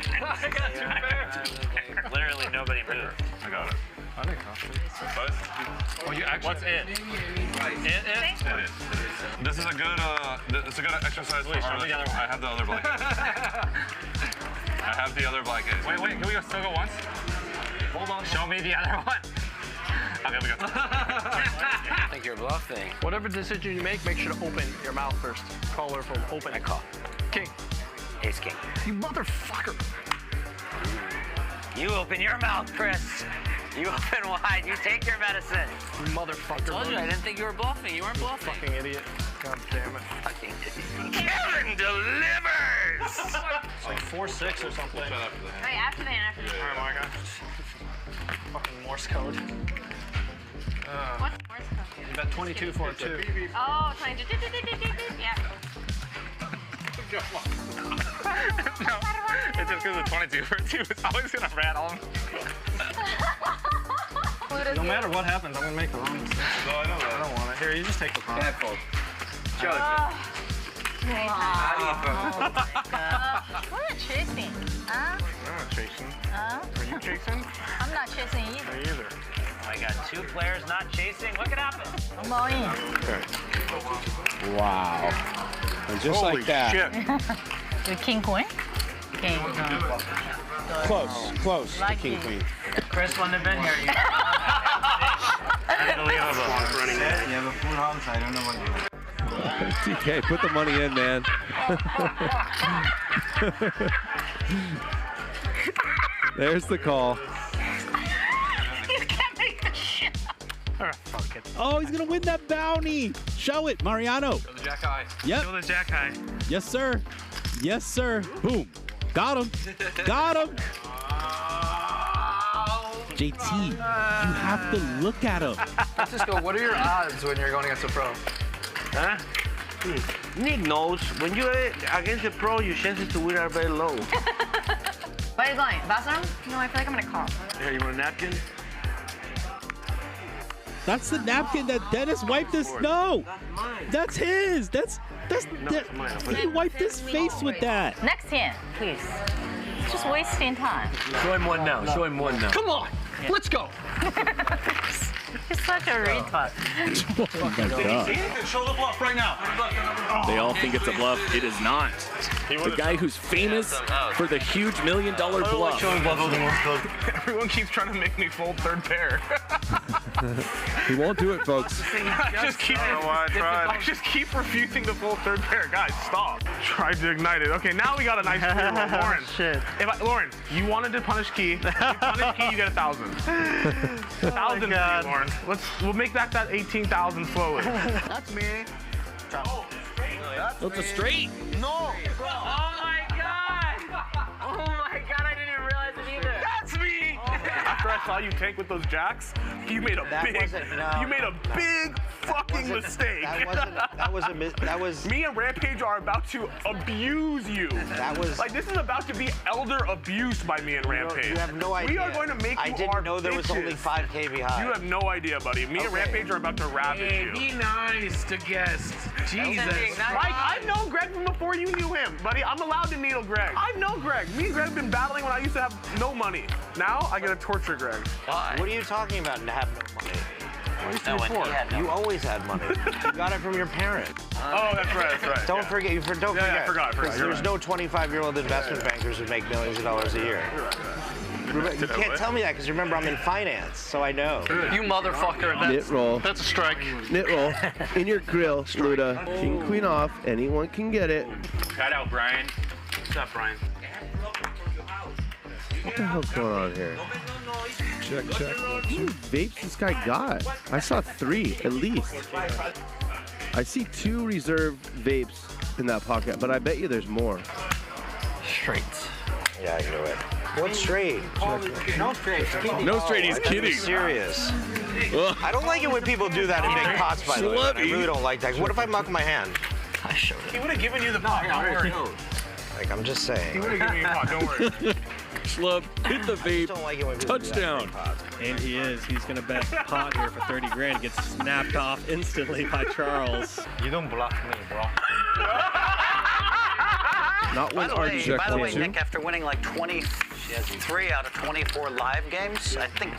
I got 2 pairs. Literally nobody moved. I got it. I think both. Oh, you actually. What's it? It. This is a good. It's a good exercise. Wait, show me the other one. I have the other blanket. I have the other blanket. Wait. Can we still go once? Hold on. Show me the other one. Okay, we go. I think you're bluffing. Whatever decision you make sure to open your mouth first. Caller from open. I call. King. Ace king. You motherfucker. You open your mouth, Chris. You open wide. You take your medicine. You motherfucker. I told you I didn't think you were bluffing. You weren't bluffing. Fucking idiot. God damn it. Fucking idiot. Karen delivers! It's like 4-6 or something. Wait, after the end. Oh my god. Fucking Morse code. What's Morse code? You bet 22 for it too. Oh, 22. Yeah. No, it's just because it's 22 for 2. It's always gonna rattle. No matter what happens, I'm gonna make the wrong mistake. No, I know that. I don't want it. Here, you just take the phone. Careful. Oh we're not chasing. Huh? I'm not chasing. Huh? Are you chasing? I'm not chasing either. Me either. I got 2 players not chasing. What could happen? I'm all in. Okay. Wow. And just Holy like that. shit. The king queen? King. Close. The Like king you. queen. Chris wouldn't have been here. Unbelievable. You have a full house, I don't know what you TK, put the money in, man. There's the call. You can't make this shit up. Fuck it. Oh, he's gonna win that bounty. Show it, Mariano. Show the jack high. Yep. Show the jack high. Yes, sir. Yes, sir. Boom. Got him. Got him. JT, you have to look at him. Francisco, what are your odds when you're going against a pro? Huh? Nick knows when you're against a pro, your chances to win are very low. Where are you going? Bathroom? No, I feel like I'm gonna call. Here, you want a napkin? That's the napkin that Dennis wiped his. No, That's mine. that's his. That's it's mine. he wiped his face with that. Next hand, please. It's just wasting time. Show him one now. Show him one now. Come on, let's go. You're such a retard. Oh my God. Show the bluff right now. They all think it's a bluff. It is not. The guy who's famous for the huge $1 million bluff. Everyone keeps trying to make me fold third pair. He won't do it, folks. I just keep refusing to fold third pair. Guys, stop. Tried to ignite it. Okay, now we got a nice clear roll. Lauren. Shit. Lauren, you wanted to punish key. If you punish key, you get 1,000. 1,000 for you, Lauren. We'll make that 18,000 slowly. That's me. That's a straight. No. Oh my god! Oh my god, I didn't even realize it either. That's me. After I saw you tank with those jacks, you made a big fucking mistake. That was Me and Rampage are about to abuse you. That was like this is about to be elder abuse by me and Rampage. You have no idea. We are going to make you I didn't our know there was only bitches. 5K behind. You have no idea, buddy. Me and Rampage are about to ravage you. Be nice to guests. Jesus. Mike, I've known Greg from before you knew him, buddy. I'm allowed to needle Greg. I've known Greg. Me and Greg have been battling when I used to have no money. Now I get to torture Greg. Why? What are you talking about and have no money? No, when he had no You always had money. You got it from your parents. Oh, that's right. Don't forget. Don't forget. I forgot. There's no 25-year-old investment bankers who make millions of dollars a year. You can't tell me that because remember I'm in finance, so I know. You motherfucker. Knit roll. That's a strike. Knit roll. In your grill, Luda. King, queen off. Anyone can get it. Shout out, Brian. What's up, Brian? What the hell's going on here? Check. How many vapes this guy got? I saw 3 at least. I see 2 reserved vapes in that pocket, but I bet you there's more. Straights. Yeah, I knew it. What straight? No straight. No straight, he's kidding. Serious. I don't like it when people do that in big pots, by the way. I really don't like that. What if I muck my hand? I showed it. He would have given you the pot. Don't worry. Like, I'm just saying. He would have given you the pot. Don't worry. Schlub, hit the I vape. don't like it when people Touchdown. do that in big And he is. He's going to bet pot here for 30 grand. Gets snapped off instantly by Charles. pots. You don't bluff me, bro. Not when By the way, RG. Nick, after winning like 23 out of 24 live games, I think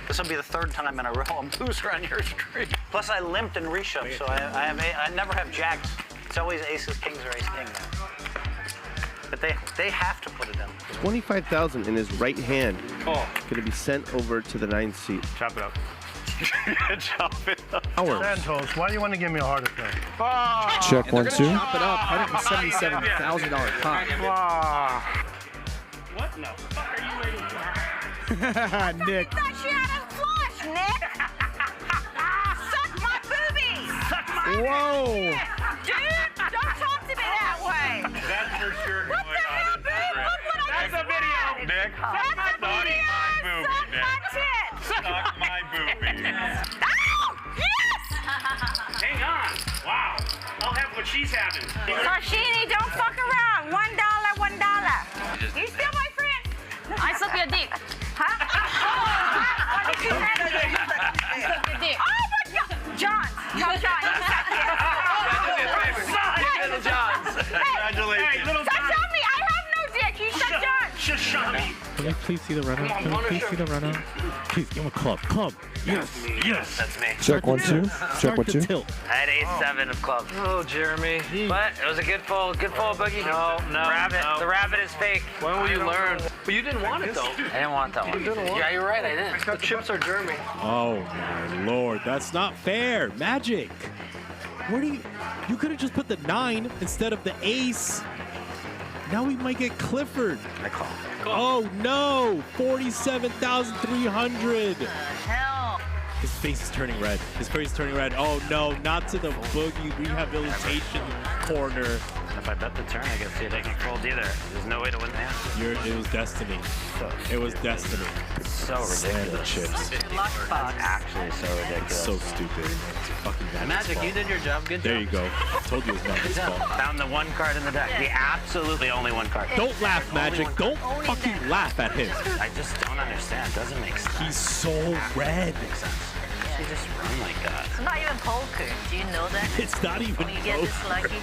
this will be the third time in a row I'm loser on your streak. Plus, I limped and reshoved, so I never have jacks. It's always aces, kings, or ace king now. But they have to put it in. 25,000 in his right hand. Oh. Gonna be sent over to the 9th seat. Chop it up. Chop it up. Santos, why do you want to give me a heart attack? Check 1, 2. Chop it up. $177,000 pot. What in the fuck are you waiting for? Nick. That shit out of flush, Nick. Suck my boobies. Suck my Whoa. Dude, don't talk to me that way. That's for sure. What the hell, dude? Look what I just video, Nick. That's a video. Suck my tits. Suck my boobie. Ow! Yes! Hang on. Wow. I'll have what she's having. Sashimi, don't fuck around. $1, $1. You still my friend? I suck your dick. Huh? What did you say? Suck your dick. Oh my God! John. You suck it. Congratulations. Hey, little Suck John. on me. I have no dick. You suck John. Just shut me. Can we please see the runner? Can we please see the runner? Please, give him a club. Club. Yes. Yes, that's me. Check 1, 2. Check 1, 2. Tilt. I had 8-7 of clubs. Oh, Jeremy. But it was a good full boogie. No. The rabbit is fake. When will you learn? But you didn't want it, though. I didn't want that one. Yeah, you're right, I didn't. The chips are Jeremy. Oh my lord, that's not fair. Magic. Where do you could have just put the 9 instead of the ace. Now we might get Clifford. I call. Oh no, 47,300. Hell. His face is turning red. His face is turning red. Oh no, not to the boogie rehabilitation corner. If I bet the turn, I guess they can fold either. There's no way to win the hand. It was destiny. It was destiny. So ridiculous. The chips. Actually, so ridiculous. So stupid. It's fucking Magic, you did your job. Good There job. you go. I told you it was Magic's fault. Found the one card in the deck. The absolutely only one card. Don't laugh, Magic. Don't fucking laugh at him. I just don't understand. It doesn't make sense. He's so red. Makes sense. He just run like that. It's not even poker. Do you know that? It's not even When you get close. this lucky.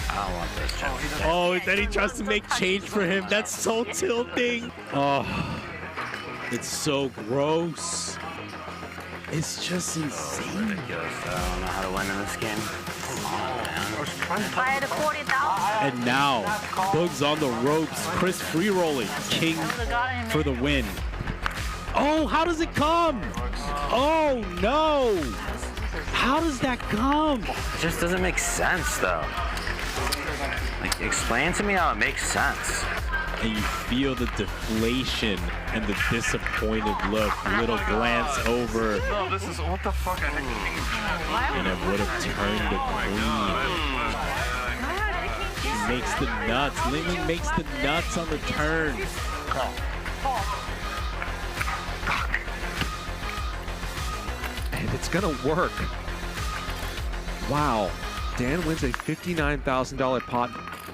I don't want those chips. Oh, and then he tries to make change for him. That's so tilting. Oh, it's so gross. It's just insane. Ridiculous. I don't know how to win in this game. Come on, man. If I had a 40,000, And now, Boog's on the ropes. Chris free rolling. King I would have got him. for the win. Oh, how does it come? Oh, no. How does that come? It just doesn't make sense, though. Like, explain to me how it makes sense. And you feel the deflation and the disappointed look. Little glance over. No, this is what the fuck. And it would have turned the queen. He makes the nuts. Lindley makes the nuts on the turn. And it's gonna work. Wow. Dan wins a $59,000 pot,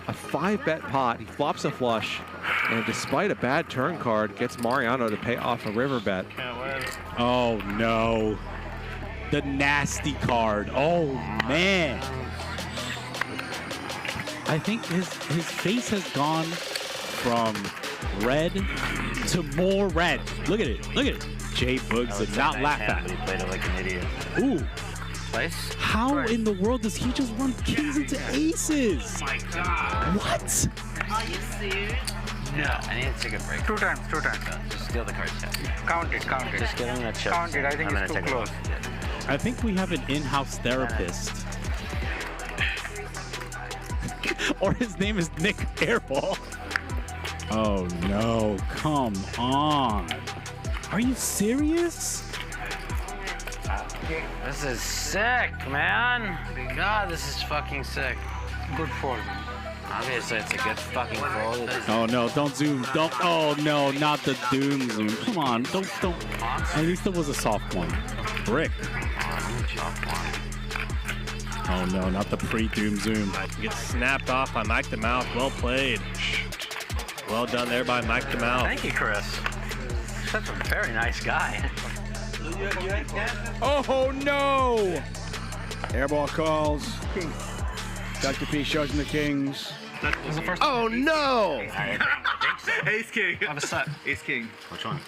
a 5-bet pot. He flops a flush, and despite a bad turn card, gets Mariano to pay off a river bet. Oh no. The nasty card. Oh man. I think his face has gone from red to more red. Look at it. Look at it. Jay Boogs did not laugh at But he played it like an idiot. Ooh. Twice? How in the world does he just run kings into aces? Oh my God. What? Are you serious? No. I need to take a break. Two times. Just steal the cards. Count it. Just give him the chips. Count it. I think I'm it's gonna too take a close. look. I think we have an in-house therapist. Or his name is Nick Airball. Oh no, come on. Are you serious? This is sick, man. God, this is fucking sick. Good fold. Obviously, it's a good fucking fold. Oh no, don't zoom. Don't. Oh no, not the doom zoom. Come on, don't. At least it was a soft one. Brick. Oh no, not the pre-doom zoom. Gets snapped off by Mike the Mouth. Well played. Well done there by Mike the Mouth. Thank you, Chris. Such a very nice guy. Oh no! Airball calls. Dr. P shows him the kings. That was the first Oh no! Ace King. I have a set. Ace King. Which one?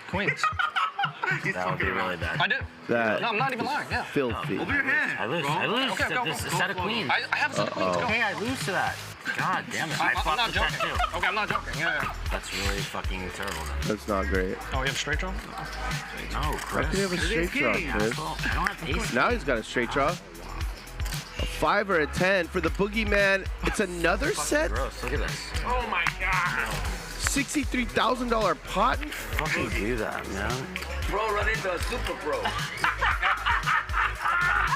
Queens. That would be really bad. I do. That No, I'm not even lying. Yeah. filthy. Open your hand. I lose. I lose. Okay, go, This go, is a set of queens. I have a set of queens. Go. Okay, I lose to that. God damn it. I I'm flopped not the set joking. too. Okay, I'm not joking. Yeah. That's really fucking terrible then. That's not great. Oh, you have straight draw? No, How Chris. can you have a straight draw, Chris? Asshole. I don't have ace. Now he's got a straight draw. A 5 or a 10 for the boogeyman. It's another set. Gross. Look at this. Oh my god. $63,000 pot. Fucking do that, man. Bro, run into a super pro.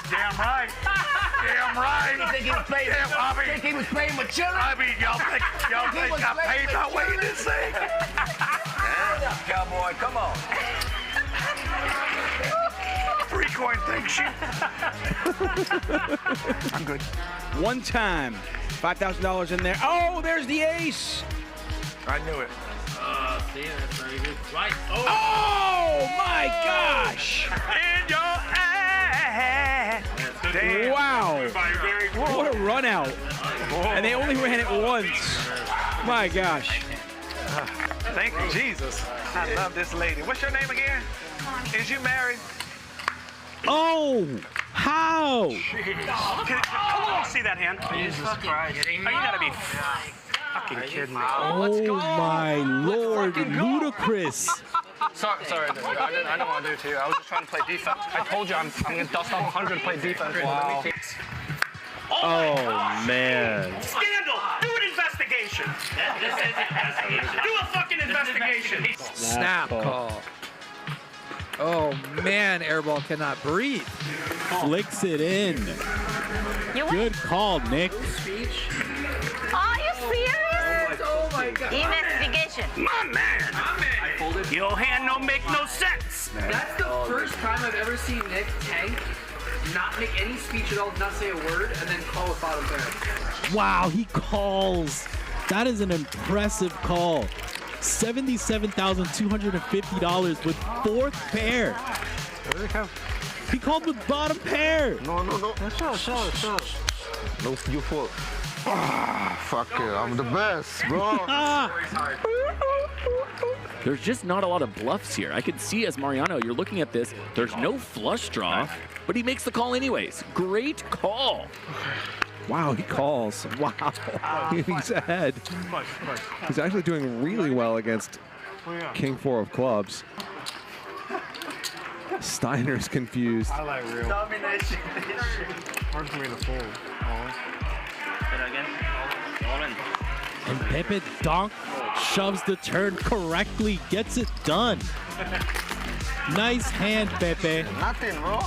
Damn right. Damn right. You think he was playing? Damn, I mean, Think he was playing with children? I mean, y'all think I paid my way in this thing? Stand up, cowboy. Come on. 3-coin thing, shit. I'm good. One time. $5,000 in there. Oh, there's the ace. I knew it. See, that's very good. Right. Oh, my gosh. In your ass. Damn. Wow. What a run out. And they only ran it once. My gosh. Thank you, Jesus. I love this lady. What's your name again? Is you married? Oh, how? I see that hand. Jesus Christ. Oh, you gotta be fucking kidding me. Oh my Lord, ludicrous. Sorry, I don't want to do it to you. I was just trying to play defense. I told you I'm going to dust off 100 to play defense. Wow. Oh, man. Scandal! Do an investigation! This is investigation. Do a fucking investigation! Snap call. Oh man, Airball cannot breathe. Flicks it in. Good call, Nick. Are you serious? Oh my god. Investigation. My man! Your hand don't make no sense! That's the first time I've ever seen Nick tank, not make any speech at all, not say a word, and then call a bottom pair. Wow, he calls. That is an impressive call. $77,250 with fourth pair. He called with bottom pair. No. Sure. No, you fault. Fuck it, I'm the best, bro. There's just not a lot of bluffs here. I can see as Mariano, you're looking at this, there's no flush draw, but he makes the call anyways. Great call. Wow, he calls. Wow. He's ahead. He's actually doing really well against King 4 of clubs. Steiner's confused. I like real. Domination. Hard for me to fold. And Pepe Donk shoves the turn correctly, gets it done. Nice hand, Pepe. Nothing, bro.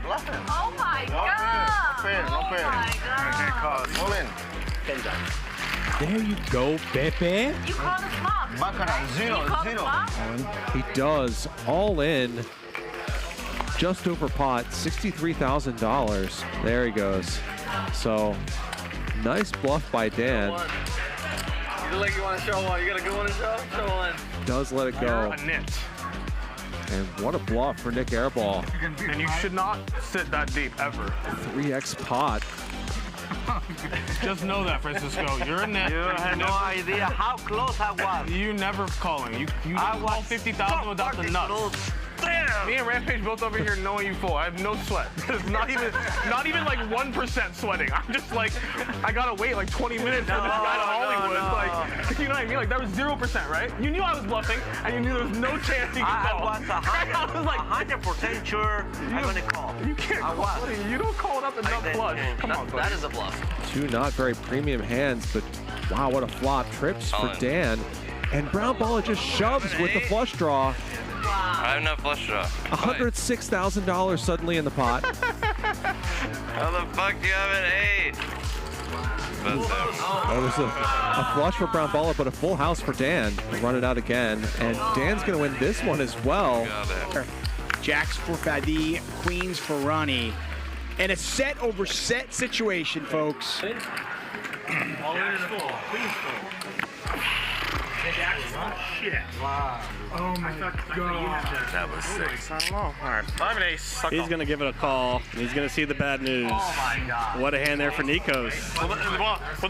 Nothing. Oh my god. No fair. All in. There you go, Pepe. You call the flop. Baccarat, zero. He does all in. Just over pot, $63,000. There he goes. So, nice bluff by Dan. You look like you want to show one. You got a good one to show? Show one. Does let it go. A nit. And what a bluff for Nick Airball. And you should not sit that deep, ever. 3x pot. Just know that, Francisco. You're a net. You have no idea how close I was. You never calling. You call 50,000 without the nuts. Damn! Me and Rampage both over here knowing you full. I have no sweat. There's not even like 1% sweating. I'm just like, I gotta wait like 20 minutes for this guy to Hollywood. Like, you know what I mean? Like that was 0%, right? You knew I was bluffing, and you knew there was no chance he could call. I was like 100% sure I'm gonna call. You can't call. You don't call it up enough flush. Come on, that is a bluff. Two not very premium hands, but wow, what a flop. Trips for Dan. And Brown Baller just shoves with the flush draw. I have no flush draw. $106,000 suddenly in the pot. How the fuck do you have an 8? That was a flush for Brown Baller, but a full house for Dan. Run it out again. And Dan's going to win this one as well. Jacks for Fadi, queens for Ronnie. And a set over set situation, folks. All in is full. Queen's full. Shit. Wow. Oh my god. That was sick. I don't know. All right. I'm an ace. Suck He's off. going to give it a call. He's going to see the bad news. Oh my god. What a hand there for Nikos.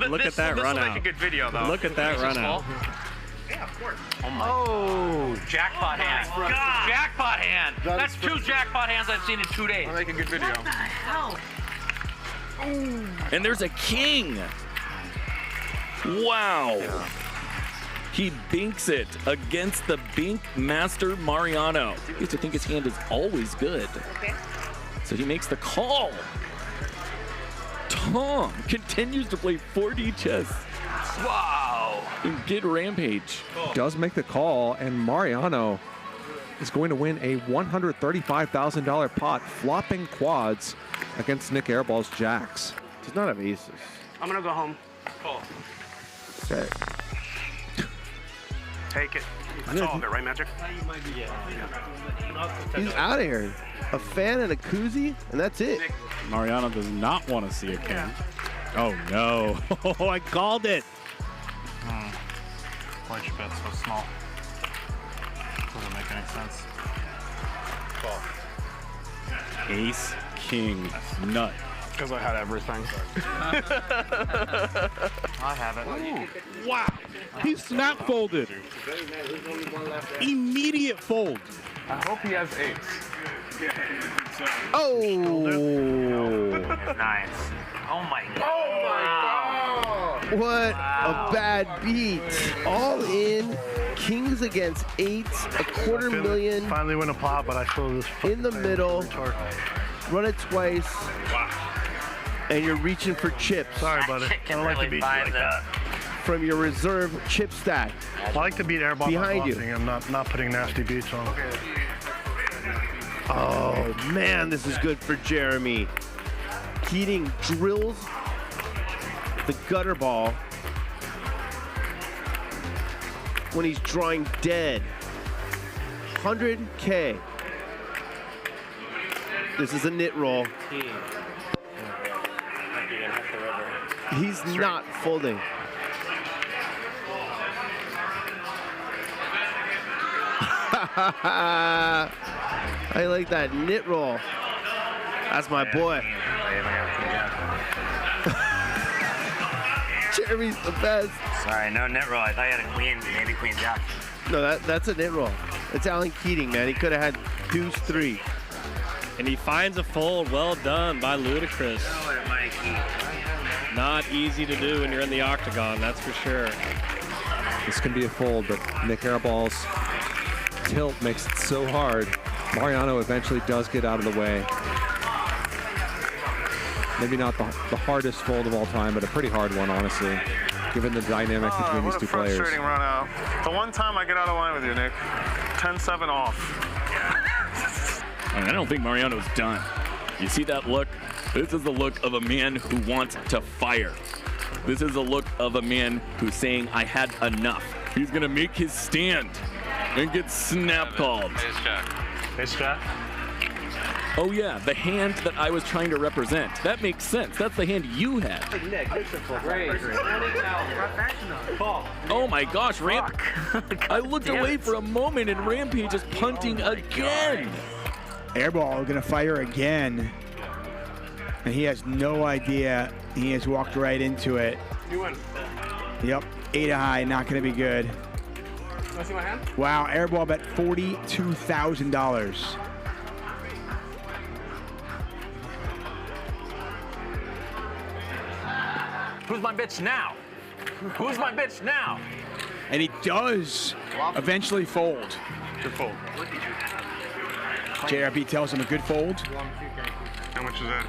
Look at that run This will out. make a good video, though. Look at that run out. Yeah, of course. Oh, jackpot hand. God. Jackpot hand. That's 2 jackpot hands I've seen in 2 days. I'll make a good video. What the hell? And there's a king. Wow. He binks it against the bink master Mariano. He used to think his hand is always good. Okay. So he makes the call. Tom continues to play 4D chess. Wow. And get Rampage. Does make the call, and Mariano is going to win a $135,000 pot flopping quads against Nick Airball's jacks. Does not have aces. I'm gonna go home. Call. Okay. Take it. That's all of it, right, Magic? He's out of here. A fan and a koozie, and that's it. Mariano does not want to see a king. Oh no! Oh, I called it. Why'd you bet so small? Doesn't make any sense. Call. Ace, king, nut. Because I had everything. I have it. Wow! He snap folded. Immediate fold. I hope he has 8s. Oh! Nice. Oh my god. Oh my god. What a bad beat. All in. Kings against 8s. A $250,000. Finally win a pot, but I still just In the middle. Run it twice. And you're reaching for chips. Sorry, buddy. I don't like to beat you like that. From your reserve chip stack. I like to beat airball Behind you. I'm not putting nasty beats on. Oh, man, this is good for Jeremy. Keating drills the gutter ball when he's drawing dead. 100K. This is a knit roll. He's not folding. I like that knit roll. That's my boy. Jeremy's the best. Sorry, no net roll. I thought you had a queen, maybe queen jack. No, that's a knit roll. It's Alan Keating, man. He could have had 2-3. And he finds a fold. Well done by Ludacris. Not easy to do when you're in the octagon, that's for sure. This can be a fold, but Nick Airball's tilt makes it so hard. Mariano eventually does get out of the way. Maybe not the hardest fold of all time, but a pretty hard one, honestly, given the dynamic between these two players. What a frustrating run out. The one time I get out of line with you, Nick. 10-7 off. I don't think Mariano's done. You see that look? This is the look of a man who wants to fire. This is the look of a man who's saying, I had enough. He's gonna make his stand and get snap called. Ace jack. Ace jack? Oh yeah, the hand that I was trying to represent. That makes sense. That's the hand you had. Oh my gosh, I looked away for a moment and Rampage is punting again. Airball gonna fire again. And he has no idea. He has walked right into it. You win. Yep, 8 high, not gonna be good. Want to see my hand? Wow, airball bet $42,000. Who's my bitch now? Who's my bitch now? And he does eventually fold. Good fold. JRB tells him a good fold. How much is that?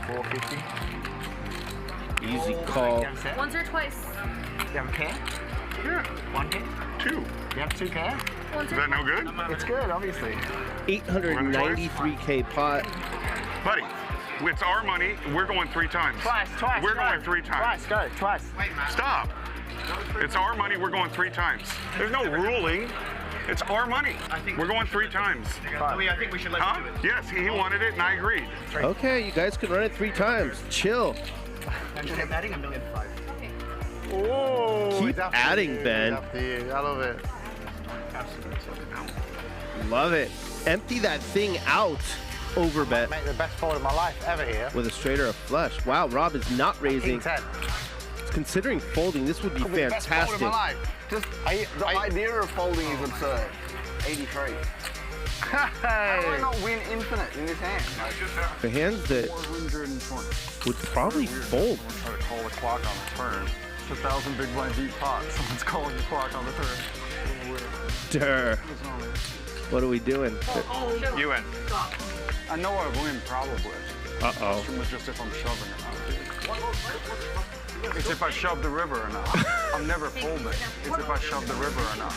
450. Easy call. Once or twice. You have a K? Sure. 1K? 2. You have 2K? Once Is that no good? It's good, obviously. 893K pot. Buddy, it's our money. We're going 3 times. Twice. We're going 3 times. Twice. Stop. It's our money. We're going 3 times. There's no ruling. It's our money. We're going 3 times. I think we should let you do it. Yes, he wanted it and I agreed. Okay, you guys can run it 3 times. Chill. I'm betting $1,000,005. Oh, Keep adding, Ben. I love it. Love it. Empty that thing out. Overbet. Make the best fold of my life ever here. With a straight or a flush. Wow, Rob is not raising. Considering folding, this would be fantastic. Just the idea of folding is absurd. 83. How do I not win infinite in this hand? The hands that 420. would probably fold. Try to call the clock on the turn. It's 1,000 big blind deep pot. Someone's calling the clock on the turn. Durr. What are we doing? You win. I know I win probably. Uh-oh. The question was just if I'm shoving or not. It's if I shove the river or not. I'm never folding. It's if I shove the river or not.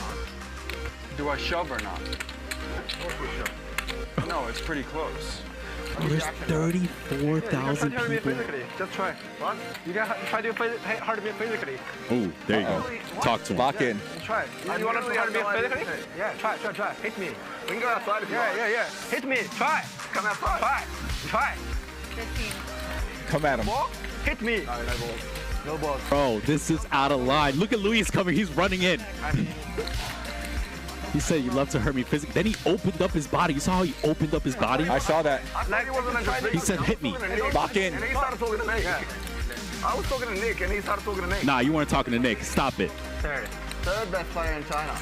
Do I shove or not? No, it's pretty close. There's 34,000 people. Just try. What? You got to try to play it hard to be physically. Oh, there you go. Talk to him. Lock in. Try. You want to play hard to be physically? Yeah, try. Hit me. We can go outside if you want. Yeah. Hit me. Try. Come outside. Try. 15. Come at him. Ball? Hit me. No balls. Bro, this is out of line. Look at Luis coming. He's running in. He said, you love to hurt me physically. Then he opened up his body. You saw how he opened up his body? I saw that. He said, hit me. Lock in. And he started talking to me. I was talking to Nick, and he started talking to me. Nah, you weren't talking to Nick. Stop it. Third best player in China.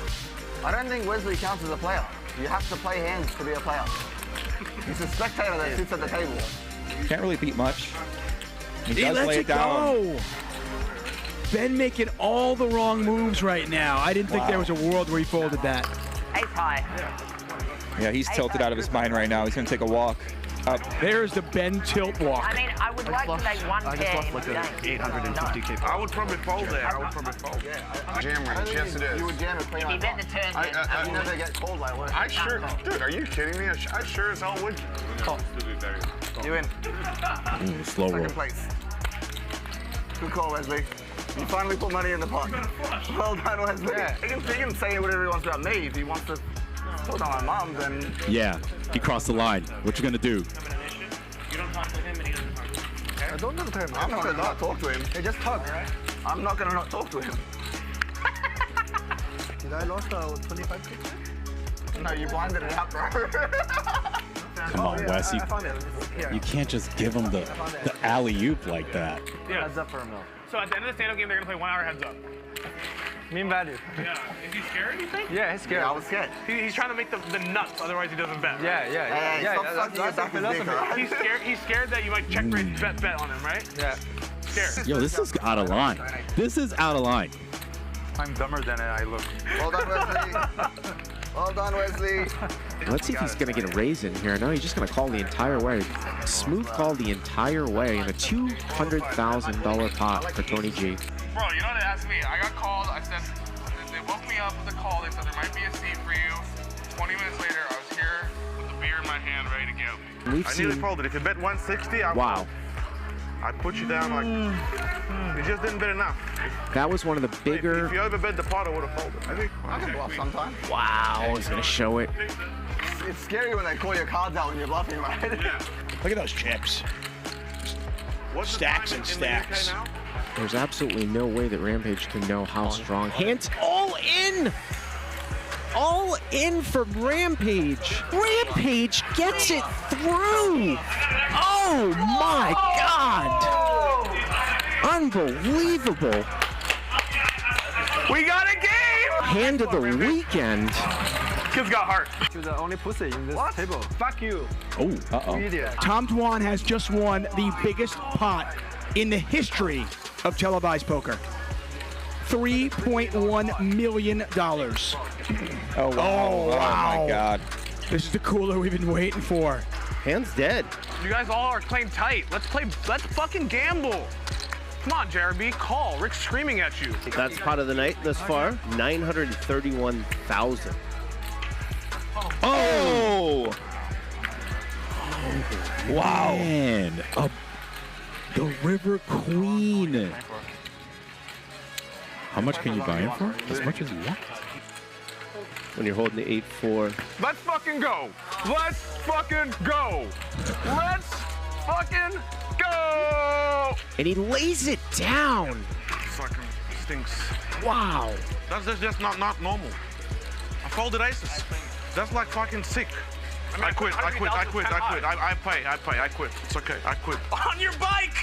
I don't think Wesley counts as a player. You have to play hands to be a player. He's a spectator that sits at the table. Can't really beat much. He He does lets lay it it down. go. Ben making all the wrong moves right now. I didn't think there was a world where he folded that. Ace high. Yeah, he's tilted out of his mind right now. He's gonna take a walk up. There's the Ben tilt walk. I mean, I would like to make one pair. I just lost like 850K. I would probably fold there. I would probably fold. Jam range, yes it is. You would jam it clean If you bet the turn, then you never get called by one. I sure, dude, are you kidding me? I sure as hell would. Call. You win. Slow roll. Second place. Good call, Wesley. You finally put money in the pot. Well done, Wesley. Yeah. He can say whatever he wants about me. If he wants to talk about my mom, then... Yeah, he crossed the line. What you gonna do? I don't know him. I'm not going to not talk to him. Hey, just talk. I'm not going to not talk to him. Did I lost 25K? No, you blinded it out, bro. Come on, Wes. You can't just give him the alley-oop like that. Yeah. Heads up for a mil. So at the end of the stand-up game, they're gonna play 1 hour heads up. Mean value. Yeah. Is he scared, you think? Yeah, he's scared. Yeah, I was scared. He's trying to make the nuts, otherwise he doesn't bet. Hey, stop sucking that's your dick, right? He's scared that you might check raise bet on him, right? Yeah. Scared. Yo, this is out of line. This is out of line. I'm dumber than I look. Well done, Wesley. Well done, Wesley. Let's see if he's going to get a raise in here. No, he's just going to call the entire way. Smooth call the entire way in a $200,000 pot for Tony G. Bro, you know what they asked me? I got called. I said, they woke me up with a call. They said there might be a seat for you. 20 minutes later, I was here with the beer in my hand, ready to go. We've I nearly seen- folded. If you bet 160, I'd put you down like, you just didn't bet enough. That was one of the bigger... If you ever bet the pot, I would have folded. I think I can bluff sometimes. Wow, he's going to show it. It's scary when they call your cards out when you're bluffing, right? Yeah. Look at those chips. What's Stacks and the time stacks. in the UK now? There's absolutely no way that Rampage can know how strong. Hands all in! All in for Rampage. Rampage gets it through! Oh my God! Unbelievable. We got a game! Hand of the weekend. Kids got heart. You're the only pussy in this table. Fuck you. Oh, uh-oh. Idiot. Tom Dwan has just won the biggest pot in the history of televised poker. $3.1 million. Oh, wow. Oh, wow. Oh, my God. This is the cooler we've been waiting for. Hand's dead. You guys all are playing tight. Let's fucking gamble. Come on, Ravreby, call. Rick's screaming at you. That's pot of the night thus far. 931,000. Oh! Wow. Man. The River Queen. How much can you buy him for? As much as you want. When you're holding the 8-4. Let's fucking go. Let's fucking go. Let's fucking go. And he lays it down. So I can instincts. Wow. That's just not normal. I folded aces. That's like fucking sick. I quit. I quit. It's okay. I quit. On your bike!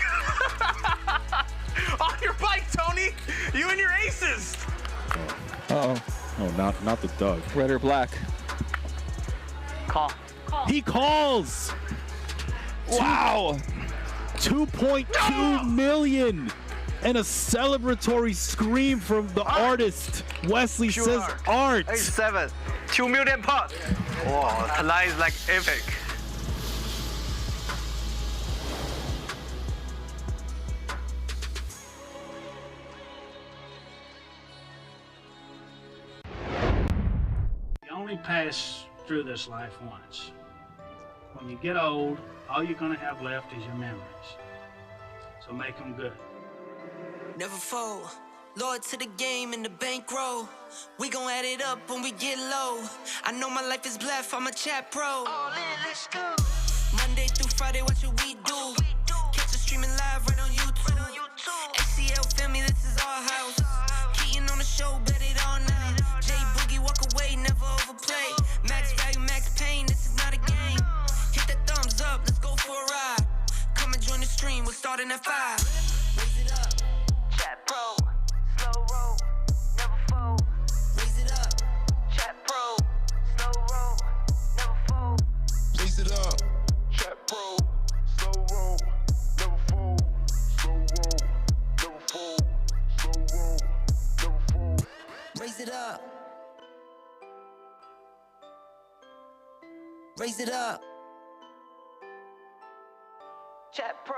On your bike, Tony! You and your aces! Uh-oh. Oh, not the Doug. Red or black? Call. He calls! Wow! 2.2 million! And a celebratory scream from the artist. Wesley says art. 8-7. 2 million pot. Wow, tonight is like epic. You only pass through this life once. When you get old, all you're gonna have left is your memories. So make them good. Never fold. Loyal to the game and the bankroll. We gon' add it up when we get low. I know my life is blessed, I'm a chat pro. All in, let's go. Monday through Friday, watch what we do. Catch us streaming live right on YouTube. ACL, feel me, this is our house. Keaton on the show, bet it all now. J Boogie, walk away, never overplay. Max value, max pain, this is not a game. Hit that thumbs up, let's go for a ride. Come and join the stream, we're starting at 5. Raise it up. Chat pro, slow roll, never fold. Raise it up. Chat pro, slow roll, never fold. Raise it up. Chat pro, slow roll, never fold. Slow roll, never fold. Slow roll, never fold. Raise it up. Raise it up. Chat pro.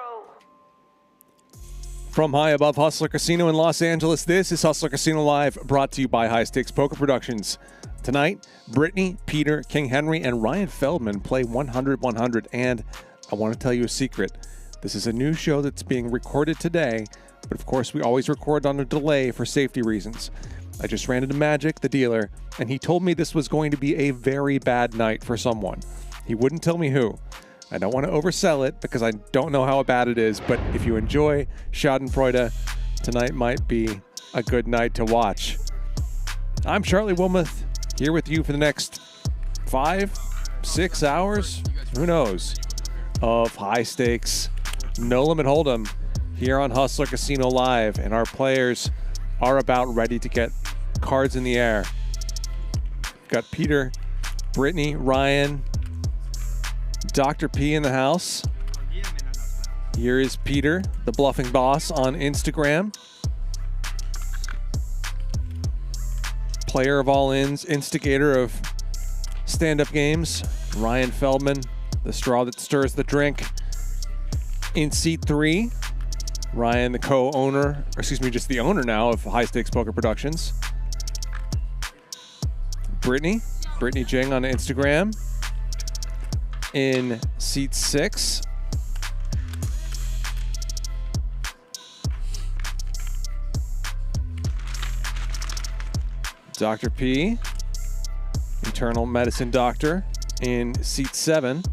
From high above Hustler Casino in Los Angeles, this is Hustler Casino Live, brought to you by High Stakes Poker Productions. Tonight, Britney, Peter, King Henry, and Ryan Feldman play 100-100, and I want to tell you a secret. This is a new show that's being recorded today, but of course we always record on a delay for safety reasons. I just ran into Magic, the dealer, and he told me this was going to be a very bad night for someone. He wouldn't tell me who. I don't want to oversell it because I don't know how bad it is, but if you enjoy Schadenfreude, tonight might be a good night to watch. I'm Charlie Wilmoth, here with you for the next 5-6 hours, who knows, of high stakes, no limit hold'em here on Hustler Casino Live, and our players are about ready to get cards in the air. We've got Peter, Britney, Ryan, Dr. P in the house. Here is Peter, the bluffing boss on Instagram. Player of all ins, instigator of stand-up games, Ryan Feldman, the straw that stirs the drink. In seat 3, Ryan, the co-owner, or excuse me, just the owner now of High Stakes Poker Productions. Britney Jing on Instagram. In seat 6, Dr. P, internal medicine doctor, in seat 7.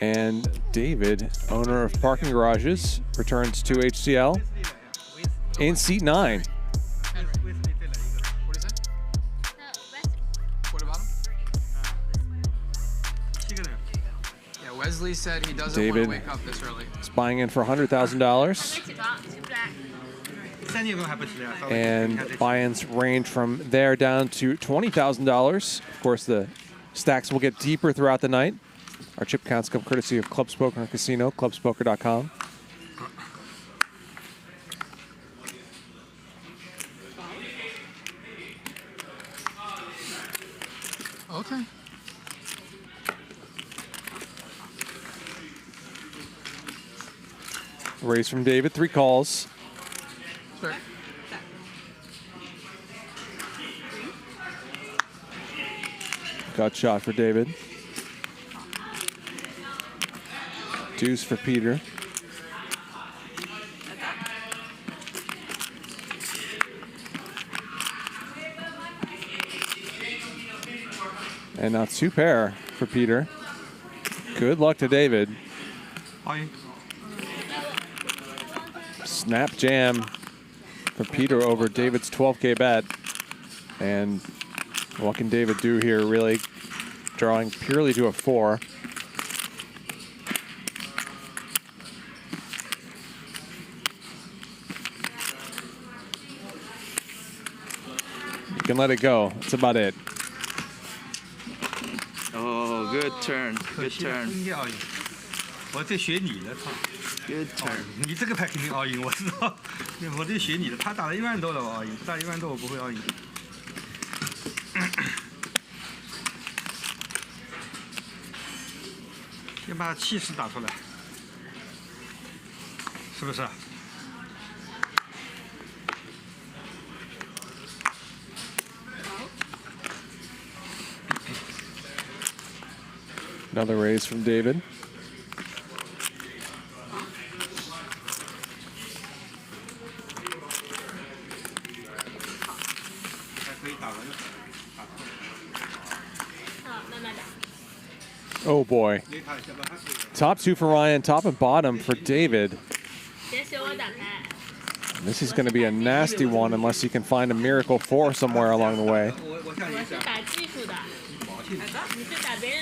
And David, owner of parking garages, returns to HCL. In seat 9. What about him? Yeah, Wesley said he doesn't David want to wake up this early. is buying in for $100,000. And buy-ins range from there down to $20,000. Of course, the stacks will get deeper throughout the night. Our chip counts come courtesy of Clubs Poker and Casino, clubspoker.com. Okay. Raise from David, 3 calls. Sure. Gut shot for David. Deuce for Peter. And now 2 pair for Peter. Good luck to David. All in. Snap jam for Peter over David's 12K bet. And what can David do here, really? Drawing purely to a 4. You can let it go. That's about it. Oh, good turn. Good turn. 我这学你的，操 ！Good turn。你这个牌肯定all in，我知道。我这学你的，他打了1万多了，我all in，打1万多我不会all in。先把气势打出来，是不是？ Another raise from David. Oh boy. Top 2 for Ryan, top and bottom for David. This is going to be a nasty one unless you can find a miracle 4 somewhere along the way.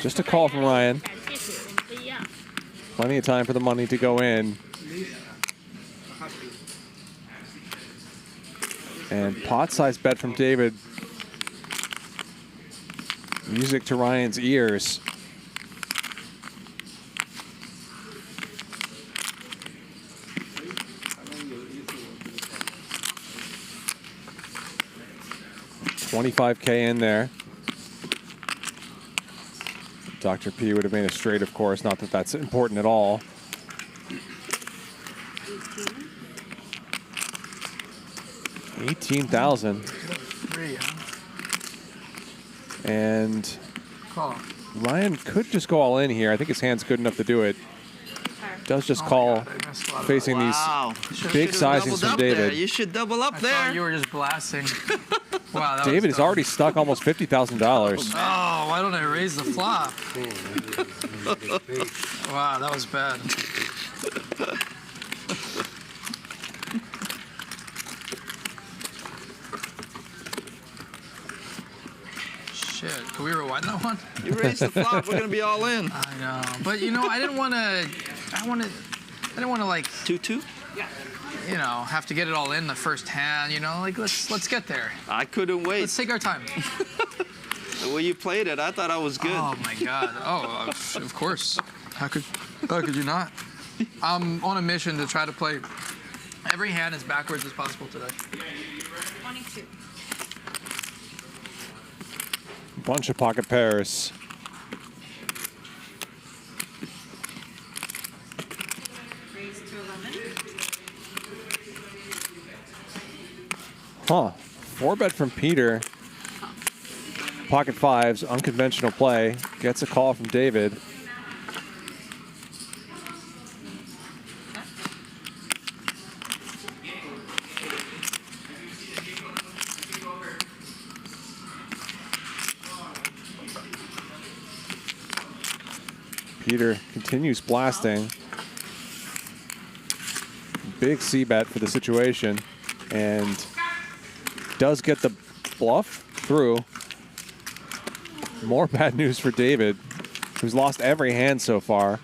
Just a call from Ryan. Plenty of time for the money to go in. And pot-sized bet from David. Music to Ryan's ears. $25K in there. Dr. P would have made a straight, of course. Not that that's important at all. $18,000. And Ryan could just go all in here. I think his hand's good enough to do it. Does just call, facing these big sizings from David. You should double up there. I thought you were just blasting. Wow, that David is already stuck almost $50,000. Oh, why don't I raise the flop? Wow, that was bad. Shit, can we rewind that one? You raised the flop, we're gonna be all in. I know, but you know, I didn't want to like 2-2. You know, have to get it all in the first hand. You know, like let's get there. I couldn't wait. Let's take our time. The way you played it, I thought I was good. Oh my God! Oh, of course. How could you not? I'm on a mission to try to play every hand as backwards as possible today. 22. Bunch of pocket pairs. Huh. 4-bet from Peter. Pocket 5s, unconventional play. Gets a call from David. Peter continues blasting. Big C-bet for the situation. And does get the bluff through. More bad news for David, who's lost every hand so far.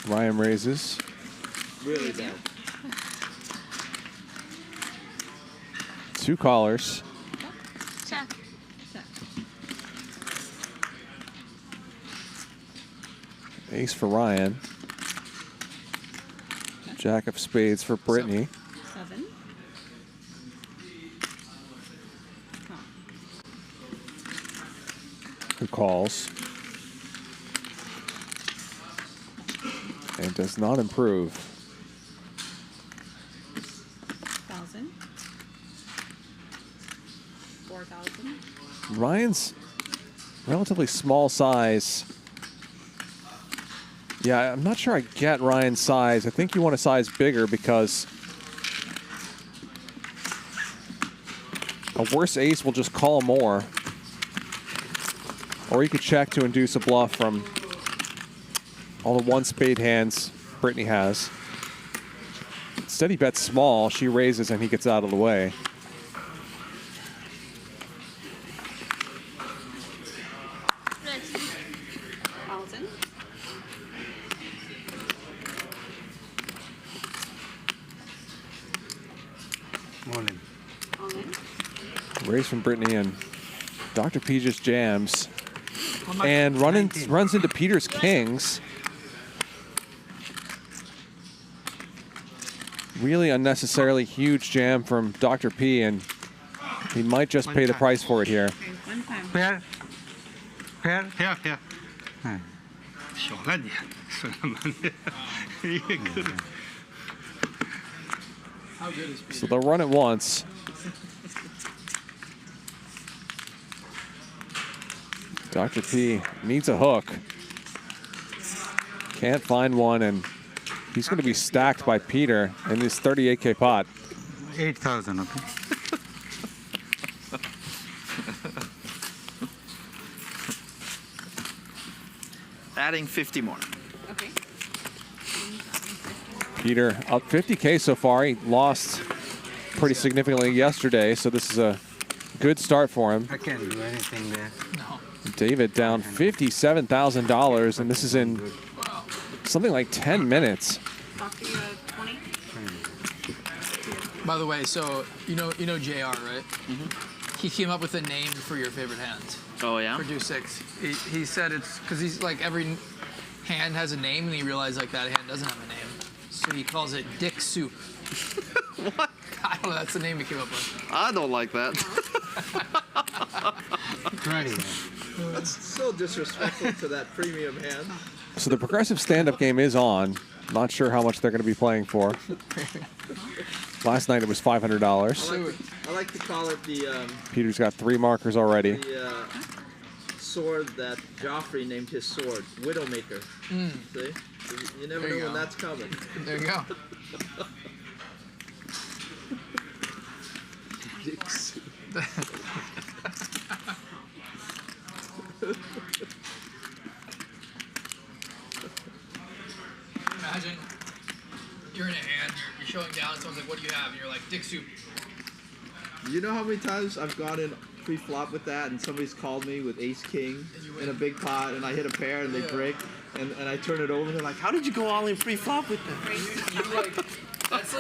Ryan raises. Really bad. 2 callers. Check. Ace for Ryan. Jack of spades for Britney. 7. Who calls. And does not improve. 1,000. Ryan's relatively small size. Yeah, I'm not sure I get Ryan's size. I think you want a size bigger because a worse ace will just call more. Or you could check to induce a bluff from all the one spade hands Britney has. Instead he bets small, she raises and he gets out of the way. Morning. Raise from Britney, and Dr. P just jams. And runs into Peter's kings. Really unnecessarily huge jam from Dr. P, and he might just pay the price for it here. Pair. Pair. Pair. Pair. 小了你，算他妈的，一个。 So they'll run it once. Dr. P needs a hook. Can't find one, and he's going to be stacked by Peter in this 38K pot. 8,000, okay. Adding 50 more. Okay. Peter up 50K so far. He lost pretty significantly yesterday, so this is a good start for him. I can't do anything there. No. David down $57,000, and this is in something like 10 minutes. By the way, so you know JR, right? He came up with a name for your favorite hand. Oh yeah. For Deuce 6. He said it's because he's like every hand has a name, and he realized like that hand doesn't have a name, so he calls it Dick Soup. What? I don't know. That's the name he came up with. I don't like that. That's so disrespectful to that premium hand. So the progressive stand-up game is on. Not sure how much they're going to be playing for. Last night it was $500. I like to call it the Peter's got 3 markers already. the sword that Joffrey named his sword, Widowmaker. See? You never know when that's coming. There you go. Dicks. Imagine you're in a hand, you're showing down, and someone's like, "What do you have?" And you're like, "Dick Soup." You know how many times I've gone in pre-flop with that, and somebody's called me with Ace King in a big pot, and I hit a pair, and they break, and I turn it over, and they're like, "How did you go all in pre-flop with that?" You like, that's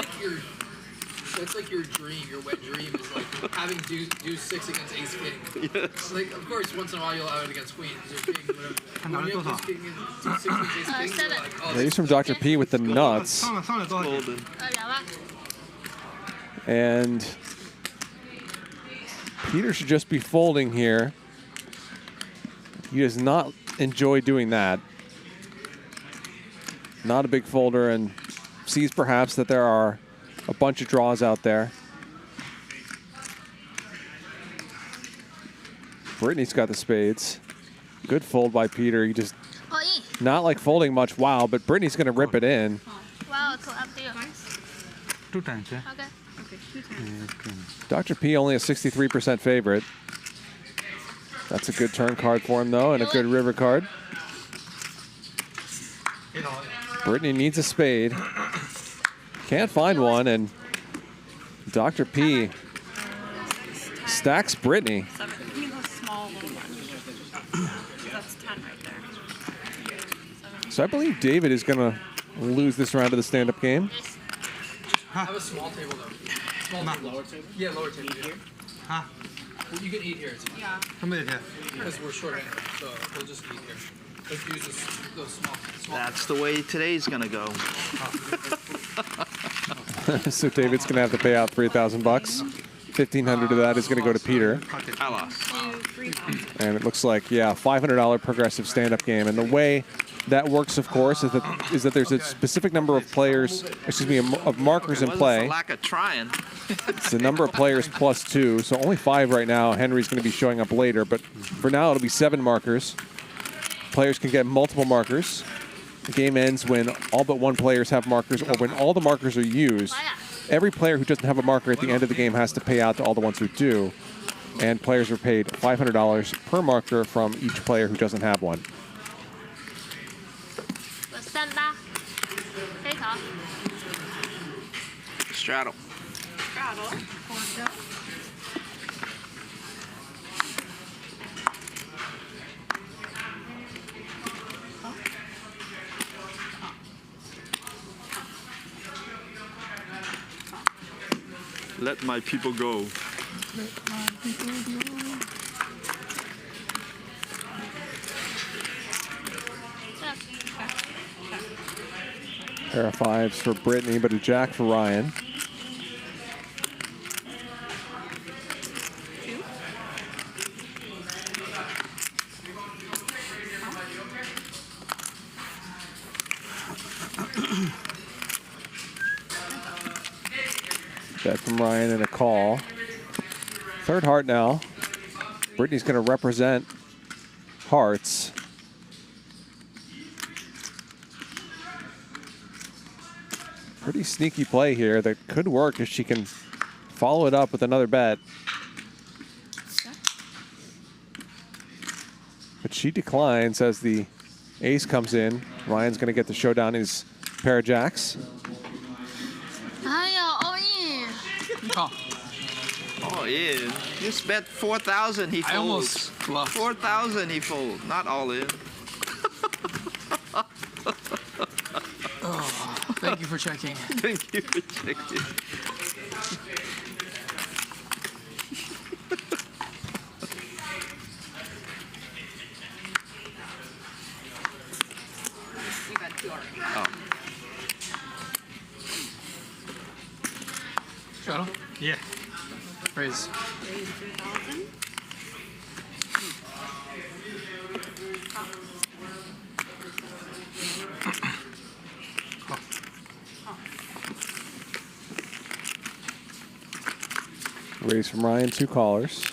like your dream, your wet dream is like having Deuce 6 against Ace King. Yes. Like, of course, once in a while you'll have it against Queen, because you're king, whatever. When you have Deuce King and Deuce 6 against Ace King, you're like, oh, He's from Dr. P with the nuts. And Peter should just be folding here. He does not enjoy doing that. Not a big folder, and sees perhaps that there are a bunch of draws out there. Britney's got the spades. Good fold by Peter. He just not like folding much. Wow, but Britney's going to rip it in. Wow, it's up to you. 2 times, yeah? Okay. Okay, 2 times. Dr. P only a 63% favorite. That's a good turn card for him, though, and a good river card. Britney needs a spade. Can't find one, and Dr. P stacks Britney. Give me those small little ones. That's 10 right there. So I believe David is going to lose this round of the stand-up game. I have a small table, though. Small table. Lower table? Yeah, lower table. Here? Huh? Well, you can eat here. Yeah. Come in here. Because we're short-handed, so we'll just eat here. Let's use those small. That's the way today's gonna go. So David's going to have to pay out $3,000. $1,500 of that is going to go to Peter. I lost. And it looks like, yeah, $500 progressive stand-up game. And the way that works, of course, is that there's a specific number of players, excuse me, of markers in play. Lack of trying. It's the number of players plus 2, so only 5 right now. Henry's going to be showing up later, but for now it'll be 7 markers. Players can get multiple markers. The game ends when all but 1 players have markers, or when all the markers are used. Every player who doesn't have a marker at the end of the game has to pay out to all the ones who do, and players are paid $500 per marker from each player who doesn't have one. Straddle. Let my people go. Pair of 5s for Britney, but a jack for Ryan. Bet from Ryan and a call. Third heart now. Britney's going to represent hearts. Pretty sneaky play here that could work if she can follow it up with another bet. But she declines as the ace comes in. Ryan's going to get the showdown his pair of jacks. Oh yeah, just bet 4,000 he folds. I almost bluffed. 4,000 he folds, not all in. Oh, thank you for checking. Thank you for checking. You got 2 already. Oh. Shadow? Yeah. Raise. Raise 3,000. Raise from Ryan, 2 callers.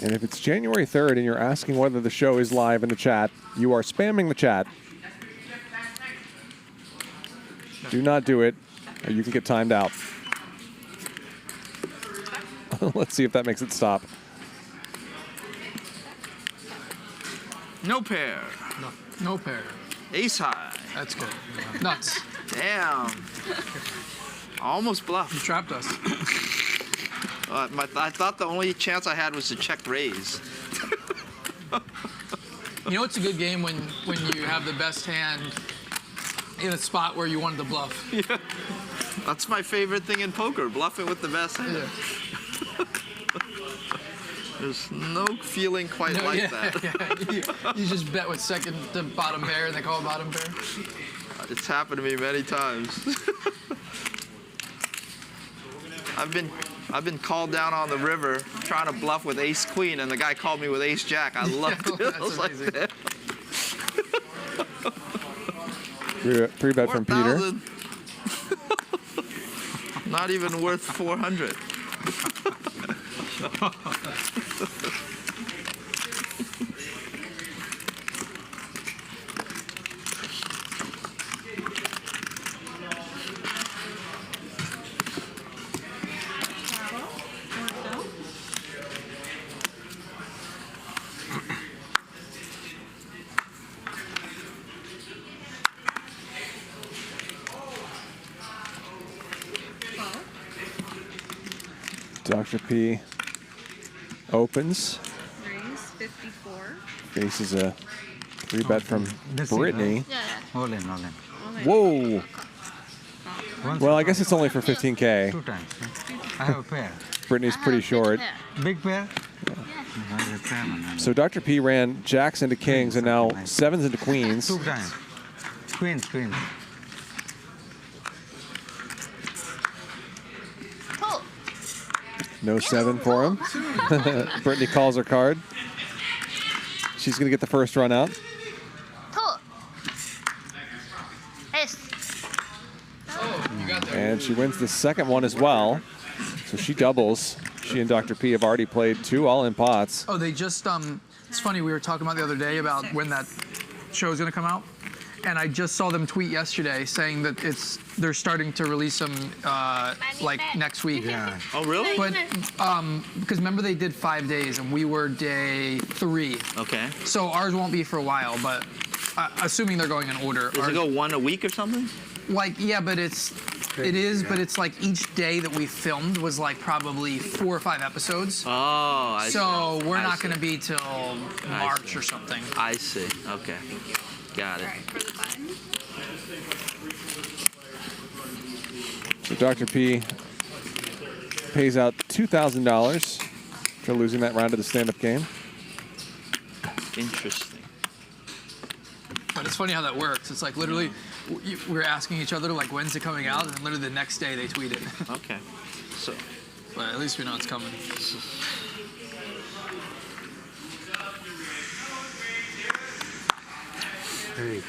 And if it's January 3rd and you're asking whether the show is live in the chat, you are spamming the chat. Do not do it, or you can get timed out. Let's see if that makes it stop. No pair. No pair. Ace high. That's good. Nuts. Damn. Almost bluffed. You trapped us. I thought the only chance I had was to check raise. You know it's a good game when you have the best hand in a spot where you wanted to bluff. Yeah. That's my favorite thing in poker, bluffing with the best hand. Yeah. There's no feeling quite like that. Yeah. You just bet with second to bottom pair and they call bottom pair. It's happened to me many times. I've been called down on the river trying to bluff with ace queen, and the guy called me with ace jack. I loved it. I was like, that. 3 bet from Peter. Not even worth 400. Dr. P opens. Raise 54. Faces a 3 bet from Britney. All in, all in. Whoa. Well, I guess it's only for 15K. 2 times. I have a pair. Britney's pretty short. Big pair? So Dr. P ran jacks into kings and now 7s into queens. 2 times. Queens, queens. No 7 for him. Britney calls her card. She's going to get the first run out. And she wins the second one as well. So she doubles. She and Dr. P have already played 2 all-in pots. Oh, they just, it's funny, we were talking about the other day about when that show is going to come out. And I just saw them tweet yesterday saying that they're starting to release them like next week. Yeah. Oh, really? But because remember they did 5 days and we were day 3. Okay. So ours won't be for a while, but assuming they're going in order. Does it go 1 a week or something? Like, yeah, but it is, but it's like each day that we filmed was like probably 4 or 5 episodes. Oh, I see. So we're I not see. going to be till March or something. I see. Okay. Got it. So Dr. P pays out $2,000 for losing that round of the stand-up game. Interesting. But it's funny how that works. It's like literally, we're asking each other like, when's it coming out? And then literally the next day they tweet it. Okay. So. But at least we know it's coming. Hey.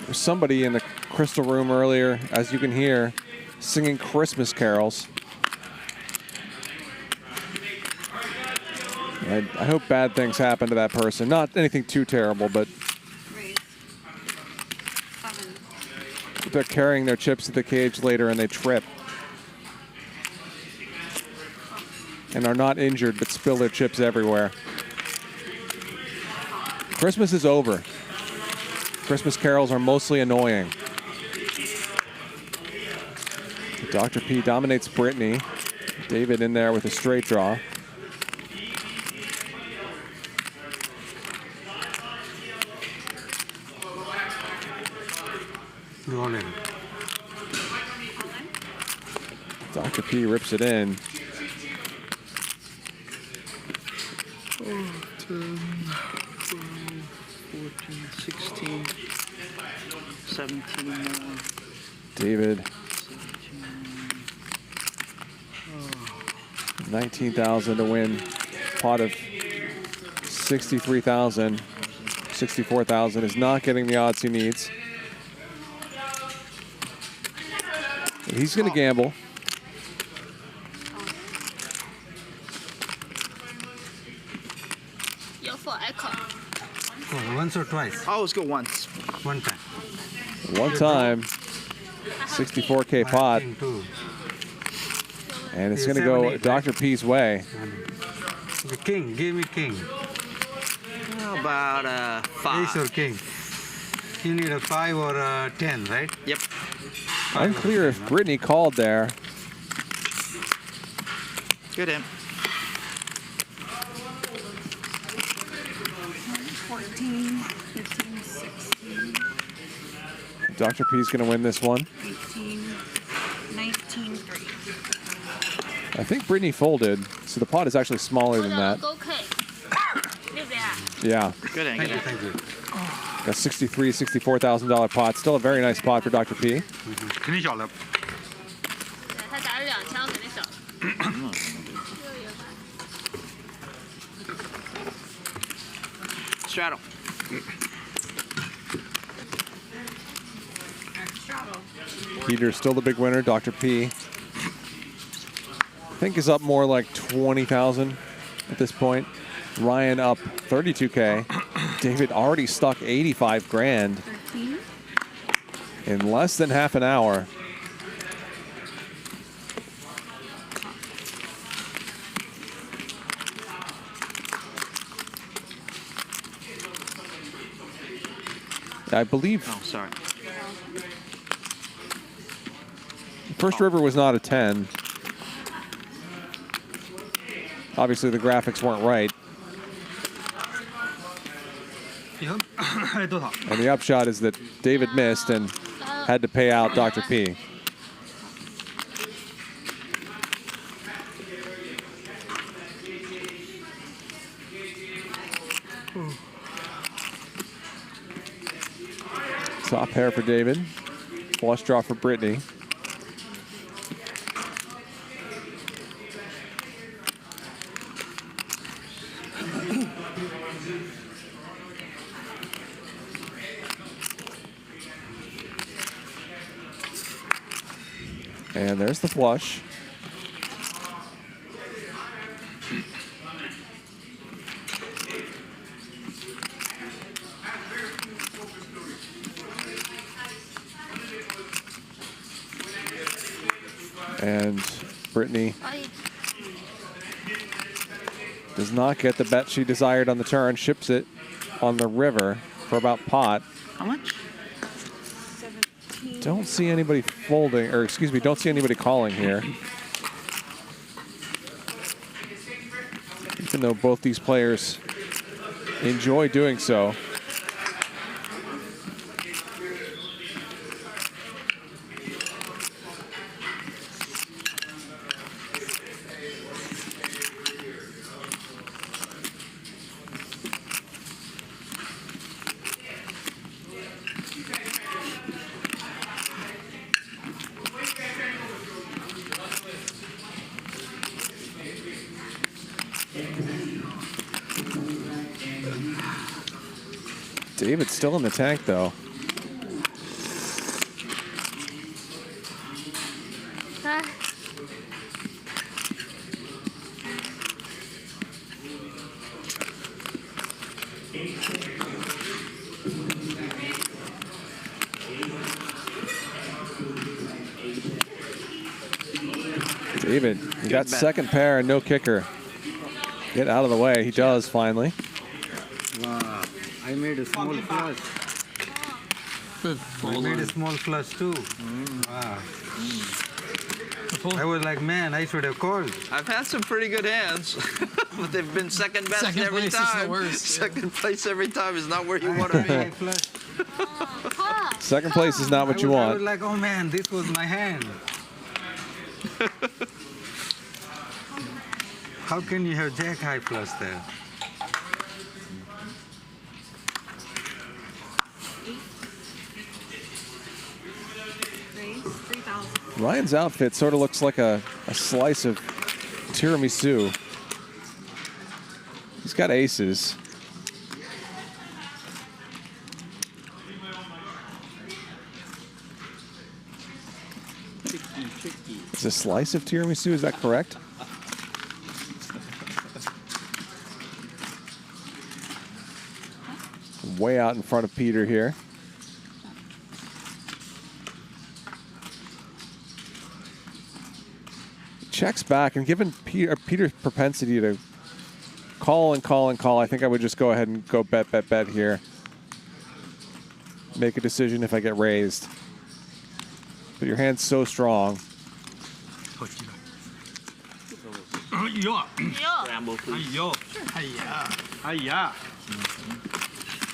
There's somebody in the crystal room earlier, as you can hear, singing Christmas carols. I hope bad things happen to that person. Not anything too terrible, but they're carrying their chips to the cage later and they trip. And are not injured, but spill their chips everywhere. Christmas is over. Christmas carols are mostly annoying. Dr. P dominates Britney. David in there with a straight draw. Drolet. Dr. P rips it in. 10, 12, 14, 16, 17 more. David. 19,000 to win. Pot of 63,000. 64,000 is not getting the odds he needs. He's going to gamble. Once or twice? Oh, let's go once. One time. One time. 64K pot. And it's going to go Dr. P's way. The king. Give me king. How about 5? Ace or king? You need a 5 or a 10, right? Yep. Unclear if Britney called there. Good him. 14, 15, 16, Dr. P's going to win this one. 18, 19, 3. I think Britney folded, so the pot is actually smaller than that. Yeah. Good him. Thank you. Got $63,000, $64,000 pot. Still a very nice pot for Dr. P. 肯定小了。他打了2枪，肯定小。 Straddle. Peter's still the big winner. Dr. P, I think, is up more like 20,000 at this point. Ryan up 32K. David already stuck 85 grand in less than half an hour. I believe. Oh, sorry. First river was not a 10. Obviously, the graphics weren't right. And the upshot is that David missed and had to pay out Dr. P. Top pair for David. Flush draw for Britney. And there's the flush. And Britney does not get the bet she desired on the turn, ships it on the river for about pot. How much? Don't see anybody folding, or excuse me, don't see anybody calling here. Even though both these players enjoy doing so. David's still in the tank, though. David, you got second pair and no kicker. Get out of the way. He does finally. Wow. I made a small flush. Good. I made a small flush too. Wow. I was like, man, I should have called. I've had some pretty good hands, but they've been second best Second every place is time. the worst. Second place every time is not where you want to be. Second place is not what you I want. was like, oh man, this was my hand. How can you have jack high flush there? Ryan's outfit sort of looks like a slice of tiramisu. He's got aces. It's a slice of tiramisu, is that correct? Way out in front of Peter here. Checks back, and given Peter's propensity to call and call and call, I think I would just go ahead and go bet, bet, bet here. Make a decision if I get raised. But your hand's so strong.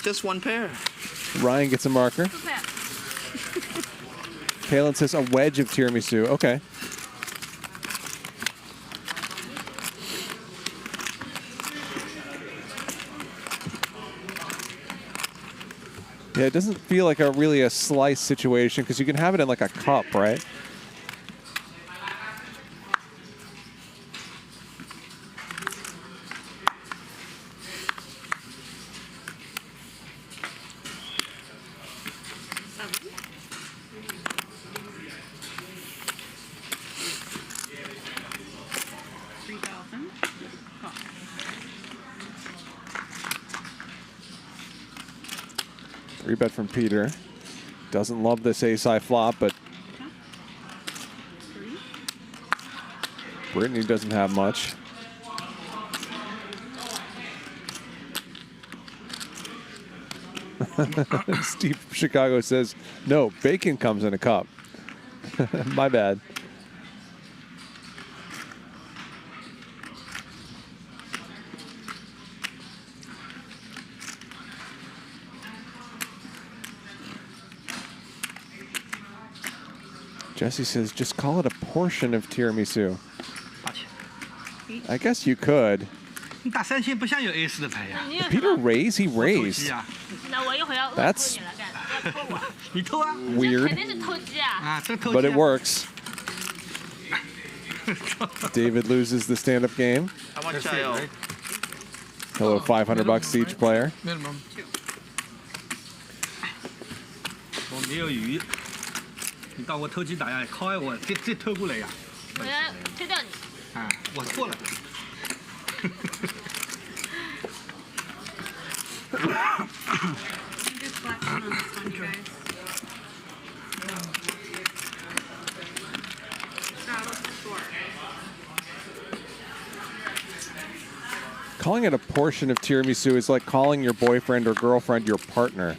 Just one pair. Ryan gets a marker. Kaylin says a wedge of tiramisu. Okay. Yeah, it doesn't feel like really a slice situation because you can have it in like a cup, right? Bet from Peter. Doesn't love this ace-high flop, but Britney doesn't have much. Steve from Chicago says, no, bacon comes in a cup. My bad. Jesse says, just call it a portion of tiramisu. I guess you could. Did Peter raise? He raised. That's Weird. But it works. David loses the stand-up game. How much I owe? Hello, $500 to each player. Minimum. 我没有鱼，你到我偷鸡打呀，靠我这偷过来呀！我要吃掉你。啊，我错了。Calling it a portion of tiramisu is like calling your boyfriend or girlfriend your partner.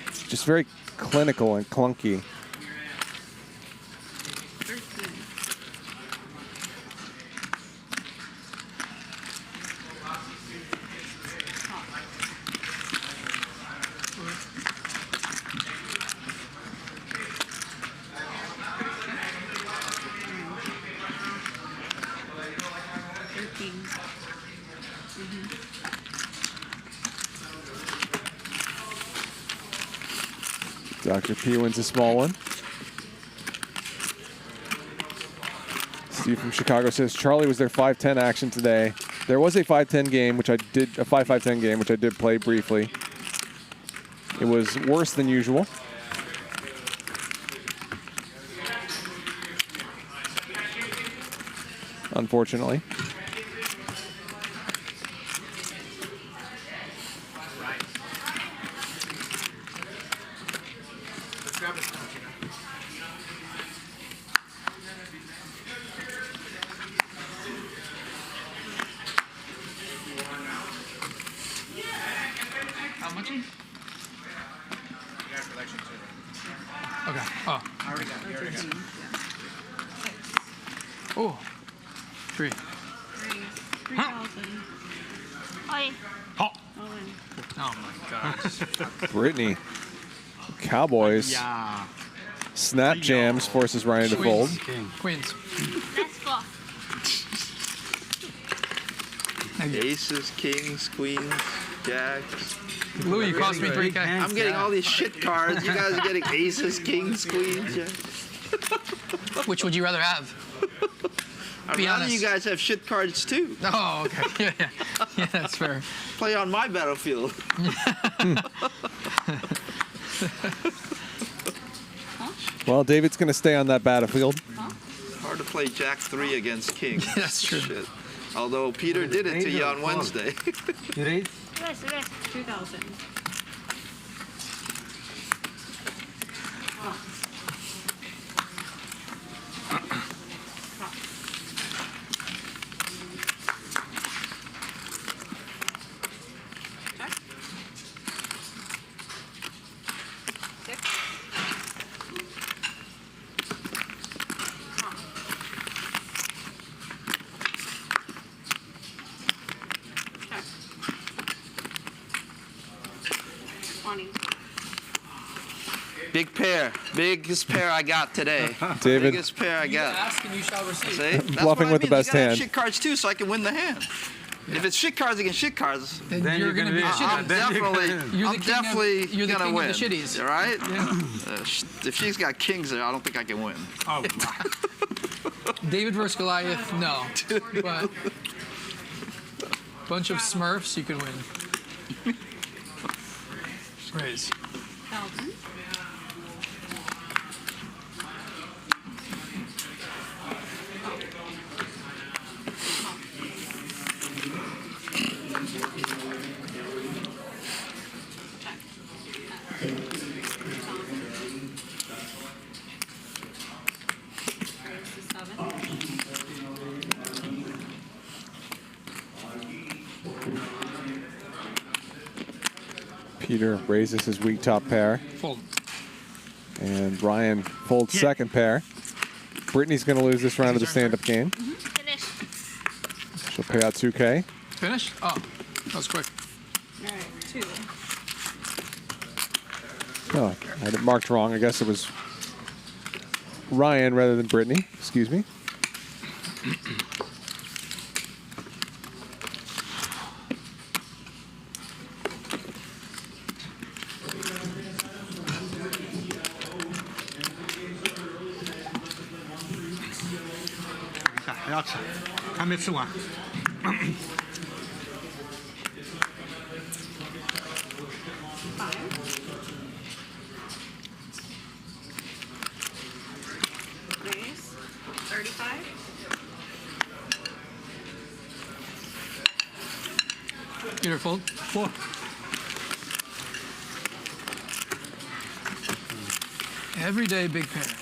It's just very clinical and clunky. Dr. P wins a small one. Steve from Chicago says Charlie was their 5-10 action today. There was a 5-10 game, which I did, a 5-5-10 game, which I did play briefly. It was worse than usual. Unfortunately. Okay. Oh. I already got it. Oh. 3. 3,000. Oi. Oh. Oh my gosh. Britney. Cowboys. Yeah. Snap jams forces Ryan to fold. Queens. Let's go. Aces, kings, queens, jacks. Louis, you cost me 3K. I'm getting all these shit cards. You guys are getting aces, kings, queens, jacks. Which would you rather have? Be honest. You guys have shit cards too. Oh, okay. Yeah, that's fair. Play on my battlefield. Well, David's going to stay on that battlefield. Hard to play Jack 3 against King. That's true. Shit. Although Peter did it to you on Wednesday. You ready? Yes. 2,000. Big pair. Biggest pair I got today. David. Biggest pair I got. Ask and you shall receive. See? That's Bluffing what I with the mean. best You gotta have hand. shit cards too, so I can win the hand. If it's shit cards against shit cards, then you're gonna be I'm definitely gonna win. Of the shitties. All right? Yeah. If she's got kings there, I don't think I can win. Oh, David versus Goliath, no. But bunch of Smurfs, you can win. Raise. 1,000. Peter raises his weak top pair. Fold. And Ryan folds second pair. Brittany's going to lose this round of the stand-up game. Finish. She'll pay out 2K. Finish? Oh, that was quick. All right, 2. Oh, I had it marked wrong. I guess it was Ryan rather than Brittany. Excuse me. 要吃，还没吃完。Nice. 35. Beautiful. 4. Everyday big pairs.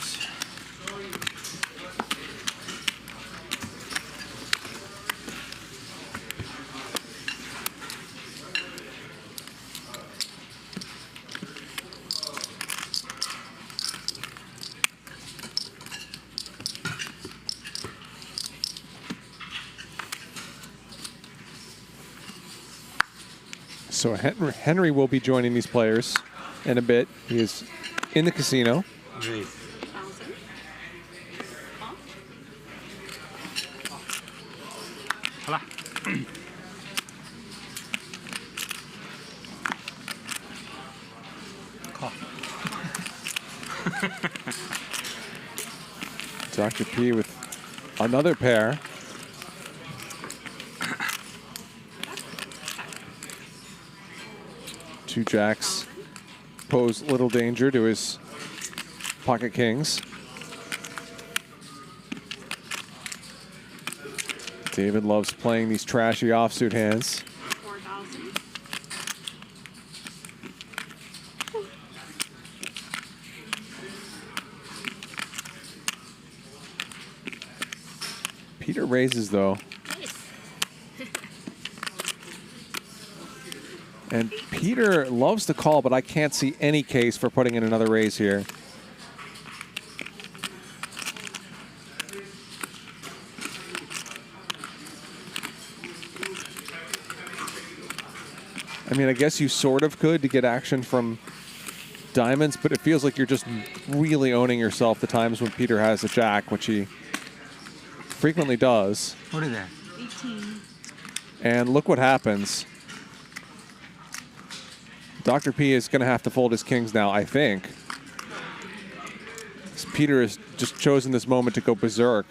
So Henry will be joining these players in a bit. He is in the casino. Dr. P with another pair. Two jacks pose little danger to his pocket kings. David loves playing these trashy offsuit hands. 4,000. Peter raises though. And Peter loves to call, but I can't see any case for putting in another raise here. I mean, I guess you sort of could to get action from diamonds, but it feels like you're just really owning yourself the times when Peter has a jack, which he frequently does. What is that? 18. And look what happens. Dr. P is going to have to fold his kings now, I think. Peter has just chosen this moment to go berserk.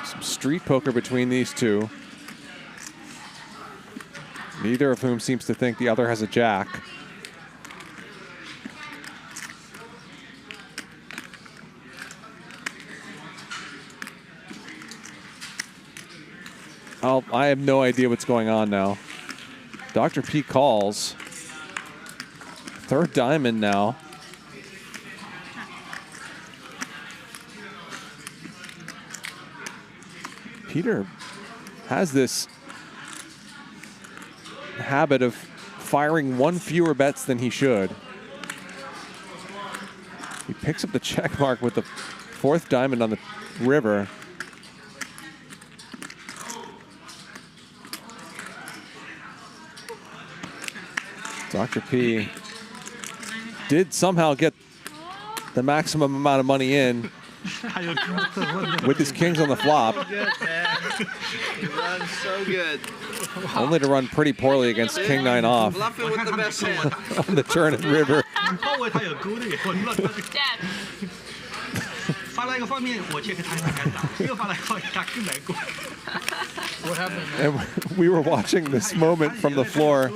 Some street poker between these two. Neither of whom seems to think the other has a jack. I have no idea what's going on now. Dr. P calls. Third diamond now. Peter has this habit of firing one fewer bets than he should. He picks up the check mark with the fourth diamond on the river. Dr. P did somehow get the maximum amount of money in with his kings on the flop. So good, man. He runs so good. Only to run pretty poorly against King 9 off Bluffing with the best hand. on the turn and river. 发了一个方面，我check他应该打，又发了一个他更难过。 What happened? And we were watching this moment from the floor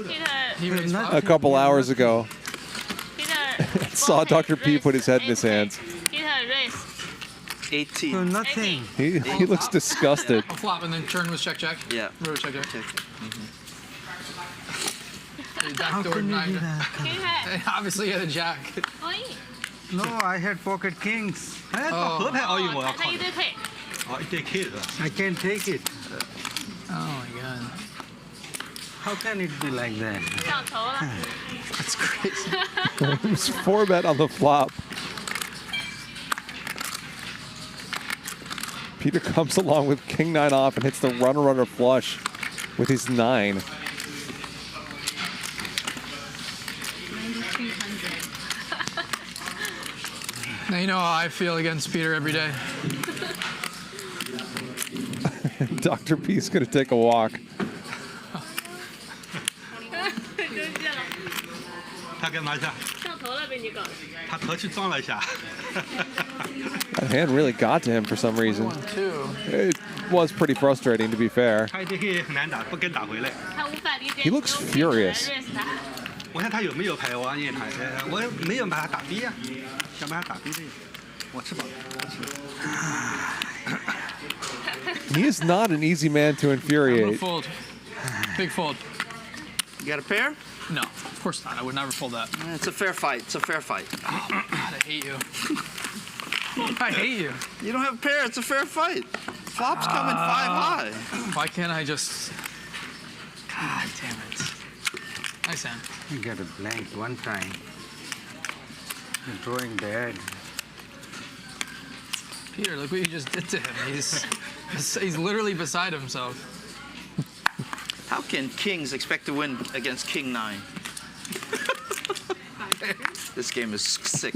a couple hours ago. Saw Dr. P put his head in his hands. 18. Nothing. He looks disgusted. A flop and then turn was check check. Yeah. River check check. How can you do that? Obviously, he had a jack. No, I had pocket kings. 哎，合牌而已，我要靠。一对配。哦，一对 K 的。I can't take it. Oh my god. How can it be like that? That's crazy. It was 4-bet on the flop. Peter comes along with King 9 off and hits the runner flush with his 9. 9,300. Now you know how I feel against Peter every day. Dr. P is going to take a walk. 他干嘛去？上头了，被你搞的。他头去撞了一下。That hand really got to him for some reason. 1-2. It was pretty frustrating, to be fair. 他这个很难打，不跟打回来。 He looks furious. 我看他有没有牌，我按键牌，我没有把他打低呀，想把他打低的。我吃饱了，我吃饱了。 He is not an easy man to I'm gonna infuriate. fold. Big fold. You got a pair? No, of course not. I would never fold that. It's a fair fight. It's a fair fight. Oh, God, I hate you. I hate you. You don't have a pair. It's a fair fight. Flops come in 5 high. Why can't I just... God damn it. Nice hand. You got a blank one time. You're drawing bad. Peter, look what you just did to him. He's literally beside himself. How can kings expect to win against king 9? This game is sick.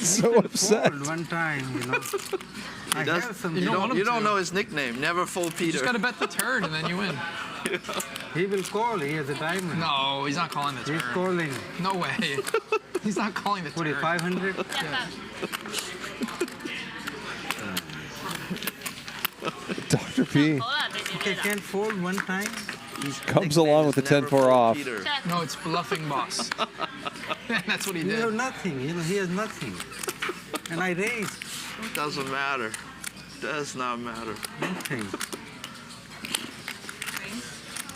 So upset. One time, you know. You don't know his nickname. Never fold Peter. You just got to bet the turn and then you win. He will call. He has a diamond. No, he's not calling the turn. He's calling. No way. He's not calling the turn. 500? Yeah. Dr. P Okay, can't fold one time. comes along with the 10-4 off. No, it's bluffing, boss. That's what he did. You have nothing. You know, he has nothing. And I raised. Doesn't matter. Does not matter. Nothing.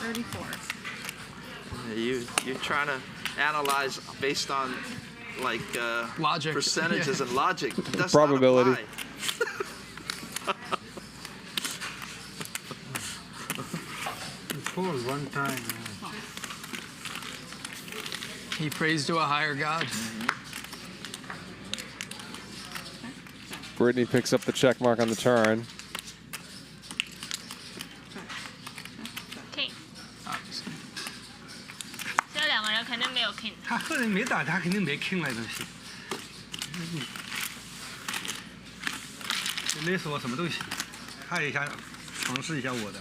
34. You're trying to analyze based on like logic, percentages, and logic. That's probability. Not Fold one time. He prays to a higher god. Britney picks up the check mark on the turn. King. 这2个人肯定没有 king。他后人没打，他肯定没 king 来东西。勒死我什么都行，看一下，尝试一下我的。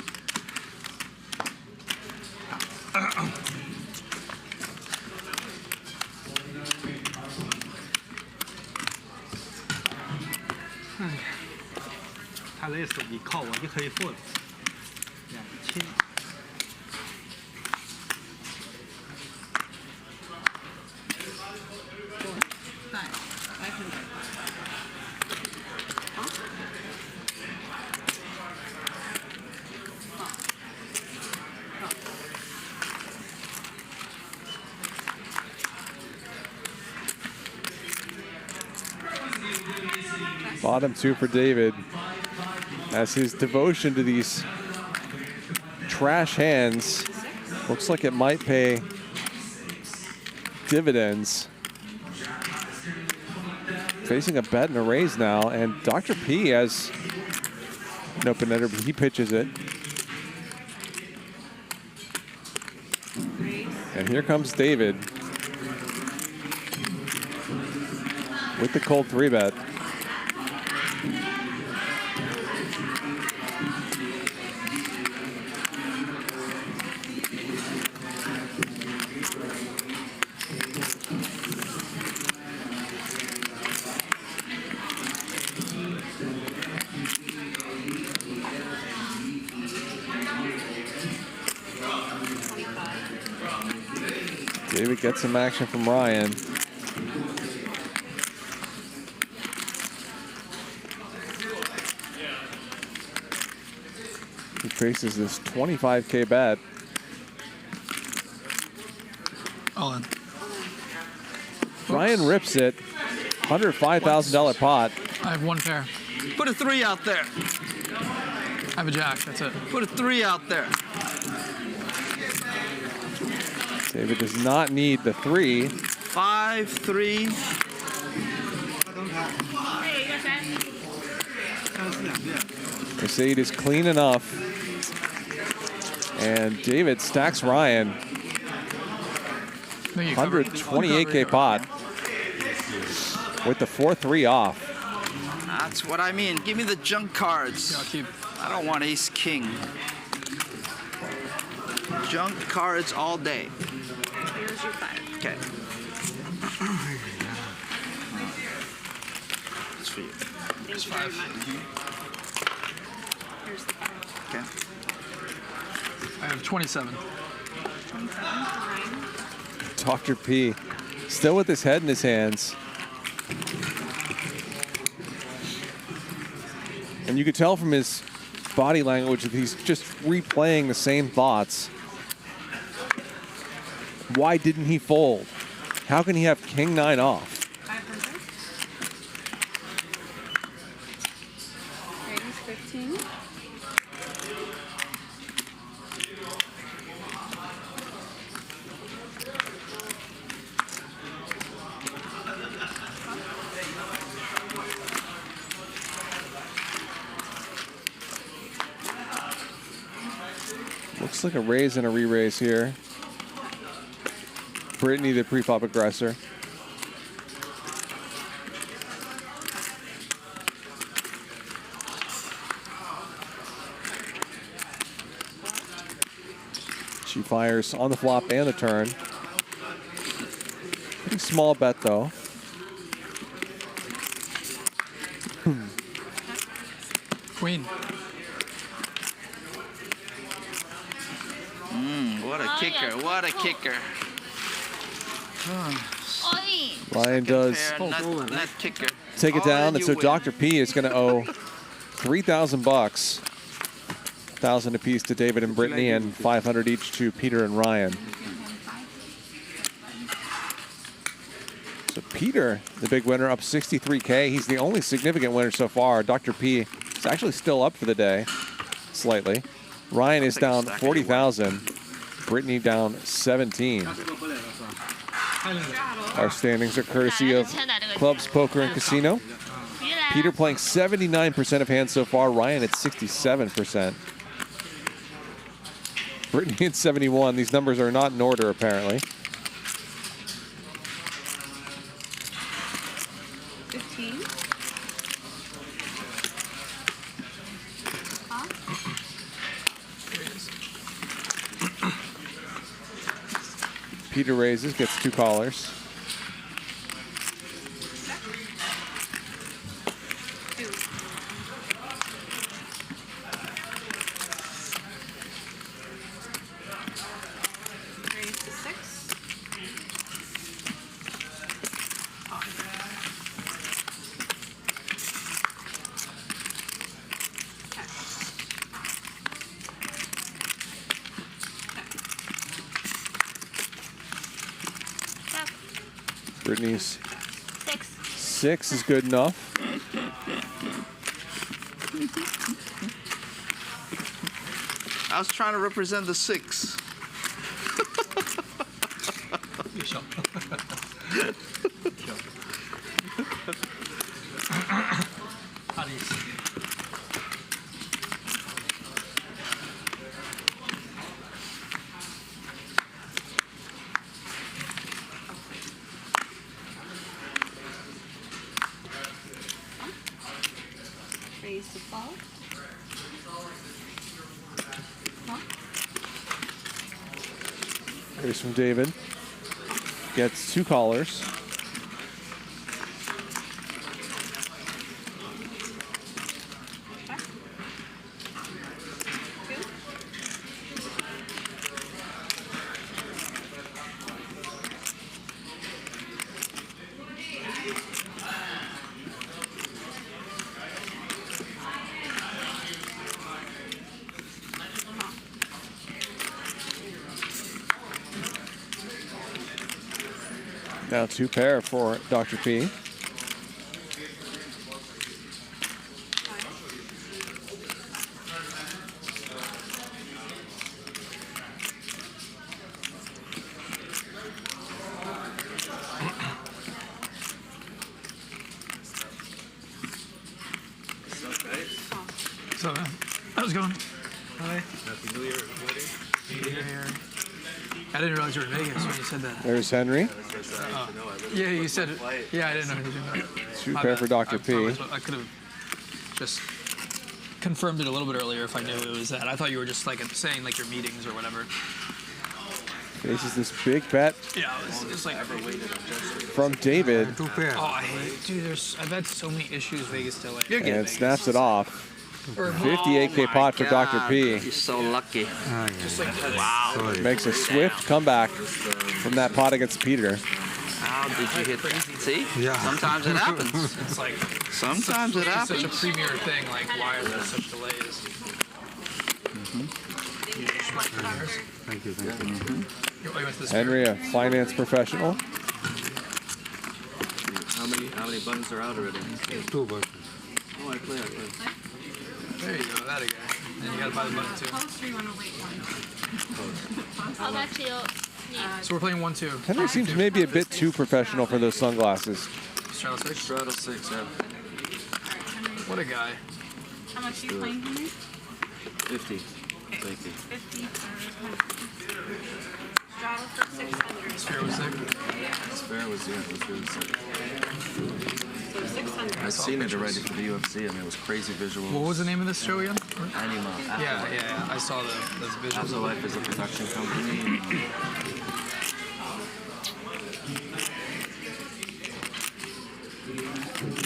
他勒死你靠我就可以fold了，2000。Bottom 2 for David, as his devotion to these trash hands looks like it might pay dividends. Facing a bet and a raise now, and Dr. P has an open ender, but he pitches it. And here comes David with the cold 3-bet. David gets some action from Ryan. He faces this 25K bet. All in. Ryan rips it. $105,000 pot. I have one pair. Put a 3 out there. I have a jack. That's it. Put a 3 out there. David does not need the 3. 5, 3. Mercedes is clean enough. And David stacks Ryan. 128K pot with the 4-3 off. That's what I mean. Give me the junk cards. I don't want ace king. Junk cards all day. Here's your 5. Okay. It's for you. Thank you very much. Here's the card. Okay. I have 27. 27 Ryan. Dr. P, still with his head in his hands. And you could tell from his body language that he's just replaying the same thoughts. Why didn't he fold? How can he have king 9 off? 500. Ladies 15. Looks like a raise and a re-raise here. Britney, the pre-flop aggressor. She fires on the flop and the turn. Pretty small bet, though. Queen. What a kicker. What a kicker. Ryan does Nut kicker. take it All down, in, and you so win. Dr. P is going to owe $3,000, 1,000 apiece to David and Britney, and 500 each to Peter and Ryan. So Peter, the big winner, up 63K. He's the only significant winner so far. Dr. P is actually still up for the day, slightly. Ryan is down 40,000. Britney down 17. Our standings are courtesy of Clubs, Poker, and Casino. Peter playing 79% of hands so far. Ryan at 67%. Britney at 71. These numbers are not in order, apparently. 15. Peter raises, gets 2 callers. Raise to 6. Britney's 6 is good enough. I was trying to represent the 6. Raise to 12. Raise from David. Gets 2 callers. Now 2 pair for Dr. P. So, how's it going? Hi. Happy New Year, everybody. New Year. I didn't realize you were in Vegas when you said that. There's Henry. Yeah, you said it. Yeah, I didn't know you were doing that. 2 pair for Dr. P. I could have just confirmed it a little bit earlier if I knew it was that. I thought you were just like saying like your meetings or whatever. Faces this big bet Yeah, it's like from David. Oh, I hate, dude. I've had so many issues Vegas to LA. And snaps it off. Or- 58K pot for Dr. P. You're so lucky. Just like Wow. Makes a swift comeback from that pot against Peter. How did you hit that? See? Yeah. Sometimes it happens. It's like Sometimes it happens. Such a premier thing. Like, why are there such delays? Thank you. Henry, a finance professional. How many buttons are out already? 2 buttons. Oh, I play. There you go, that guy. And you gotta buy the button too. So we're playing 1-2. Henry seems maybe a bit too professional for those sunglasses. Straddle 6. Straddle 6, yeah. What a guy. How much are you playing, Henry? 50. Thank you. 50 straddle for 600. Sphere was sick. Sphere was really sick. So 600. I've seen it already for the UFC. I mean, it was crazy visuals. What was the name of this show again? Anima. Yeah. I saw those visuals. Afterlife is a production company.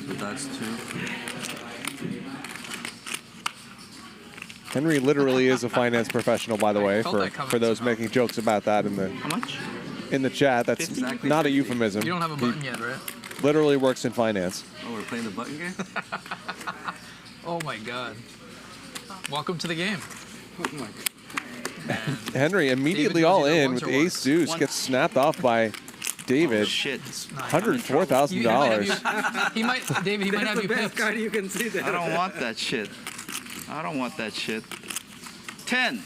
But that's 2. Henry literally is a finance professional, by the way, for those making jokes about that in the chat. That's not a euphemism. You don't have a button yet, right? Literally works in finance. Oh, we're playing the button game? Oh my god. Welcome to the game. Oh my God. Henry immediately all in with the ace deuce, gets snapped off by David. Oh, shit. $104,000. He might have you pipped. You can see that. I don't want that shit. I don't want that shit. 10.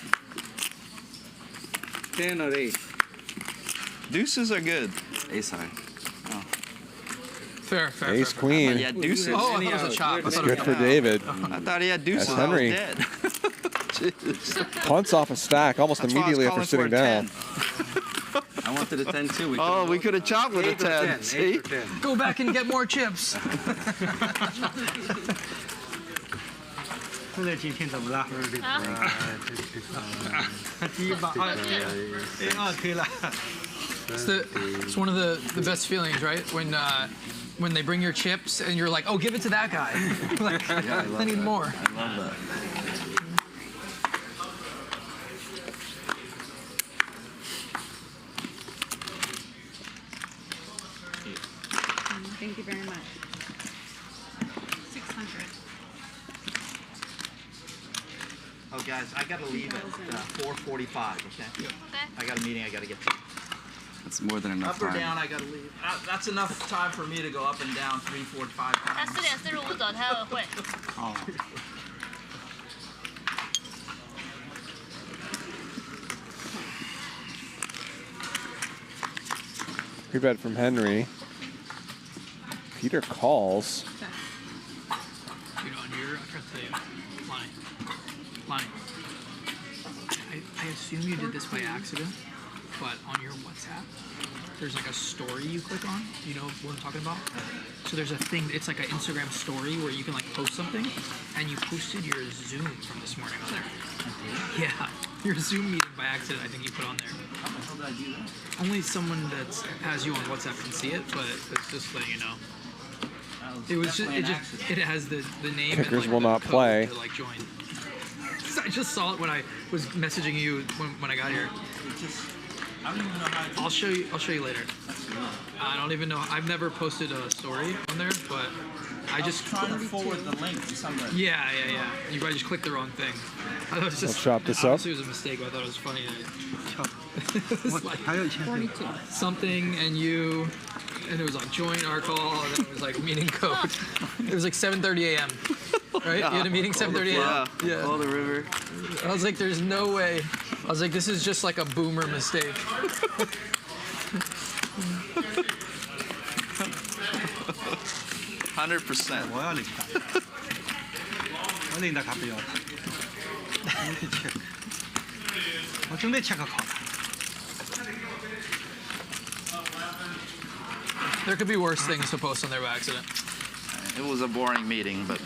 10 or 8. Deuces are good. Ace high. Oh. Fair. Ace queen. Yeah, deuces. Oh, I thought it was a chop. That's good for David. I thought he had deuces. That's Henry. I was dead. Punts off a stack almost immediately after sitting down. I wanted a 10 too. We could have chopped with a 10. See? Go back and get more chips. 这几天怎么了？第一把2推了。It's one of the best feelings, right? When they bring your chips and you're like, oh, give it to that guy. Like, Yeah, I need more. I love that. Thank you very much. 600. Oh, guys, I gotta leave at 4:45. Okay. I got a meeting I gotta get to. That's more than enough Up or time. down, I gotta leave. That's enough time for me to go up and down 3, 4, 5 他 times. 4:45找他的会。哦。 Pre-bet from Henry. Peter calls. Dude, on your, I forgot to tell you, Lonnie. I assume you did this by accident, but on your WhatsApp, there's like a story you click on. You know what I'm talking about? So there's a thing, it's like an Instagram story where you can like post something, and you posted your Zoom from this morning on there. Yeah, your Zoom meeting by accident, I think you put on there. How the hell did I do that? Only someone that has you on WhatsApp can see it, but it's just letting you know. It was just, it has the name. Kickers and, like, will the not code play. To, like, join. I just saw it when I was messaging you when I got here. I don't even know how to do I'll show you later. I don't even know. I've never posted a story on there, but I just trying to forward the link to somebody. Yeah. You probably just clicked the wrong thing. I thought it was just. We'll chop this up. Obviously, it was a mistake, but I thought it was funny. It was like 42. Something and you, and it was like join our call, and then it was like meeting code. It was like 7:30 a.m. Right? You had a meeting 7:30 a.m. Yeah. Call the river. I was like, there's no way. I was like, this is just like a boomer mistake. 100%. 我要领他，我领他他不要他，我准备切个烤盘。 There could be worse things to post on there by accident. It was a boring meeting, but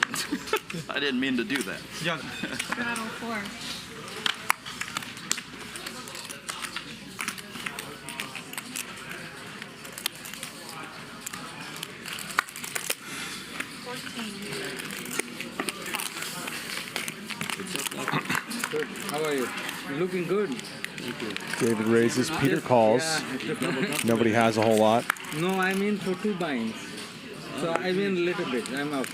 I didn't mean to do that. Straddle 4. How are you? You're looking good. David raises, Peter calls. Nobody has a whole lot. No, I'm in for 2 binds. So I win a little bit. I'm out.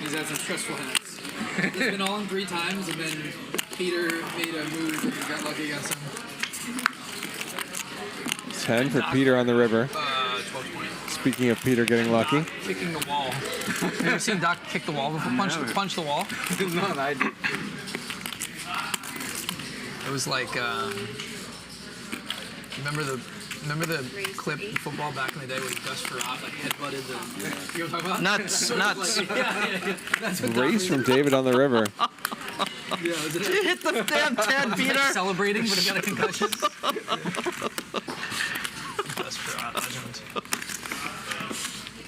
He's had some stressful hands. It's been all in 3 times, and then Peter made a move and got lucky against him. 10 for Peter on the river. 12 points. Speaking of Peter getting lucky. Kicking the wall. Have you ever seen Doc kick the wall before? Punch the wall? No, I did. It was like, remember the clip in football back in the day when Gus Farad like headbutted the. You know what I'm talking about? Nuts, nuts. Like, yeah. That's what Race from David on the river. Yeah, you hit the damn 10, Peter. Like celebrating, but he got a concussion. Gus Farad legend.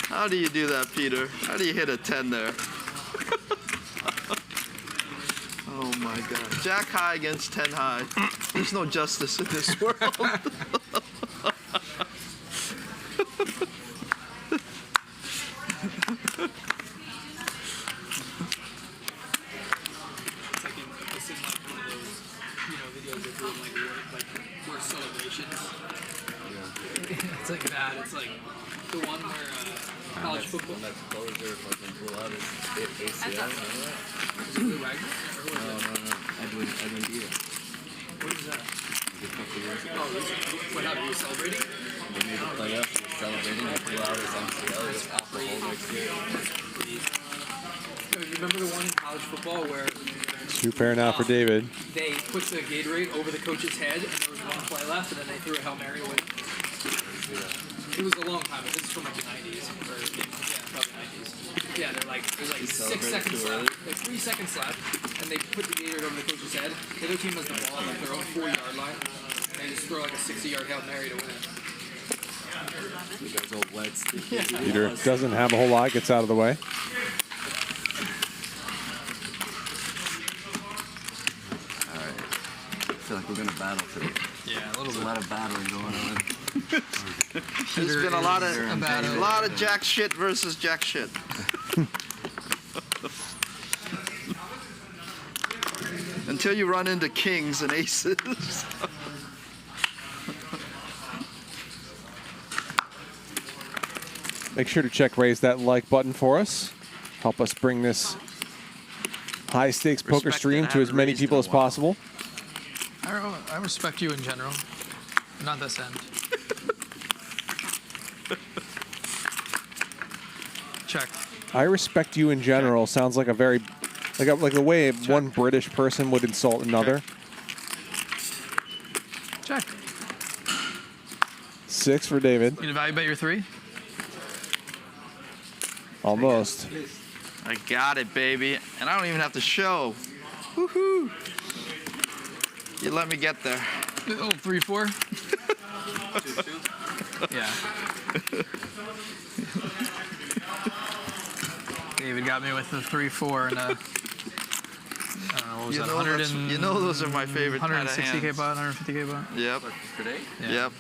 How do you do that, Peter? How do you hit a 10 there? Oh my God. Jack high against 10 high. There's no justice in this world. It's like that. It's like the one where college football. That's closer, fucking pull out his ACL. Is it Blue Wagner? No. Edwin Diaz. What is that? A couple years ago. Oh, what happened? Are you celebrating? They made the playoffs. He was celebrating. He pulled out his MCL. He was off the whole next year. You remember the one in college football where 2 pair now for David. they put the Gatorade over the coach's head and there was 1 play left and then they threw a Hail Mary away? It was a long time ago. This is from like the 90s. Or, yeah, probably 90s. Yeah, they're like, there's like 6 seconds left. Like 3 seconds left. And they put the Gatorade over the coach's head. The other team has the ball at like their own 4-yard line. And they just throw like a 60-yard Hail Mary to win it. You guys all wet. Peter doesn't have a whole lot, gets out of the way. Alright. I feel like we're going to battle today. Yeah, There's a lot of battling going on. There's been a lot of jack shit versus jack shit. Until you run into kings and aces. Make sure to raise that like button for us. Help us bring this high stakes poker stream to as many people as possible. I respect you in general. Not this end. Check. I respect you in general sounds like a very, like the way one British person would insult another. Check. 6 for David. You value bet your 3? Almost. I got it, baby. And I don't even have to show. Woohoo. You let me get there. Oh, 3-4? Yeah. David got me with the 3-4 and I don't know, what was that? 100 and, you know those are my favorite kind of 160K hands. pot, 150K pot. Yep. Today? Yeah. Yep.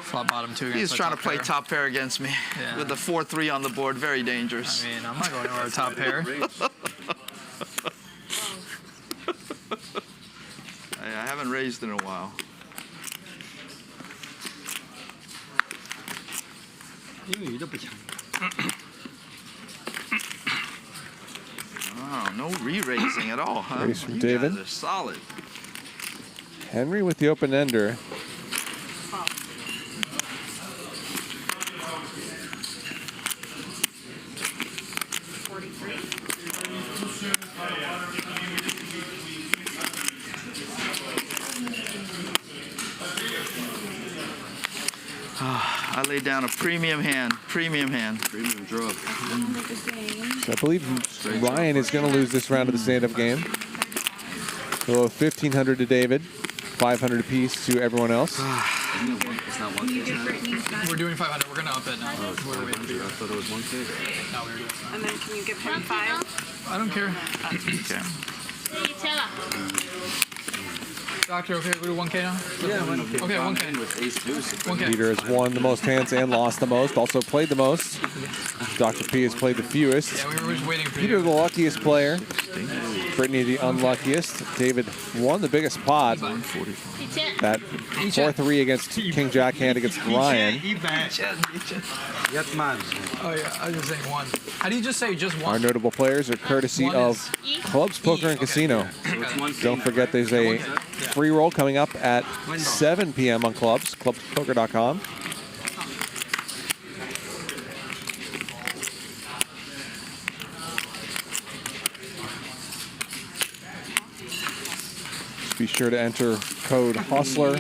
Flop bottom 2 against He's trying to play pair. top pair against me. Yeah. With the 4-3 on the board. Very dangerous. I mean, I'm not going over a top pair. I haven't raised in a while. Oh, no re-raising at all, huh? Raise from You David. guys are solid. Henry with the open ender. I laid down a premium hand. Premium hand. Premium draw. So I believe Ryan is going to lose this round of the stand-up game. So 1,500 to David, 500 apiece to everyone else. It's not 1K. We're doing 500. We're going to up it now. We're waiting for you. I thought it was 1K. No, we were doing And then can you give him 5? I don't care. Okay. Doctor, okay, we do 1K now? Yeah, okay, 1K. With ace deuce. 1K. Peter has won the most hands and lost the most. Also played the most. Dr. P has played the fewest. Yeah, we were just waiting for Peter, you. the luckiest player. Brittany, the unluckiest. David won the biggest pot. That 4-3 against King Jack hand against Ryan. Aatmaj. Oh yeah, I was just saying one. How do you just say just one? Our notable players are courtesy of Clubs Poker and Casino. Don't forget there's a free roll coming up at 7 p.m. on Clubs, clubspoker.com. Be sure to enter code HUSTLER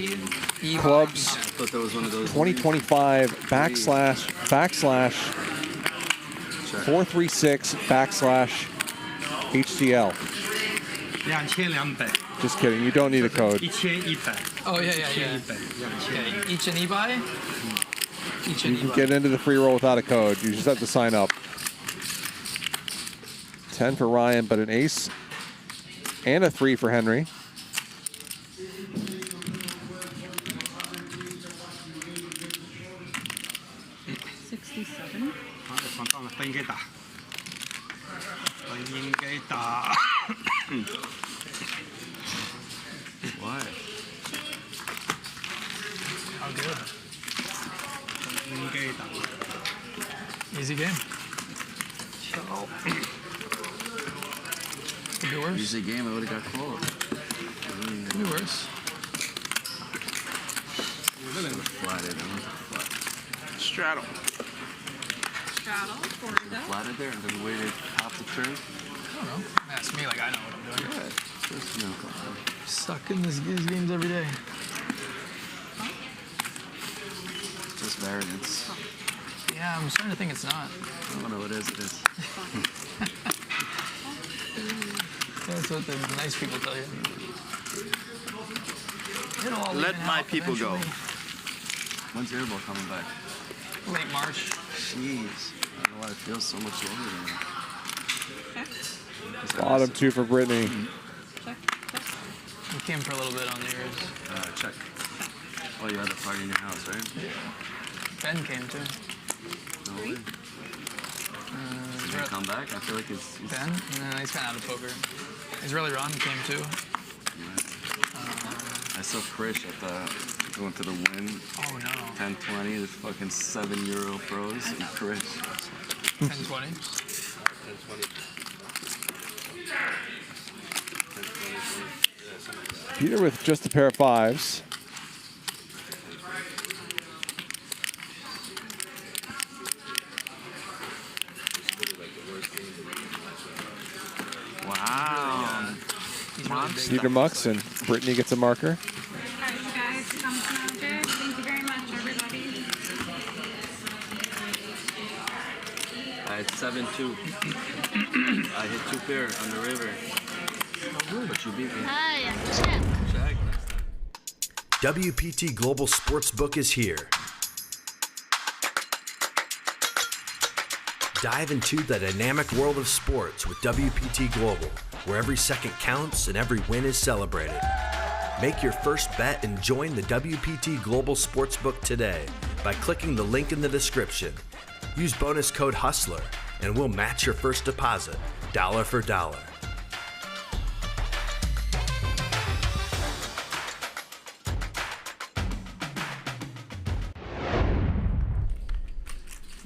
Clubs 2025 / 436 / HCL. 2200. Just kidding. You don't need a code. 1100. Oh yeah. Okay, each and e-buy? Each and You can e-buy. get into the free roll without a code. You just have to sign up. 10 for Ryan, but an ace and a 3 for Henry. 67. 放到了，分给打，分给打。Why? How good? 分给打。 Easy game. Could be worse. Easy game, I would have got called. Could be worse. Flatted. Straddle. Straddle, Florida. Flatted there and then waited half the turn. I don't know. Ask me like I know what I'm doing. Good. Just, you know, Stuck in these games every day. just variance. Yeah, I'm starting to think it's not. I don't know what it is. It is. That's what the nice people tell you. It'll all Let even my out people go. eventually. When's your ball coming back? Late March. Jeez. I don't know why it feels so much longer than that. Bottom 2 for Brittany. We came for a little bit on New Year's. Check. Oh, you had a party in your house, right? Yeah. Ben came too. No way. Did he come back? I feel like he's Ben? No, he's kind of out of poker. He's really Ron came too. I saw Krish at the going to the win. Oh no. 10-20, this fucking €7 pros and Krish. 10-20. Peter with just a pair of 5s. Wow. Peter mucks and Brittany gets a marker. Alright, you guys, come Magic. Thank you very much, everybody. I had 7-2. I hit 2 pair on the river. But you beat me. Hi, Check. WPT Global Sportsbook is here. Dive into the dynamic world of sports with WPT Global, where every second counts and every win is celebrated. Make your first bet and join the WPT Global Sportsbook today by clicking the link in the description. Use bonus code HUSTLER and we'll match your first deposit, dollar for dollar.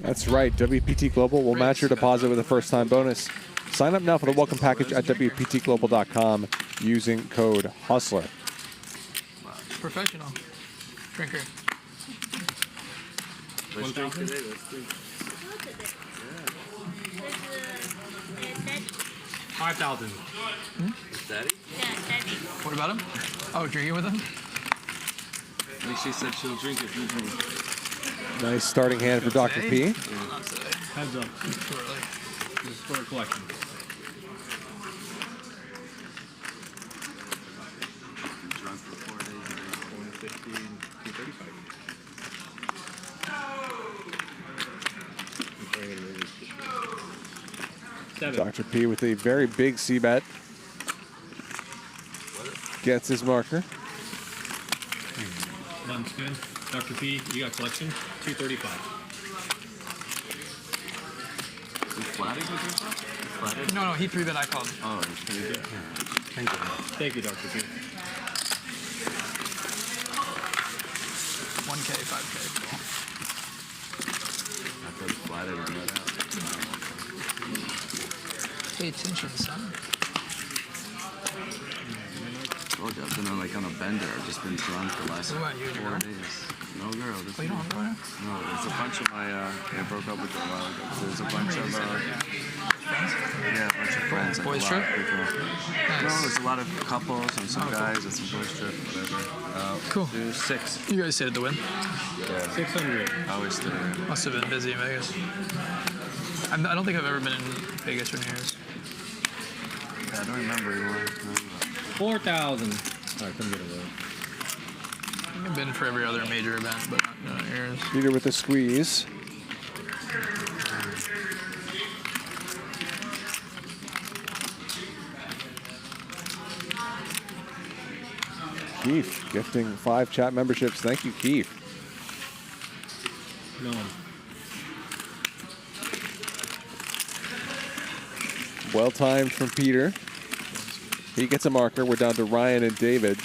That's right. WPT Global will match your deposit with a first-time bonus. Sign up now for the welcome package at WPTglobal.com using code HUSTLER. Professional drinker. Let's drink today. Let's drink. 5,000. Daddy? What about him? Oh, drinking with him? I think she said she'll drink if you drink. Nice starting hand for Dr. P. Heads up. Too early. This is for a collection. Drunk for 4 days and then 115, 235. Dr. P with a very big C bet. Gets his marker. Good. Dr. P, you got collection? 235. You flatted with yourself? Flatted? No, he threw that I called. Oh, it's pretty good. Thank you. Thank you, Dr. P. 1K, 5K. Cool. I thought flatted or let out. Pay attention, son. Told you, I've been on a bender. I've just been drunk the last 4 days. No girl. This you don't have a girl? No, there's a bunch of my, I broke up with her a while ago. There's a bunch of, yeah, a bunch of friends. Like Boys a lot trip? of people. Nice. No, there's a lot of couples and some guys and some boys trip, whatever. Cool. There's 6. You guys stayed at the Win? Yeah. 600. I always stay. Must have been busy in Vegas. I don't think I've ever been in Vegas for New Year's. Yeah, I don't remember anymore. 4,000. All right, come get it. I've been for every other major event, but not New Year's. Peter with the squeeze. Keith gifting 5 chat memberships. Thank you, Keith. No. Well timed from Peter. He gets a marker. We're down to Ryan and David.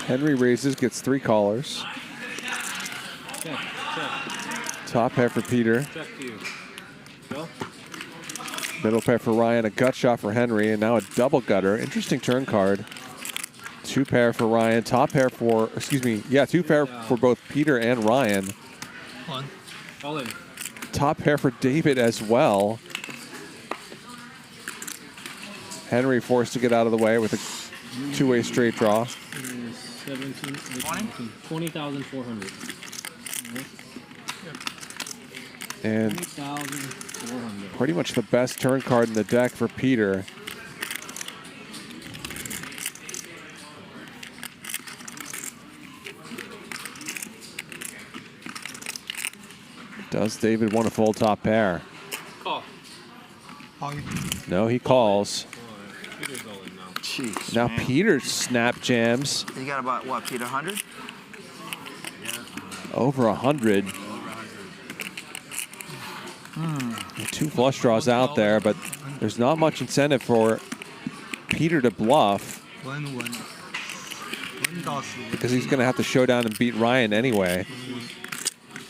Henry raises, gets 3 callers. Check. Top pair for Peter. Check to you. Go. Middle pair for Ryan, a gut shot for Henry, and now a double gutter. Interesting turn card. 2 pair for Ryan, top pair for, 2 pair for both Peter and Ryan. One. All in. Top pair for David as well. Henry forced to get out of the way with a 2-way straight draw. 20,400. And 20,400. pretty much the best turn card in the deck for Peter. Does David want a full top pair? Call. No, he calls. Peter's all in now. Jeez, Now man. Peter snap jams You got about, what, Peter, 100? over 100. 2 flush draws out there, but there's not much incentive for Peter to bluff because he's going to have to show down and beat Ryan anyway.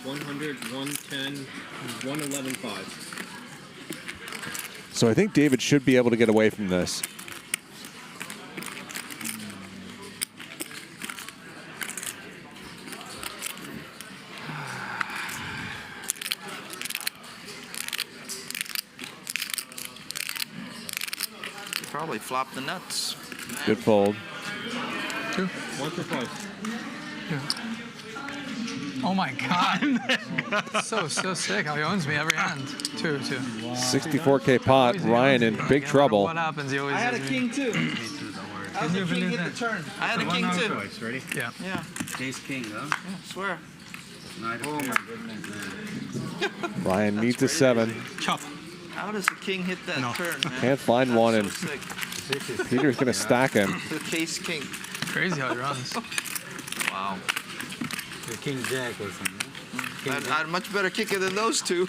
100, 110, 111.5. So I think David should be able to get away from this. Probably flop the nuts. Good fold. 2. Once or twice. 2. Oh my God. so sick how he owns me every hand. 2. 64K pot. Ryan in big trouble. What happens? He always I had a does king me. too. I was a king hit the turn. I had a king too. Ready? Yeah. Yeah. Ace king, huh? Yeah, swear. Oh my goodness, man. Ryan needs a 7. Chop. How does the king hit that turn, man? Can't find one, and So sick. Peter's going to stack him. The case king. Crazy how he runs. Wow. The king jack or something. I had a much better kicker than those two.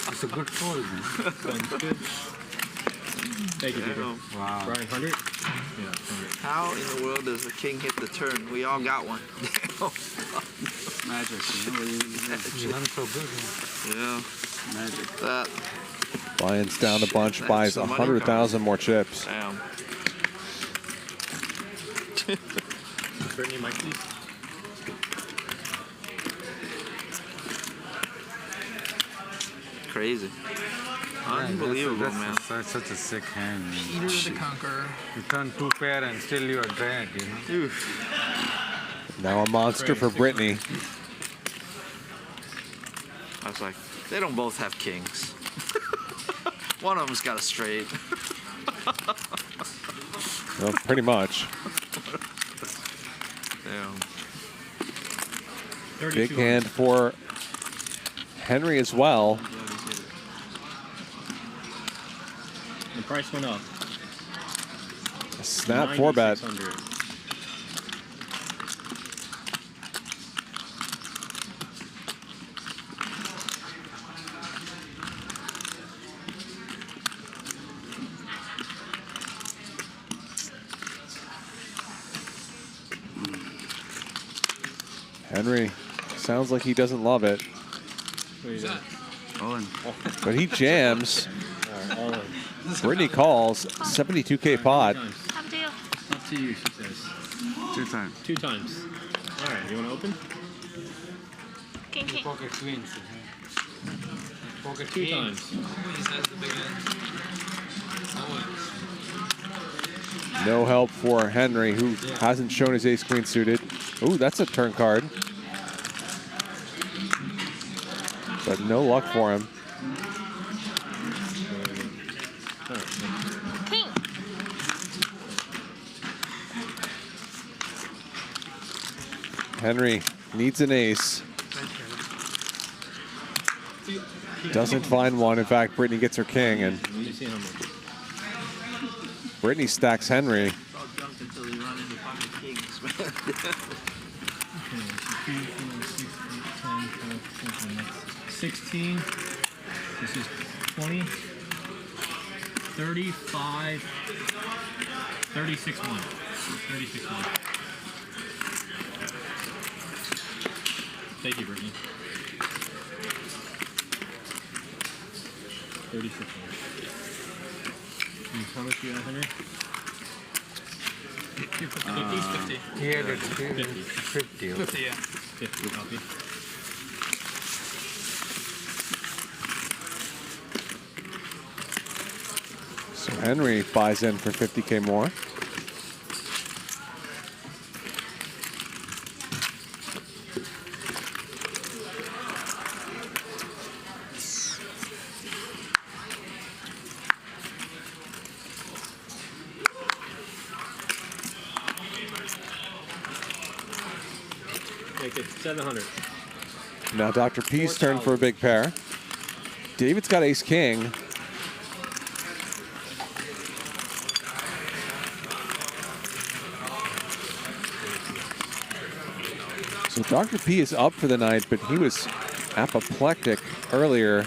It's a good fold, man. Thank you, Peter. Wow. Ryan, 100? Yeah, 100. How in the world does the king hit the turn? We all got one. Magic, you know? You run so good, man. Yeah. Magic. That. Ryan's down a bunch, buys some money. 100,000 more chips. Damn. Brittany, Mike, please. crazy. Unbelievable, man. Such a sick hand. Peter the Conqueror. You turn 2 pair and still you are dead, you know? Oof. Now a monster for Britney. I was like, they don't both have kings. One of them's got a straight. Well, pretty much. Damn. Big hand for Henry as well. The price went up. A snap 4-bet. Henry sounds like he doesn't love it. But he jams. Britney calls 72K pot. Up to you, she says. 2 times. 2 times. All right, you want to open? King. Pocket queens. Pocket 2 times. No help for Henry, who hasn't shown his ace queen suited. Ooh, that's a turn card. But no luck for him. King. Henry needs an ace. Doesn't find one. In fact, Britney gets her king, and Britney stacks Henry. 16. This is 20. 35. 36-1. 36-1. Thank you, Brittany. 36-1. How much do you have, Henry? You put the 50. He had it 50. 50, yeah. 50, copy. So Henry buys in for 50K more. Make it 700. Now Dr. P's turn for a big pair. David's got ace king. So Dr. P is up for the night, but he was apoplectic earlier,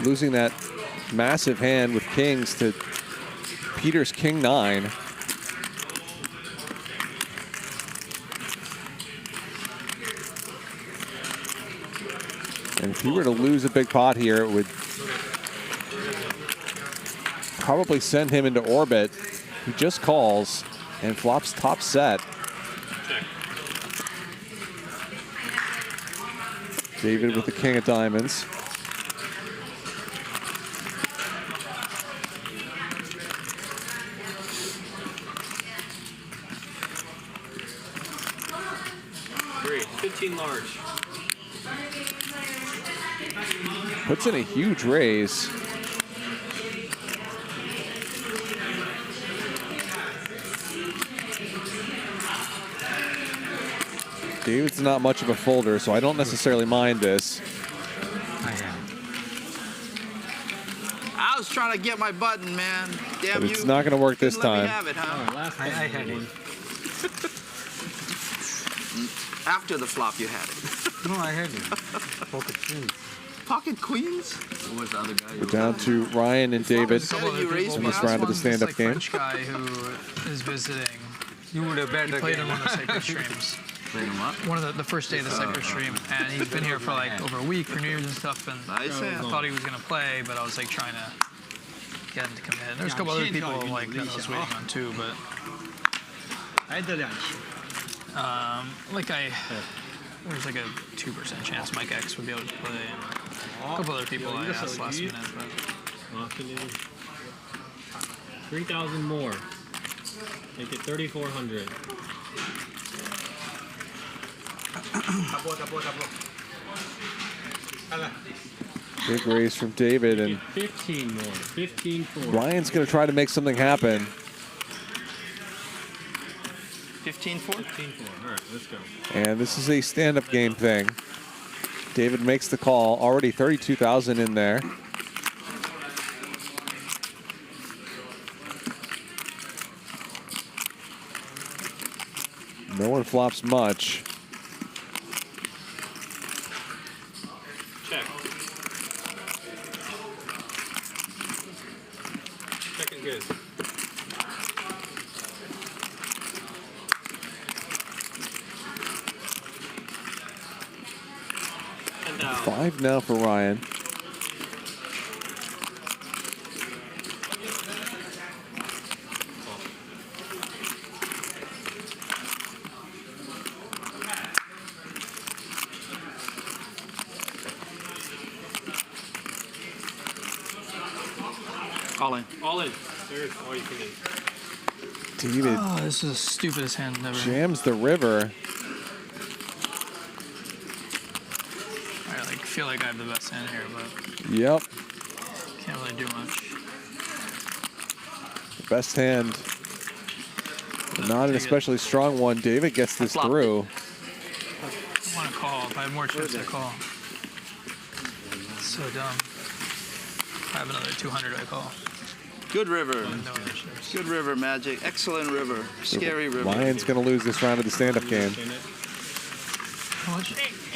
losing that massive hand with kings to Peter's king 9. And if he were to lose a big pot here, it would probably send him into orbit. He just calls and flops top set. David with the king of diamonds. Great. 15 large. Puts in a huge raise. David's not much of a folder, so I don't necessarily mind this. I was trying to get my button, man. Damn But you. it's not going to work this Couldn't let me time. have it, huh? I had it. After the flop, you had it. No, I had it. Pocket queens. Pocket queens? Who was the other guy? We're down to Ryan and David you raised in me. this round of the stand-up This, game. French guy who is visiting. You would have bet He played again. him on the Cypress streams. Played him up? One of the first day of the Cypress stream, and he's been here for like over a week for New Year's and stuff. And Nice I hand. thought he was gonna play, but I was like trying to get him to come in. There's a couple other people like that I was waiting on too, but like There's like a 2% chance Mike X would be able to play. And a couple other people I asked last minute, but 3,000 more. Make it 3,400. Big raise from David, and 15 more. 15-4. Ryan's going to try to make something happen. 15-4? 15-4. All right, let's go. And this is a stand-up game thing. David makes the call. Already 32,000 in there. No one flops much. Check. Check is good. Five now for Ryan. All in. All in. There's all you can eat. David oh, this is the stupidest hand ever. jams the river. I like feel like I have the best hand here, but Yep. can't really do much. The best hand. Not an especially strong one. David gets this through. I want to call. If I have more chips, I call. It's so dumb. If I have another 200, I call. Good river. No other chips. Good river, Magic. Excellent river. Scary river. Ryan's going to lose this round of the stand-up game. How much?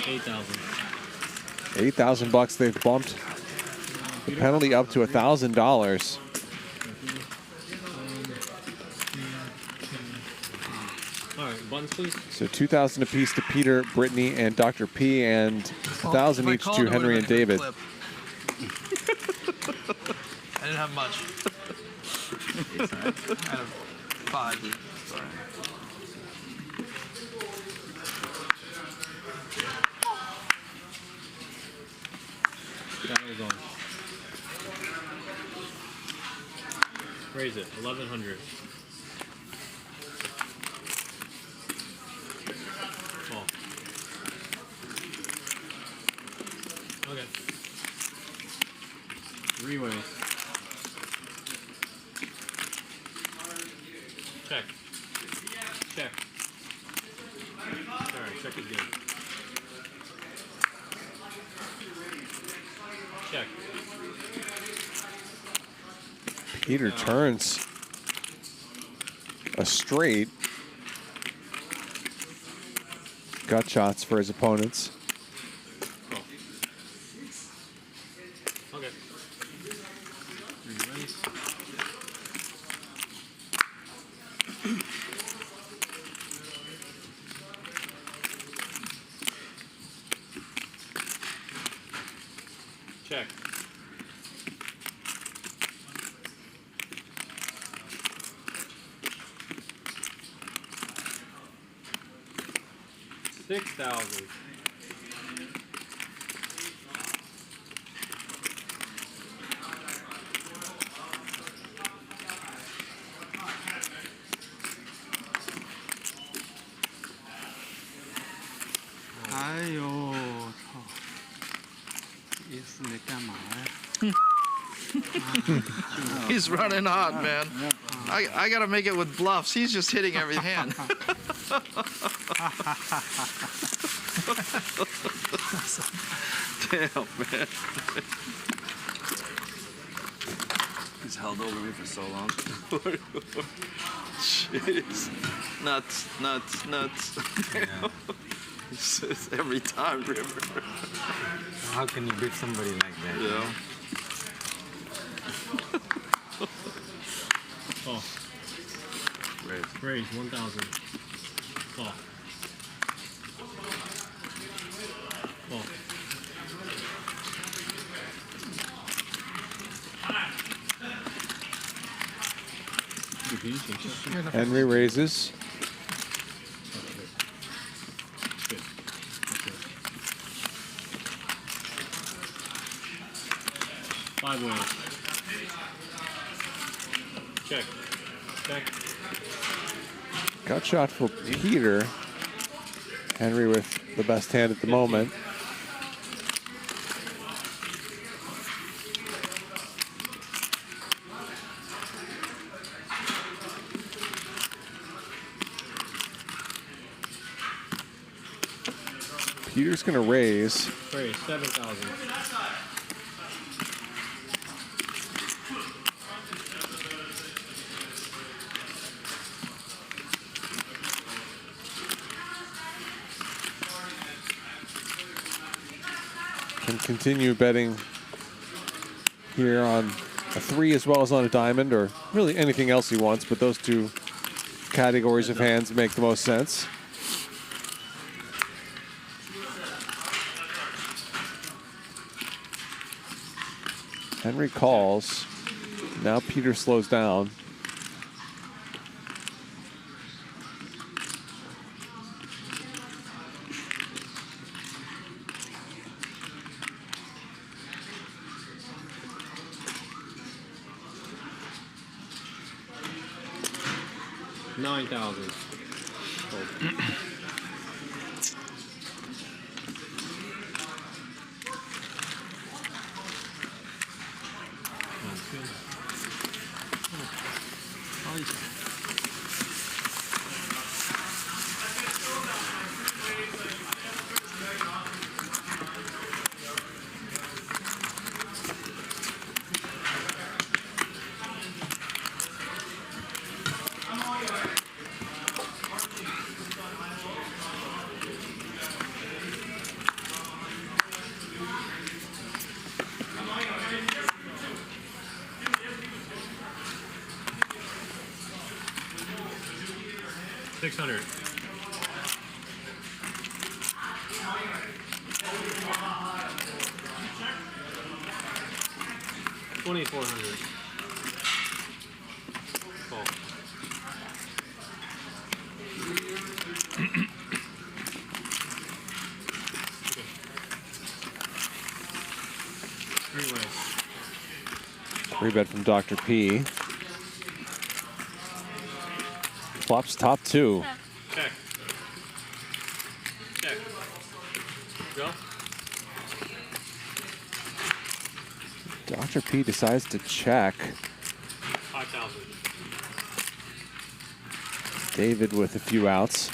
8,000. 8,000 bucks. They've bumped the penalty up to $1,000. All right, buttons, please. So 2,000 apiece to Peter, Britney, and Dr. P, and 1,000 each to Henry and David. I didn't have much. I had 5. Raise it, 1,100. Ball. Okay. 3 ways. Check. Check. Alright, check is good. Check. Peter turns a straight. Gut shots for his opponents. Okay. 3 ways. Check. $6,000. He's running hot, man. I gotta make it with bluffs. He's just hitting every hand. Damn, man. He's held over me for so long. Jeez. Nuts, nuts, nuts. Yeah. It's every time, River. How can you beat somebody like that? Yeah. Oh. Raise 1,000. Call. Call. Henry raises. 5 winnings. Check. Check. Gut shot for Peter. Henry with the best hand at the moment. Peter's going to raise. Raise 7,000. Can continue betting here on a 3 as well as on a diamond, or really anything else he wants, but those two categories of hands make the most sense. Henry calls. Now Peter slows down. $9,000. $600. $2,400. Call. Free bet from Dr. P. Flops top 2. Check. Check. Go. Dr. P decides to check. 5,000. David with a few outs.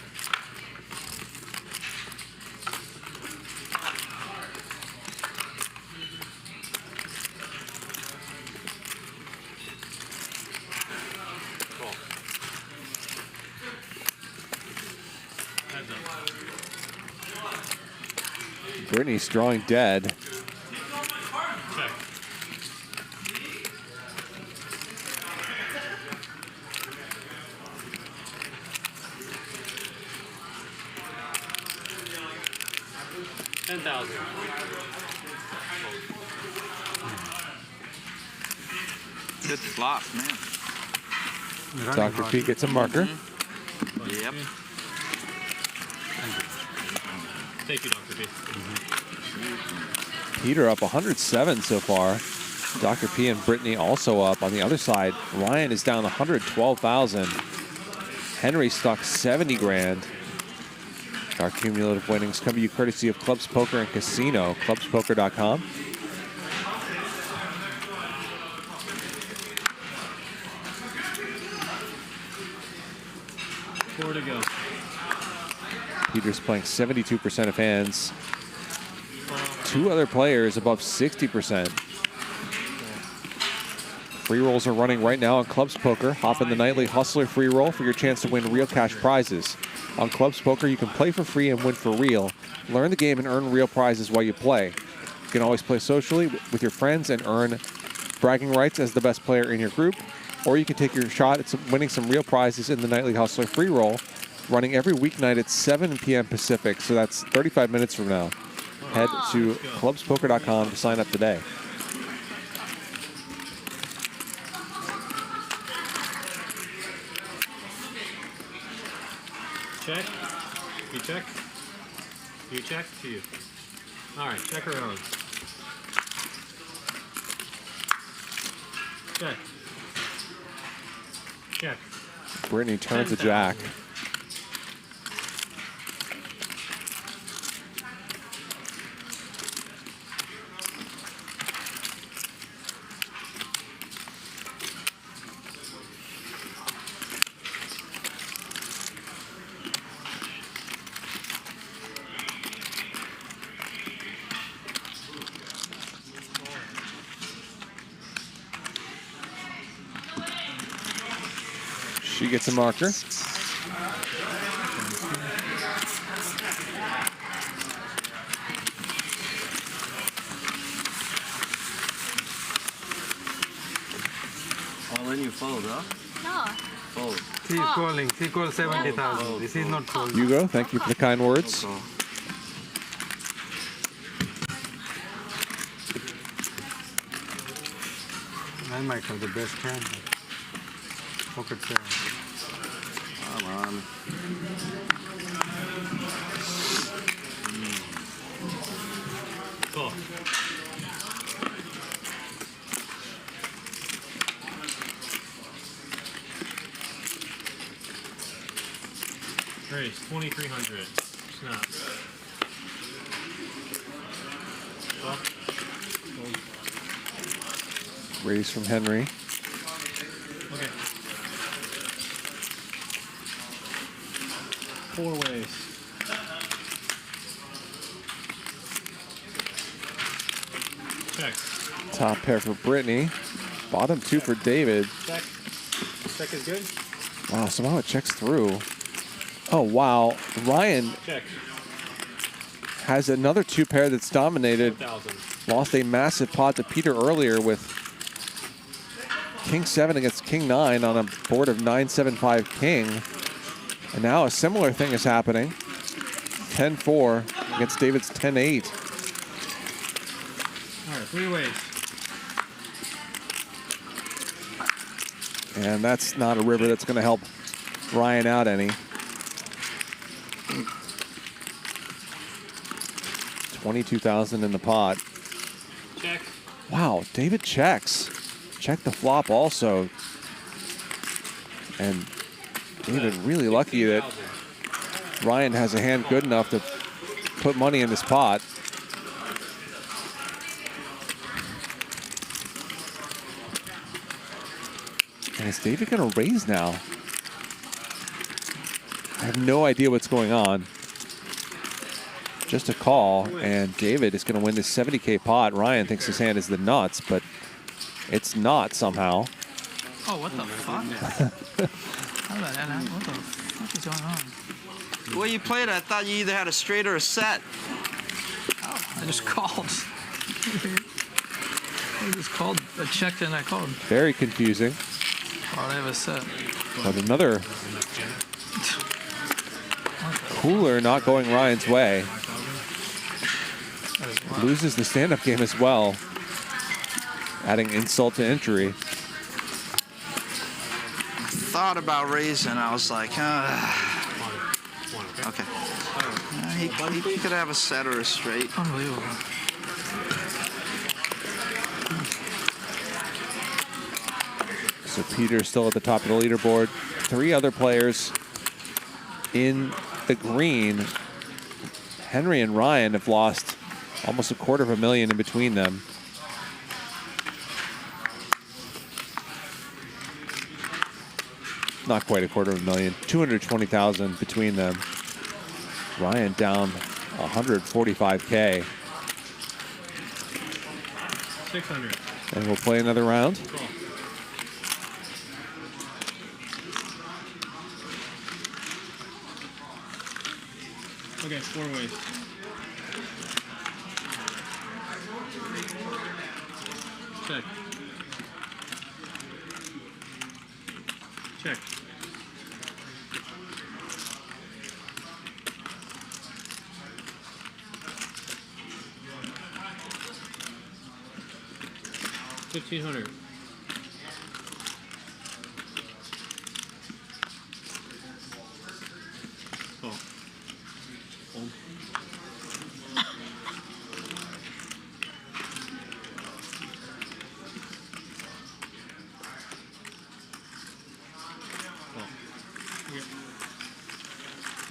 Britney's drawing dead. Check. $10,000. Good flop, man. Dr. P gets a marker. Yep. Thank you, Dr. P. Peter up 107 so far. Dr. P and Britney also up. On the other side, Ryan is down 112,000. Henry stuck 70 grand. Our cumulative winnings come to you courtesy of Clubs Poker and Casino, clubspoker.com. 4 to go. Peter's playing 72% of hands. 2 other players above 60%. Free rolls are running right now on Clubs Poker. Hop in the nightly Hustler free roll for your chance to win real cash prizes. On Clubs Poker, you can play for free and win for real. Learn the game and earn real prizes while you play. You can always play socially with your friends and earn bragging rights as the best player in your group. Or you can take your shot at winning some real prizes in the nightly Hustler free roll, running every weeknight at 7 p.m. Pacific, so that's 35 minutes from now. Head to clubspoker.com to sign up today. Check. You check. You check. To you. All right. Check her own. Check. Check. Britney turns a jack. She gets a marker. All in, you fold, huh? No. Fold. She is calling. She called 70,000. This is not folding. Hugo, thank you for the kind words. I might have the best hand. Pocket seven. Come on. Cool. Raise 2,300. Snap. Well, Raise from Henry. okay. 4 ways. Check. Top pair for Britney. Bottom 2 for David. Check. Check is good. Wow, somehow it checks through. Oh, wow. Ryan Check. has another 2 pair that's dominated. 4,000. Lost a massive pot to Peter earlier with King 7 against King 9 on a board of 9-7-5 King. And now a similar thing is happening. 10-4 against David's 10-8. All right, 3 ways. And that's not a river that's going to help Ryan out any. 22,000 in the pot. Check. Wow, David checks. Check the flop also. And David really lucky that Ryan has a hand good enough to put money in this pot. And is David going to raise now? I have no idea what's going on. Just a call, and David is going to win this 70K pot. Ryan thinks his hand is the nuts, but it's not somehow. Oh, what the fuck? How did that happen? What the fuck is going on? The way you played, I thought you either had a straight or a set. Oh, I just called. I just called. I checked and I called. Very confusing. Why would I have a set? But another cooler not going Ryan's way. Loses the stand-up game as well, adding insult to injury. Thought about raising. I was like, okay. He could have a set or a straight. Unbelievable. So Peter's still at the top of the leaderboard. 3 other players in the green. Henry and Ryan have lost almost $250,000 in between them. Not quite $250,000, 220,000 between them. Ryan down 145K. 600. And we'll play another round. Cool. Okay, 4 ways. Check. Check. $1,500. Oh.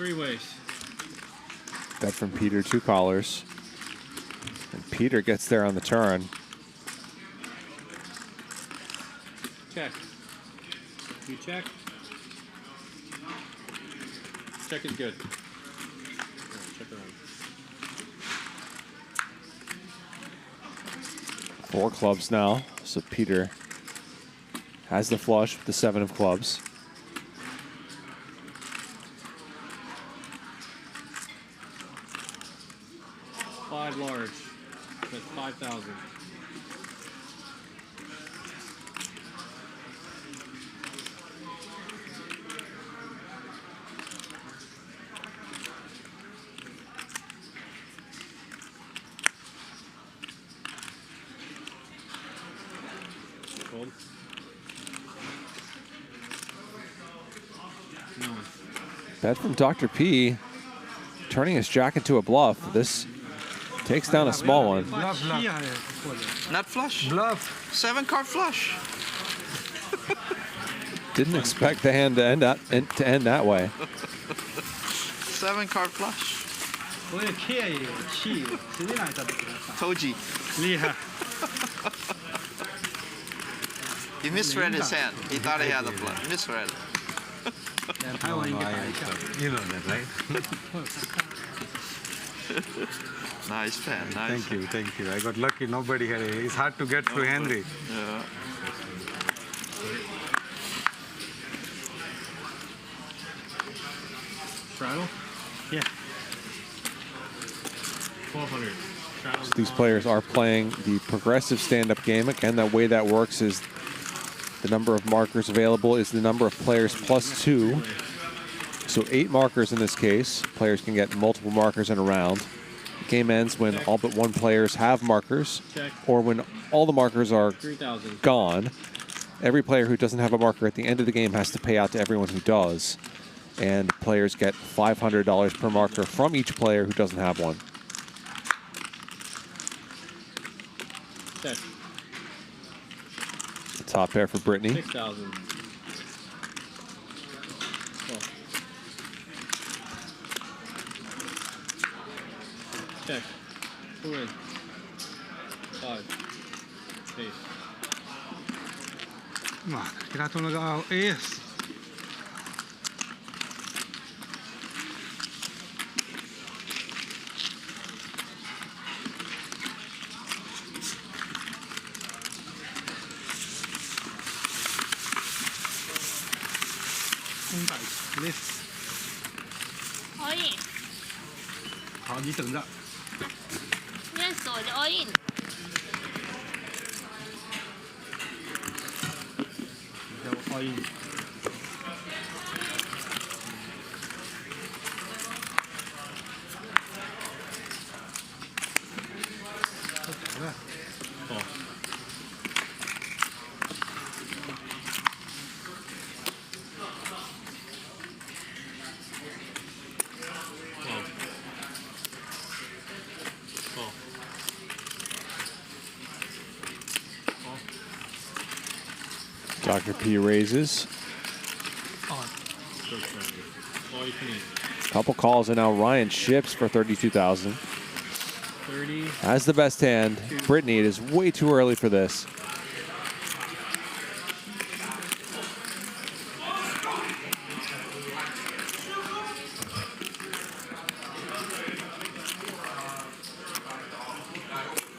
Three ways. Bet from Peter, 2 callers. And Peter gets there on the turn. Check. You check. Check is good. Check around. 4 clubs now. So Peter has the flush with the 7 of clubs. Five large. That's 5,000. Hold. No. Bet from Dr. P, turning his jack into a bluff. This takes down a small one. Bluff, bluff. Nut flush? Bluff. 7-card flush. Didn't expect the hand to end that way. 7-card flush. Toji. He misread his hand. He thought he had the flush. Misread it. You know that, right? Nice pen. Nice. Thank you, thank you. I got lucky. Nobody had it. It's hard to get through Henry. Yeah. Straddle? Yeah. 1,200. Straddle. So these players are playing the progressive stand-up game. Again, the way that works is the number of markers available is the number of players plus 2. So 8 markers in this case. Players can get multiple markers in a round. The game ends when all but 1 players have markers, or when all the markers are 3,000. gone. Every player who doesn't have a marker at the end of the game has to pay out to everyone who does. And players get $500 per marker from each player who doesn't have one. Check. The top pair for Britney. 6,000. Check. 2 in. 5. Ace. Kita tolong ace. List. 可以。好，你等着。 Yes， 我就 all in。 all in。 Dr. P raises. Couple calls, and now Ryan ships for 32,000. 30. Has the best hand. Britney, it is way too early for this.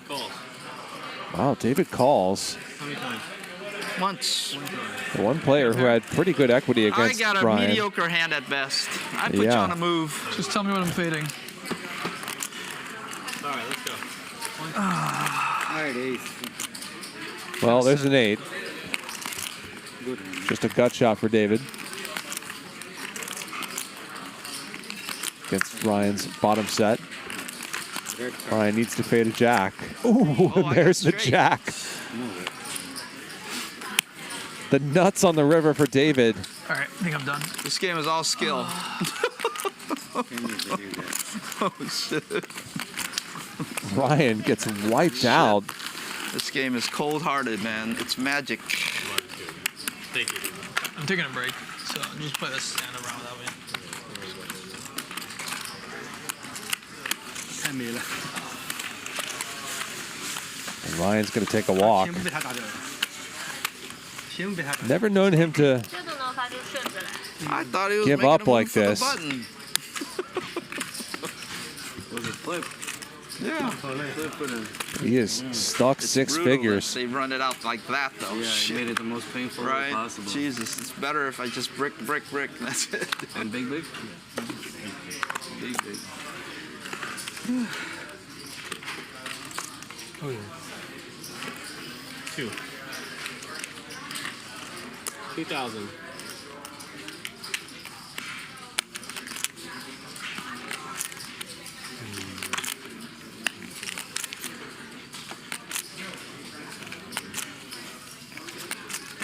Calls. Wow, David calls. How many times? Once. The one player who had pretty good equity against I got a Ryan. mediocre hand at best. I put you on a move. Just tell me what I'm fading. All right, let's go. All right, ace. Well, there's an 8. Good. Just a gut shot for David. Against Ryan's bottom set. Ryan needs to fade a jack. Ooh, and there's the jack. The nuts on the river for David. All right, I think I'm done. This game is all skill. Oh, shit. Ryan gets wiped out. This game is cold-hearted, man. It's magic. Thank you. I'm taking a break, so just play this stand around without me. 太美了。 And Ryan's going to take a walk. 先不被他打掉，先不被他打掉。 Never known him to I thought he was give making up a move like for the this. button. Was it flip? Yeah. Flip for them. He is stuck It's 6 brutal figures. that They run it out like that, though. Yeah, Shit. he made it the most painful way Right? possible. Jesus, it's better if I just brick. That's it. And big. Big. Oh yeah. 2. 2,000.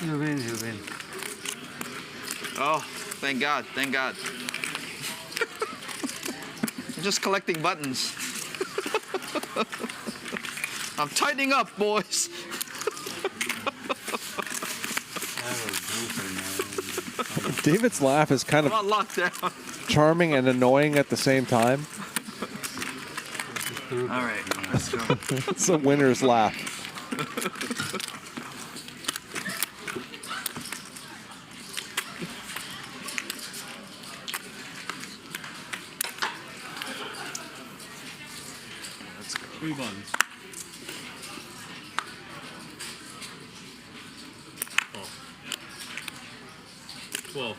You win. Oh, thank God. I'm just collecting buttons. I'm tightening up, boys. David's laugh is kind I'm of on lockdown. charming and annoying at the same time. All right, let's go. It's a winner's laugh. Let's go. 3 buttons. Oh. 12.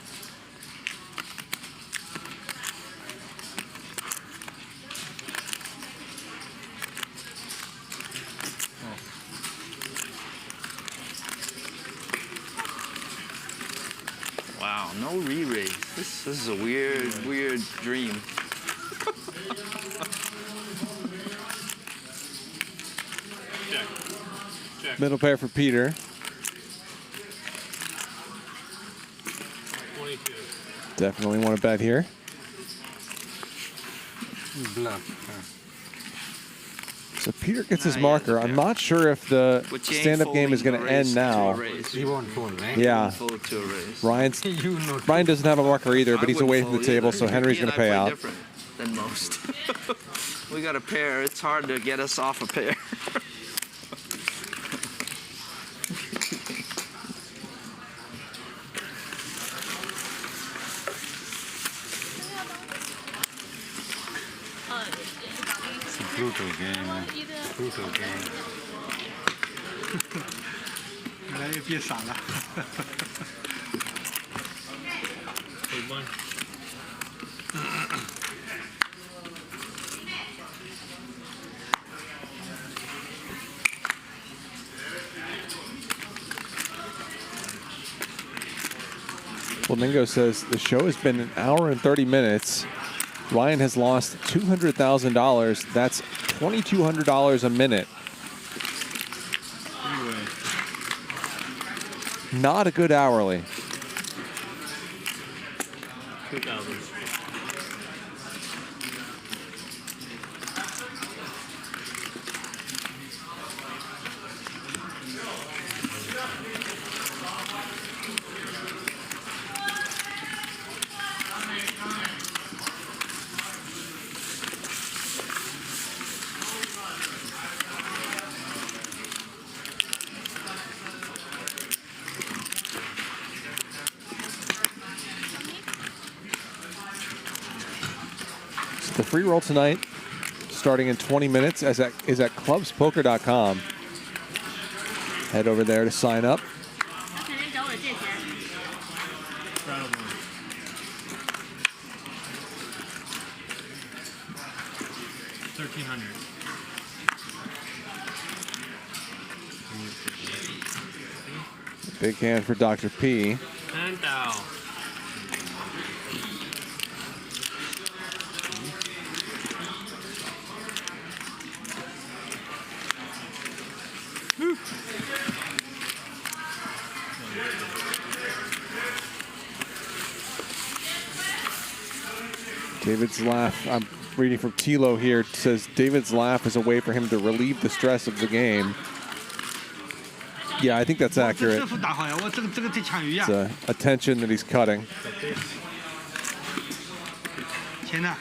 Wow, no re-raise. This is a weird dream. Check. Middle pair for Peter. 22. Definitely want to bet here. So Peter gets his marker. I'm not sure if the But you ain't stand-up game is going to end now. He won't fold, right? Yeah. Fold to a raise. Ryan doesn't have a marker either, but I he's away from the wouldn't table, fold so either. Henry's He going and to pay I play out. different than most. We got a pair. It's hard to get us off a pair. It's a brutal game, man. Brutal game. 原来又变傻了。 Big one. Flamingo says the show has been an hour and 30 minutes. Ryan has lost $200,000. That's $2,200 a minute. Not a good hourly. 2,000. The free roll tonight, starting in 20 minutes, is at clubspoker.com. Head over there to sign up. 1,300. Big hand for Dr. P. And Dahl. David's laugh, I'm reading from Tilo here, it says David's laugh is a way for him to relieve the stress of the game. Yeah, I think that's accurate. 这副打好呀，我这个最抢鱼呀。 It's a tension that he's cutting. 钱呢？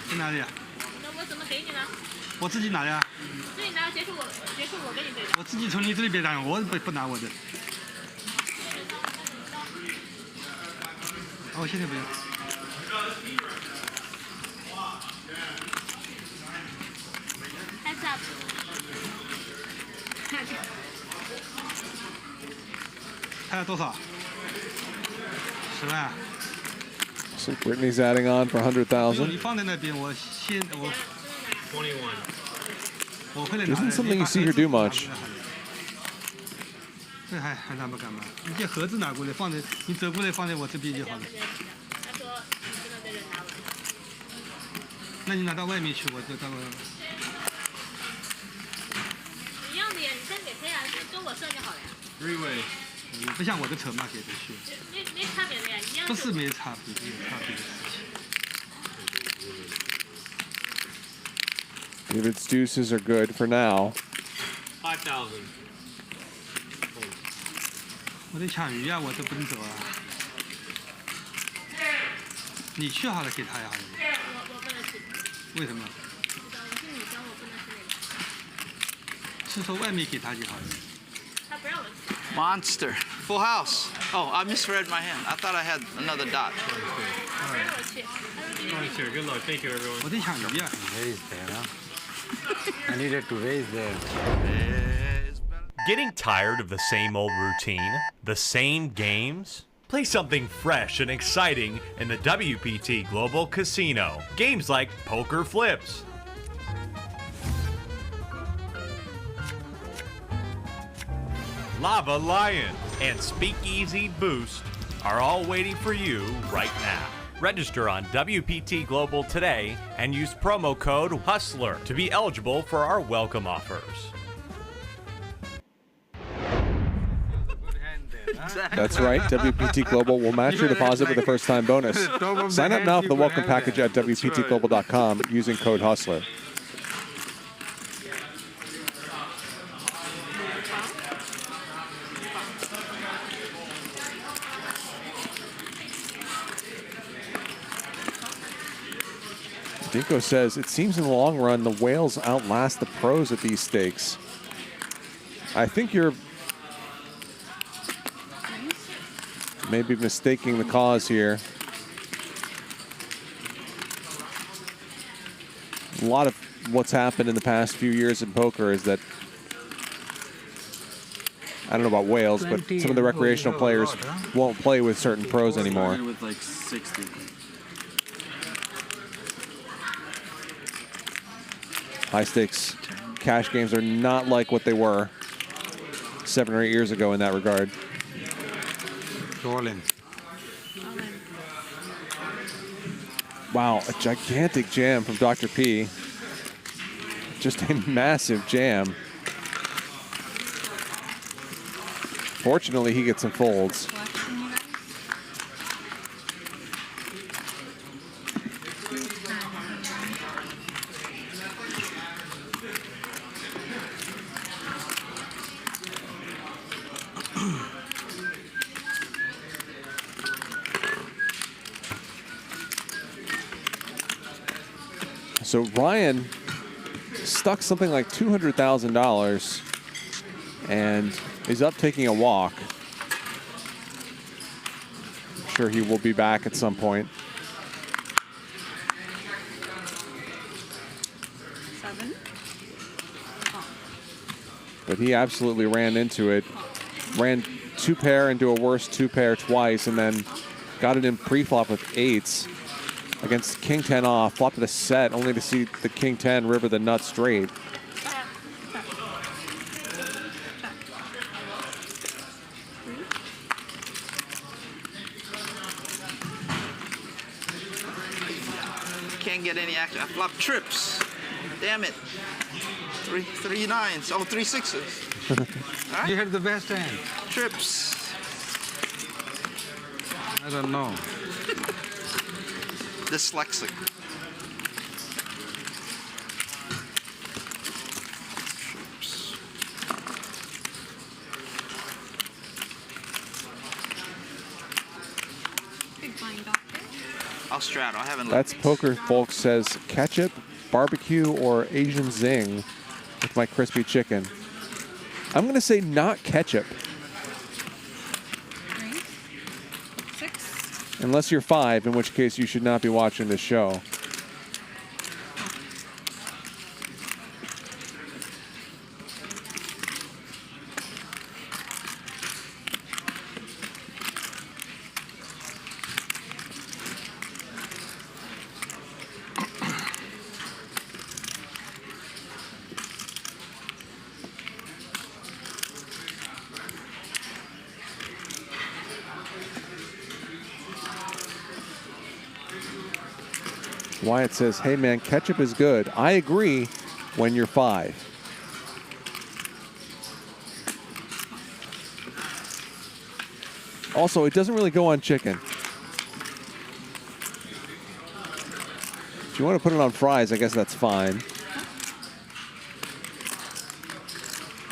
在哪里啊？给你呢？我自己拿呀。自己拿，结束我给你这个。我自己从你这里边拿，我不拿我的。哦，现在不用。Heads up。他要多少？10万。So Britney's adding on for 100,000. 你放在那边，我 Isn't something you see her do much. 这还拿不干嘛？你这盒子拿过来，放在你折过来放在我这边就好了。他说你不能在这拿了。那你拿到外面去，我就到。一样的呀，你先给他呀，跟我算就好了呀。Three-way。不像我的筹码给他去。没差别的呀，一样。不是没差别，有差别的事情。David's deuces are good for now. 5,000. 我得抢鱼啊，我这不能走啊。你去好了，给他呀，好了。我不能去。为什么？我是女生，我不能去那个。是说外面给他就好了。他不让我去。Monster. Full house. Oh, I misread my hand. I thought I had another dot. Sure, good luck. Thank you, everyone. 我得抢鱼啊。Raise there, huh? I needed to raise there. Getting tired of the same old routine? The same games? Play something fresh and exciting in the WPT Global Casino. Games like Poker Flips, Lava Lion, and Speakeasy Boost are all waiting for you right now. Register on WPT Global today and use promo code HUSTLER to be eligible for our welcome offers. That's right. WPT Global will match your deposit with a first-time bonus. Sign up now for the welcome package at WPTglobal.com using code HUSTLER. Dinko says, it seems in the long run, the whales outlast the pros at these stakes. I think you're maybe mistaking the cause here. A lot of what's happened in the past few years in poker is that, I don't know about whales, but some of the recreational players won't play with certain pros anymore. With like 60. High stakes cash games are not like what they were 7 or 8 years ago in that regard. Wow, a gigantic jam from Dr. P. Just a massive jam. Fortunately, he gets some folds. So Ryan stuck something like $200,000 and is up taking a walk. I'm sure he will be back at some point. 7. But he absolutely ran into it. Ran 2-pair into a worse 2-pair twice and then got it in pre-flop with 8s. Against King 10 off, flopped to the set, only to see the King 10 river the nut straight. Can't get any action. I flopped trips. Damn it. Three nines. Oh, 3 6s. Right? You had the best hand. Trips. I don't know. Dyslexic. I'll straddle. I haven't. That's Poker Folks says ketchup, barbecue or Asian zing with my crispy chicken. I'm going to say not ketchup. 3, 6. Unless you're 5, in which case you should not be watching this show. Wyatt says, hey man, ketchup is good. I agree when you're 5. Also, it doesn't really go on chicken. If you want to put it on fries, I guess that's fine.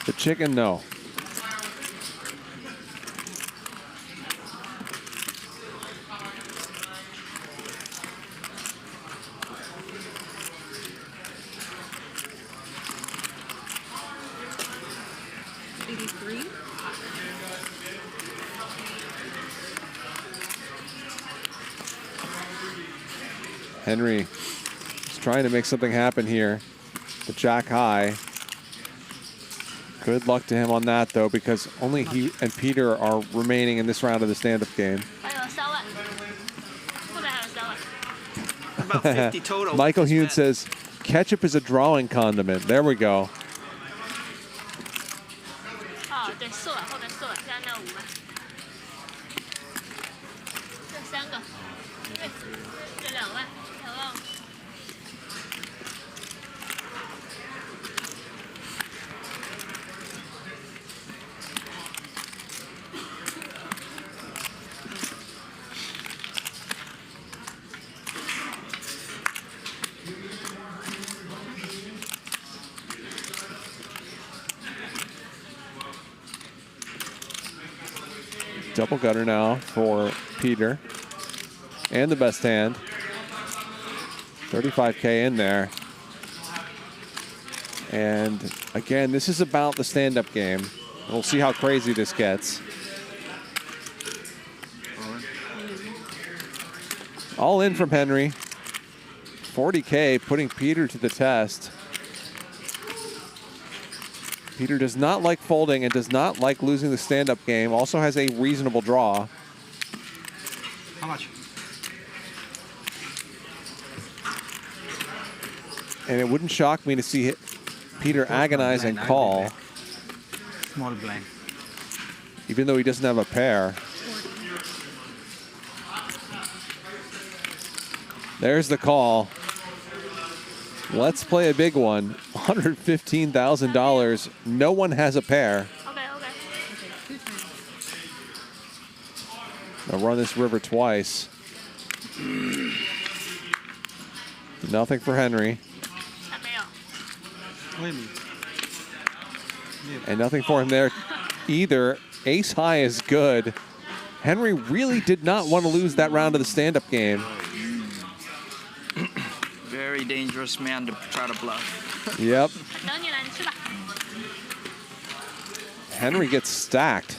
The chicken, no. Henry is trying to make something happen here. The jack high. Good luck to him on that, though, because only he and Peter are remaining in this round of the stand-up game. About 50 total. Michael Hune says, ketchup is a drawing condiment. There we go. Double gutter now for Peter. And the best hand. 35K in there. And again, this is about the stand-up game. We'll see how crazy this gets. All in from Henry. 40K putting Peter to the test. Peter does not like folding and does not like losing the stand-up game. Also has a reasonable draw. How much? And it wouldn't shock me to see Peter agonize and call. Small blind. Even though he doesn't have a pair. There's the call. Let's play a big one. $115,000. No one has a pair. I'll run this river twice. Nothing for Henry. And nothing for him there either. Ace high is good. Henry really did not want to lose that round of the stand-up game. Very dangerous man to try to bluff. Yep. Henry gets stacked.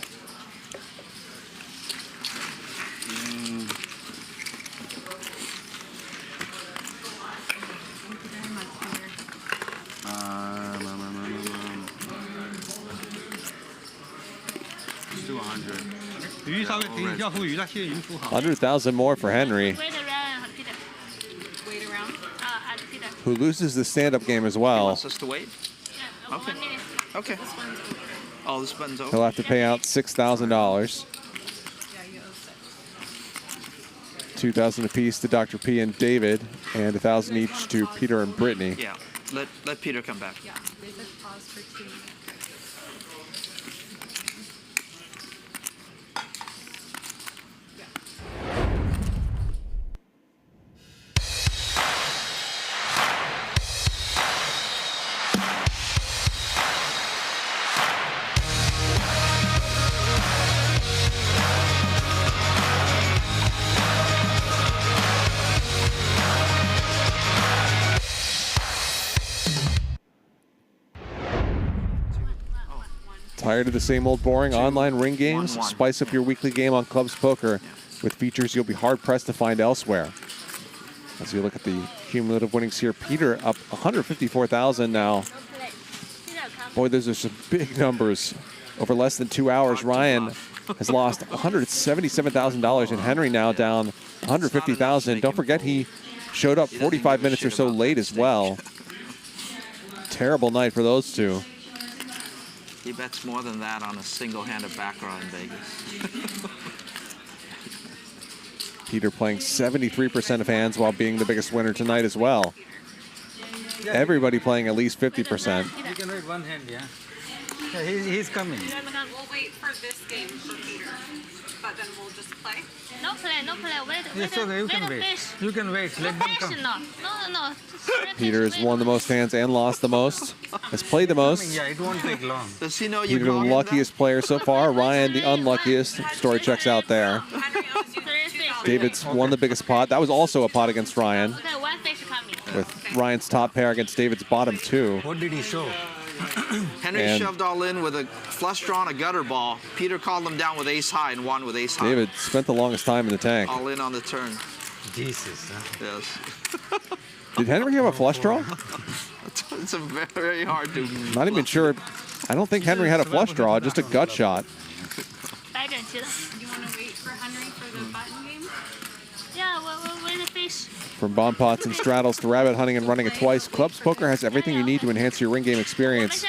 Let's do 100. 鱼稍微停一下付鱼，那些鱼付好。 100,000 more for Henry, who loses the stand-up game as well. Wants us to wait? Okay. Okay. Oh, this button's over. He'll have to pay out $6,000. 2,000 apiece to Dr. P and David, and 1,000 each to Peter and Britney. Yeah. Let Peter come back. Yeah, they said pause for 2 minutes. Tired of the same old boring online ring games? Spice up your weekly game on Clubs Poker with features you'll be hard-pressed to find elsewhere. As you look at the cumulative winnings here, Peter up 154,000 now. Boy, those are some big numbers. Over less than 2 hours, Ryan has lost $177,000, and Henry now down $150,000. Don't forget he showed up 45 minutes or so late as well. Terrible night for those two. He bets more than that on a single-handed backer in Vegas. Peter playing 73% of hands while being the biggest winner tonight as well. Everybody playing at least 50%. You can wait one hand, yeah. Yeah, he's coming. We'll wait for this game for Peter, but then we'll just play. No play, no play. Wait, Yes, okay, you can wait. You can wait. Let them come. No. Peter has won the most hands and lost the most. Has played the most. Yeah, it won't take long. Does he know you? Peter, the luckiest player so far. Ryan, the unluckiest. Story checks out there. David's won the biggest pot. That was also a pot against Ryan. With Ryan's top pair against David's bottom two. What did he show? Henry shoved all in with a flush draw and a gutter ball. Peter called him down with ace high and won with ace high. David spent the longest time in the tank. All in on the turn. Jesus. Huh? Yes. Did Henry have a flush draw? It's a very hard to. Not even sure. I don't think Henry had a flush draw, just a gut shot. Do you want to wait for Henry for the button game? Yeah, we'll wait a fish. From bomb pots and straddles to rabbit hunting and running it twice, Clubs Poker has everything you need to enhance your ring game experience.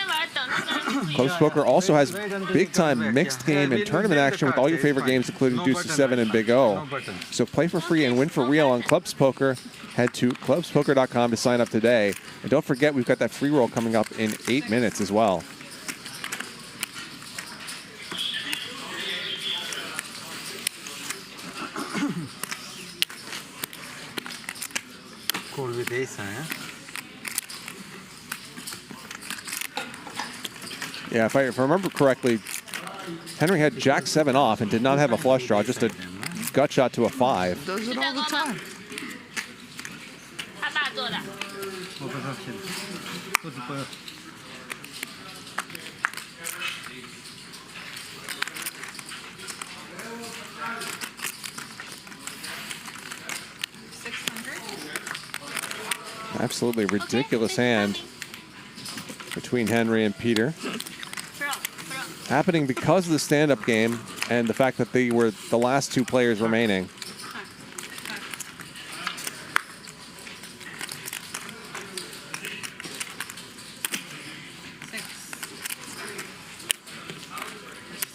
Clubs Poker also has big-time mixed game and tournament action with all your favorite games, including Deuce to 7 and Big O. So play for free and win for real on Clubs Poker. Head to clubspoker.com to sign up today. And don't forget, we've got that free roll coming up in 8 minutes as well. Cool with ace, huh? Yeah, if I remember correctly, Henry had Jack 7 off and did not have a flush draw, just a gut shot to a 5. Does it all the time. Absolutely ridiculous hand between Henry and Peter. Happening because of the stand-up game and the fact that they were the last two players remaining.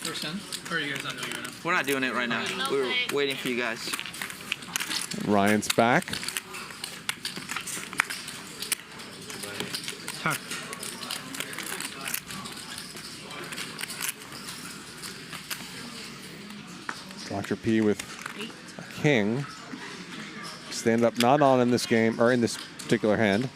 First hand? Or are you guys not doing it right now? We're not doing it right now. We're waiting for you guys. Ryan's back. Dr. P with a king. Stand up not on in this game, or in this particular hand.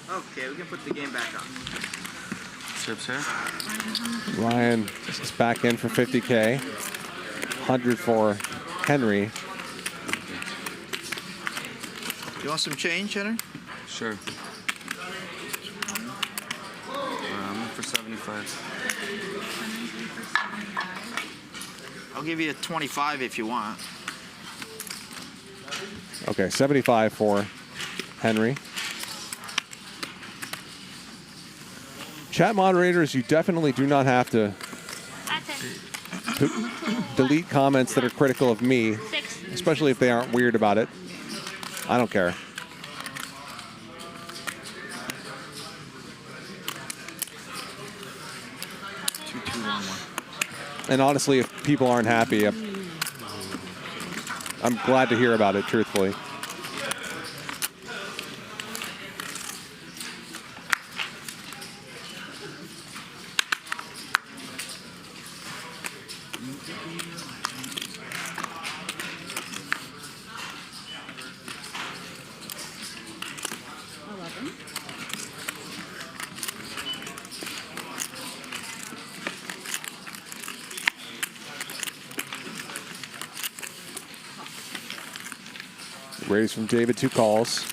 Okay, we can put the game back on. Chips here. Ryan is back in for 50K. 100 for Henry. You want some change, Henry? Sure. I'm in for 75. I'll give you a 25 if you want. Okay, 75 for Henry. Chat moderators, you definitely do not have to delete comments that are critical of me, especially if they aren't weird about it. I don't care. And honestly, if people aren't happy, I'm glad to hear about it, truthfully. Raise from David, 2 calls.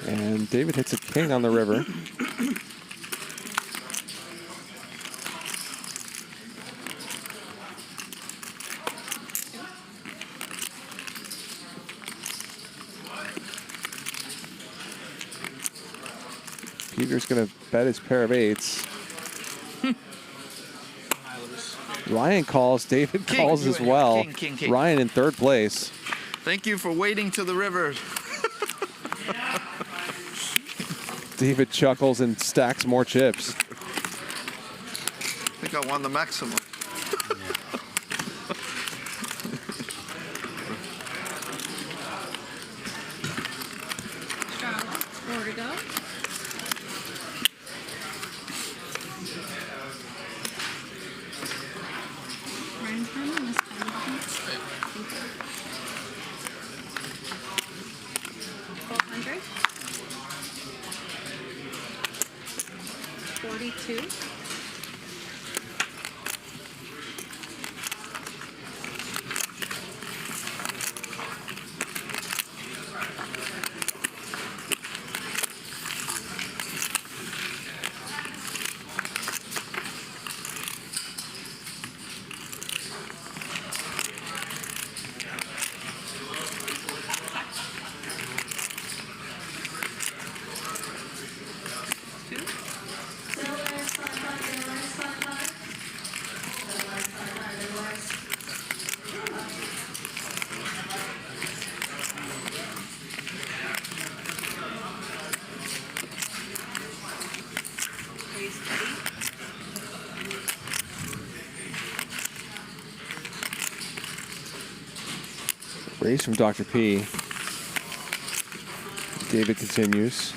And David hits a king on the river. Peter's going to bet his pair of 8s. Ryan calls. David calls as well. King. Ryan in 3rd place. Thank you for wading to the river. David chuckles and stacks more chips. I think I won the maximum. More to go. Ryan's running this time. 1200. 42. Raise from Dr. P. David continues.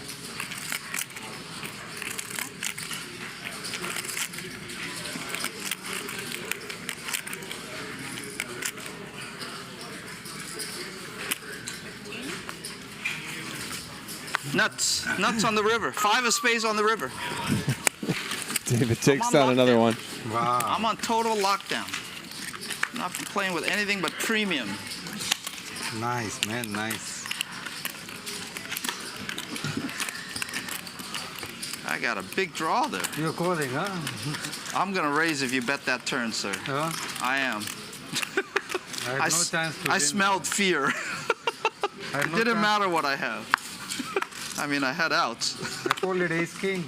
Nuts on the river. 5 of spades on the river. David takes down another one. Wow. I'm on total lockdown. Not playing with anything but premium. Nice, man, nice. I got a big draw there. You're calling, huh? I'm going to raise if you bet that turn, sir. Huh? I am. I had no chance to I win. smelled fear. It didn't matter what I have. I mean, I had outs. I called it ace king.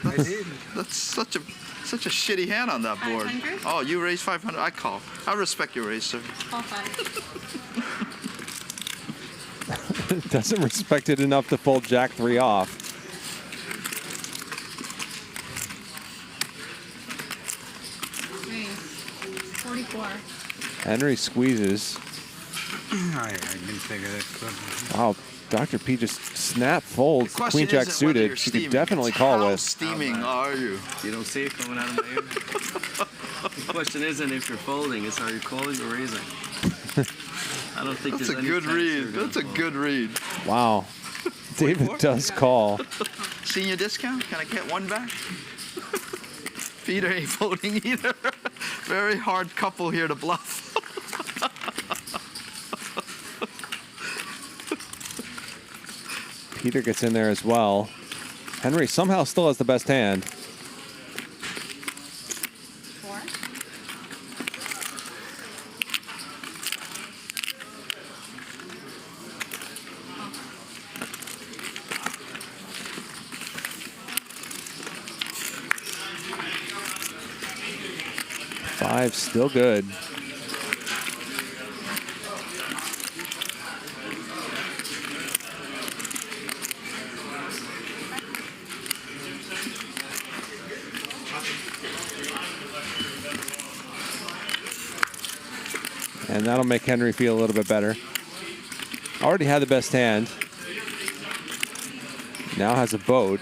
I did. That's such a shitty hand on that board. 500? Oh, you raised 500. I call. I respect your raise, sir. All 5. Doesn't respect it enough to fold Jack 3 off. Raise. 44. Henry squeezes. I didn't figure that. Wow, Dr. P just snap folds. The question Queen Jack isn't whether you're suited. She steaming, could definitely it's call how with. steaming are you? You don't see it coming out of my ear? The question isn't if you're folding, it's are you calling or raising? I don't think That's there's a any good chance read. you're gonna That's a fold. good read. Wow. David does call. Senior discount? Can I get one back? Peter ain't voting either. Very hard couple here to bluff. Peter gets in there as well. Henry somehow still has the best hand. 4. Five still good. And that'll make Henry feel a little bit better. Already had the best hand. Now has a boat.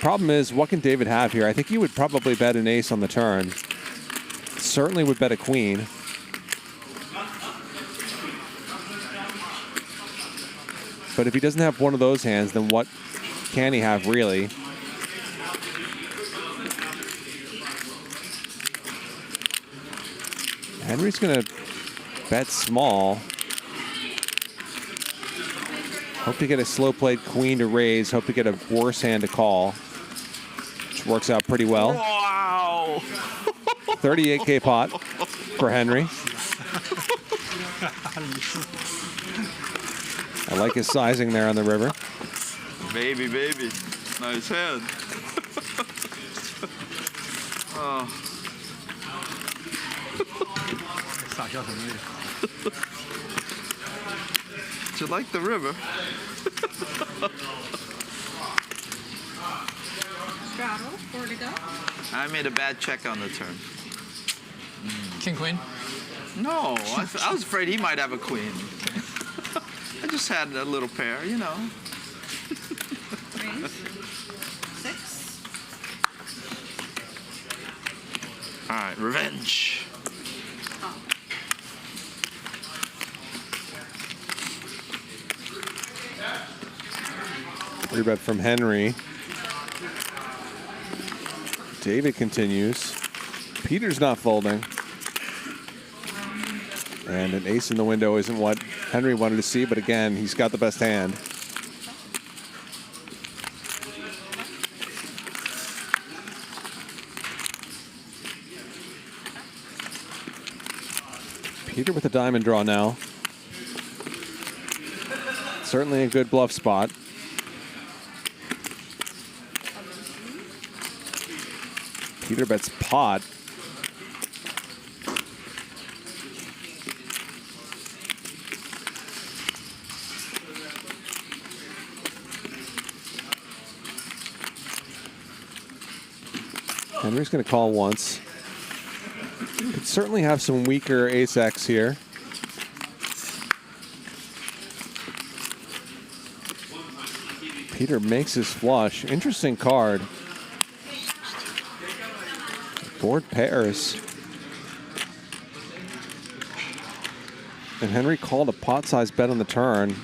Problem is, what can David have here? I think he would probably bet an ace on the turn. Certainly would bet a queen. But if he doesn't have one of those hands, then what can he have really? Henry's going to bet small. Hope to get a slow played queen to raise. Hope to get a worse hand to call, which works out pretty well. Wow. 38K pot for Henry. I like his sizing there on the river. Baby, baby. Nice hand. Oh. Do you like the river? I made a bad check on the turn. King, queen? No, I was afraid he might have a queen. I just had a little pair, you know. 6. All right, revenge. Rebet from Henry. David continues. Peter's not folding. And an ace in the window isn't what Henry wanted to see, but again, he's got the best hand. Peter with a diamond draw now. Certainly a good bluff spot. Peter bets pot. Henry's going to call once. Could certainly have some weaker ace-X here. Peter makes his flush. Interesting card. Board pairs. And Henry called a pot-sized bet on the turn.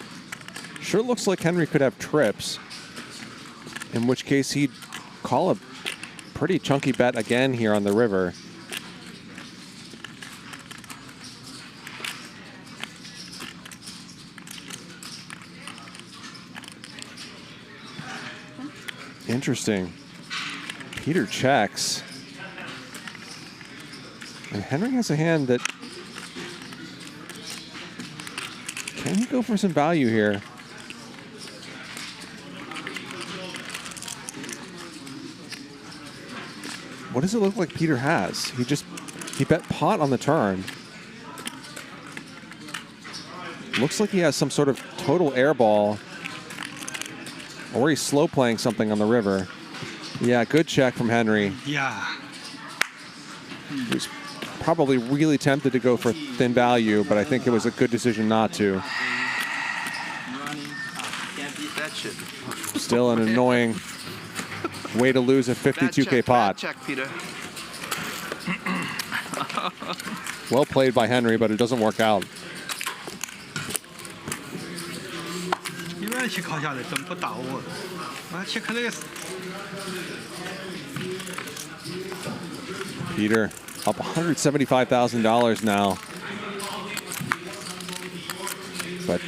Sure looks like Henry could have trips, in which case he'd call a pretty chunky bet again here on the river. Interesting. Peter checks. And Henry has a hand that... Can he go for some value here? What does it look like Peter has? He bet pot on the turn. Looks like he has some sort of total air ball. Or he's slow playing something on the river. Yeah, good check from Henry. Yeah. He was probably really tempted to go for thin value, but I think it was a good decision not to. Can't beat that shit. Still an annoying way to lose a 52K pot. Bad check, Peter. Well played by Henry, but it doesn't work out. 一般去考下来真不打我，我去看那个。 Peter up $175,000 now. But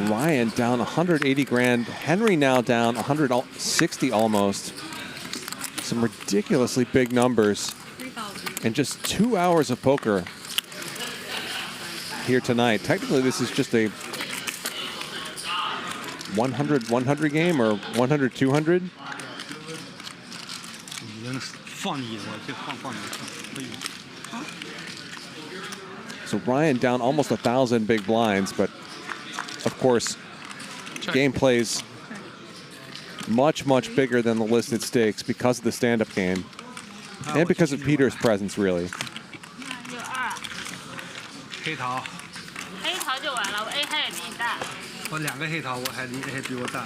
Ryan down 180 grand. Henry now down 160 almost. Some ridiculously big numbers. And just 2 hours of poker here tonight. Technically, this is just a 100-100 game or 100-200. 放你，我就放你，可以。 So Ryan down almost 1,000 big blinds, but of course, game plays much bigger than the listed stakes because of the stand-up game and because of Peter's presence, really. 黑桃。黑桃就完了，我 A 还比你大。我2个黑桃，我还比我大。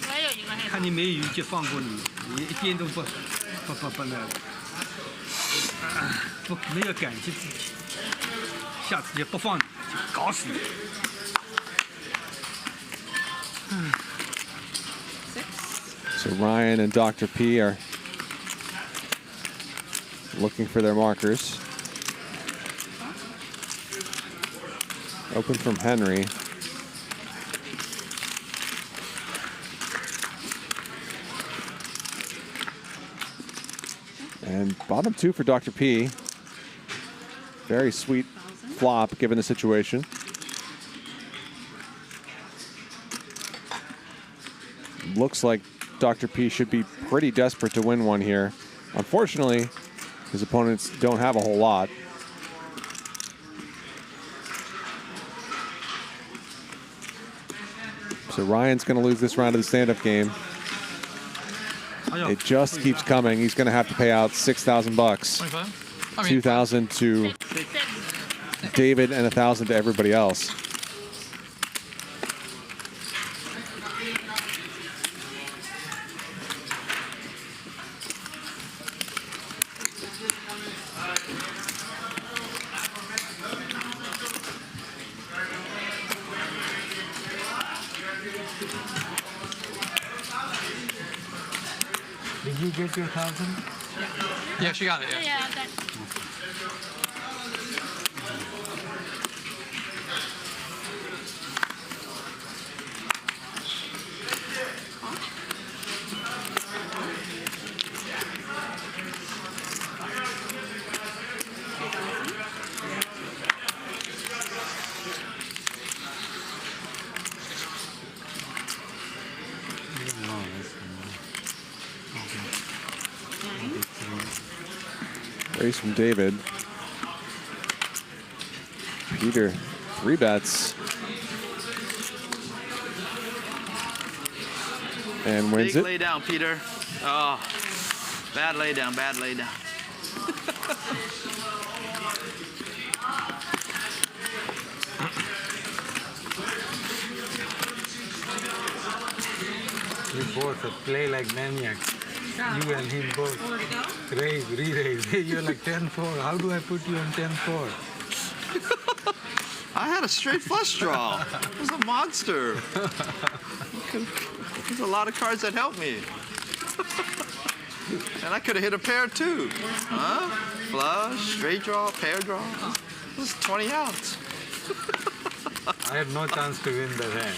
我也有一个黑桃。看你没鱼就放过你，你一点都不那个，不没有感激自己，下次就不放你，就搞死你。So Ryan and Dr. P are looking for their markers. Open from Henry. And bottom 2 for Dr. P. Very sweet flop given the situation. Looks like Dr. P should be pretty desperate to win one here. Unfortunately, his opponents don't have a whole lot. So Ryan's going to lose this round of the stand-up game. It just keeps coming. He's going to have to pay out $6,000. 2,000 to David and 1,000 to everybody else. Did you get your 1,000? Yeah, she got it. Yeah. Yeah, that. Raise from David. Peter, 3 bets. And wins Big it. lay down, Peter. Oh, bad lay down, bad lay down. You both play like maniacs. You and him both. Raise, re-raise. You're like 10-4. How do I put you on 10-4? I had a straight flush draw. It was a monster. There's a lot of cards that helped me. And I could have hit a pair too. Huh? Flush, straight draw, pair draw. It was 20 outs. I had no chance to win that hand.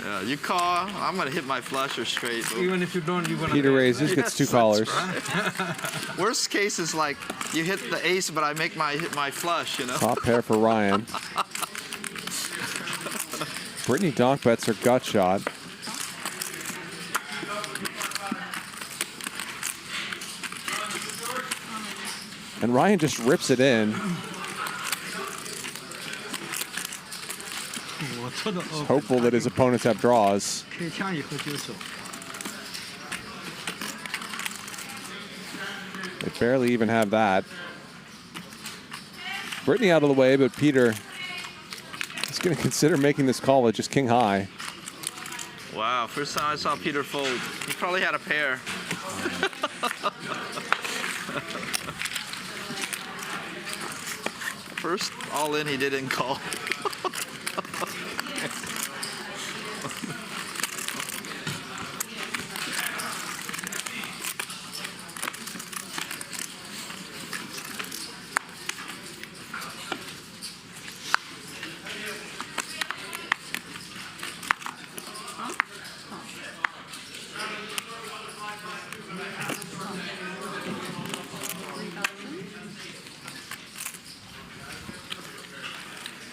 Yeah, you call, I'm going to hit my flush or straight. Even if you don't, you're going to... Peter raises, gets 2 callers. Worst case is like you hit the ace, but I hit my flush, you know? Top pair for Ryan. Britney donk bets her gut shot. And Ryan just rips it in. He's hopeful that his opponents have draws. They barely even have that. Britney out of the way, but Peter is going to consider making this call with just king high. Wow, first time I saw Peter fold. He probably had a pair. First all in, he didn't call.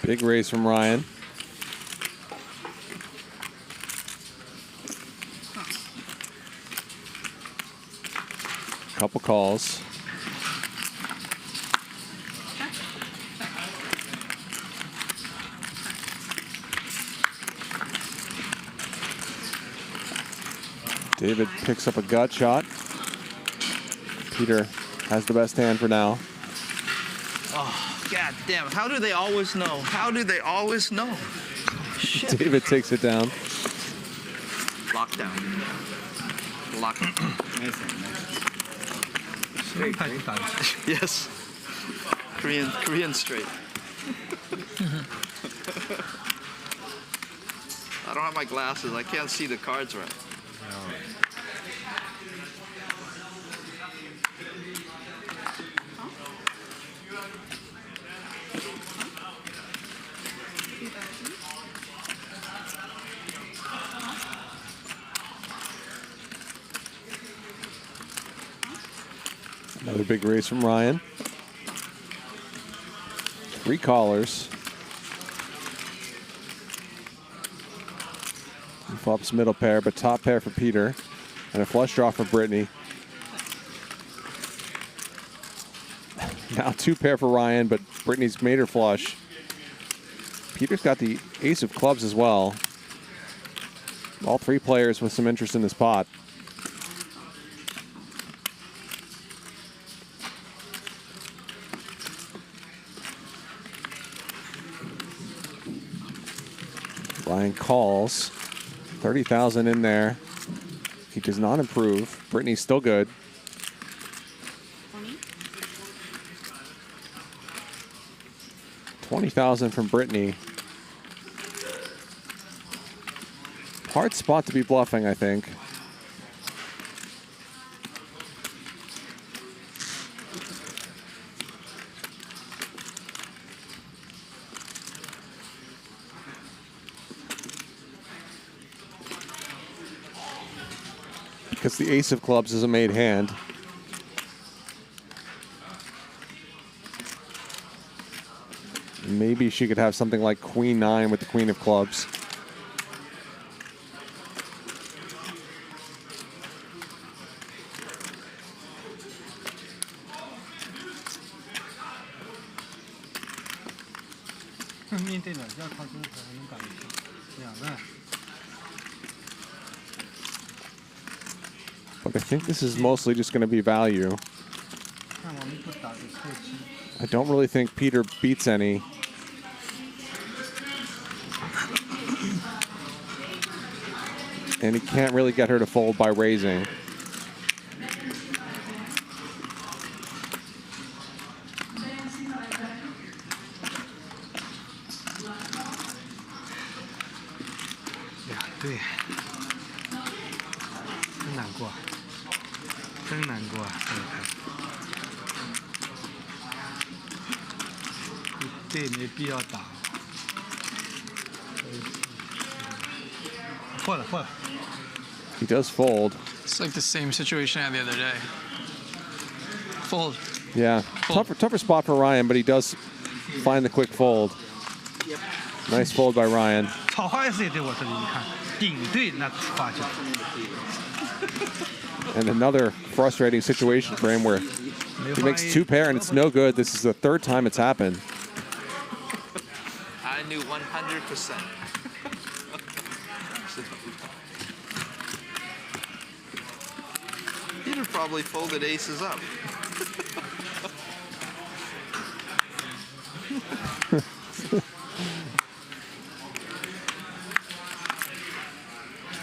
Big raise from Ryan. Couple calls. David picks up a gut shot. Peter has the best hand for now. Oh, God damn it. How do they always know? How do they always know? Shit. David takes it down. Lockdown. Lockdown. Yes. Korean straight. I don't have my glasses. I can't see the cards right. Another big raise from Ryan. 3 callers. He flops middle pair, but top pair for Peter. And a flush draw for Britney. Now 2 pair for Ryan, but Britney's made her flush. Peter's got the ace of clubs as well. All 3 players with some interest in this pot. Ryan calls. 30,000 in there. He does not improve. Britney's still good. $20,000 from Britney. Hard spot to be bluffing, I think. Because the ace of clubs is a made hand. Maybe she could have something like queen 9 with the queen of clubs. But I think this is mostly just going to be value. I don't really think Peter beats any. And he can't really get her to fold by raising. He does fold. It's like the same situation I had the other day. Fold. Yeah, tougher spot for Ryan, but he does find the quick fold. Yep. Nice fold by Ryan. And another frustrating situation for him where he makes 2 pair and it's no good. This is the 3rd time it's happened. I knew 100%. Peter probably folded aces up.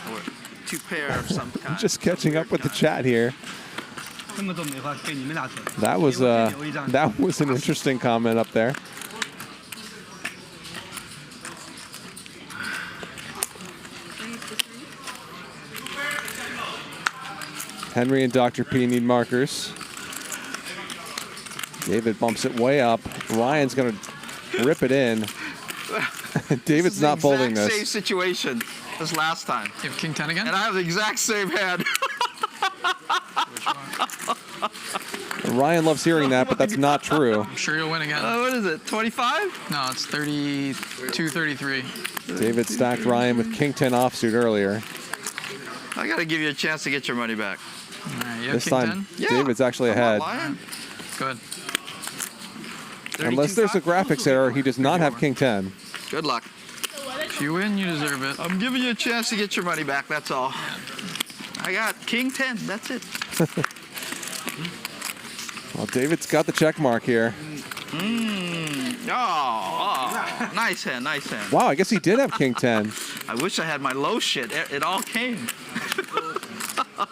Or 2 pair of some kind. Just catching up with the chat here. That was an interesting comment up there. Henry and Dr. P need markers. David bumps it way up. Ryan's going to rip it in. David's not folding this. Same situation as last time. You have king 10 again? And I have the exact same hand. Ryan loves hearing that, but that's not true. I'm sure you'll win again. What is it, 25? No, it's 32, 33. David stacked Ryan with king 10 offsuit earlier. I got to give you a chance to get your money back. Right, you have This king time, 10? David's actually ahead. Good. Unless there's a graphics error, he does not have king 10. Good luck. If you win, you deserve it. I'm giving you a chance to get your money back, that's all. I got king 10, that's it. Well, David's got the check mark here. Oh, nice hand, nice hand. Wow, I guess he did have king 10. I wish I had my low shit. It all came.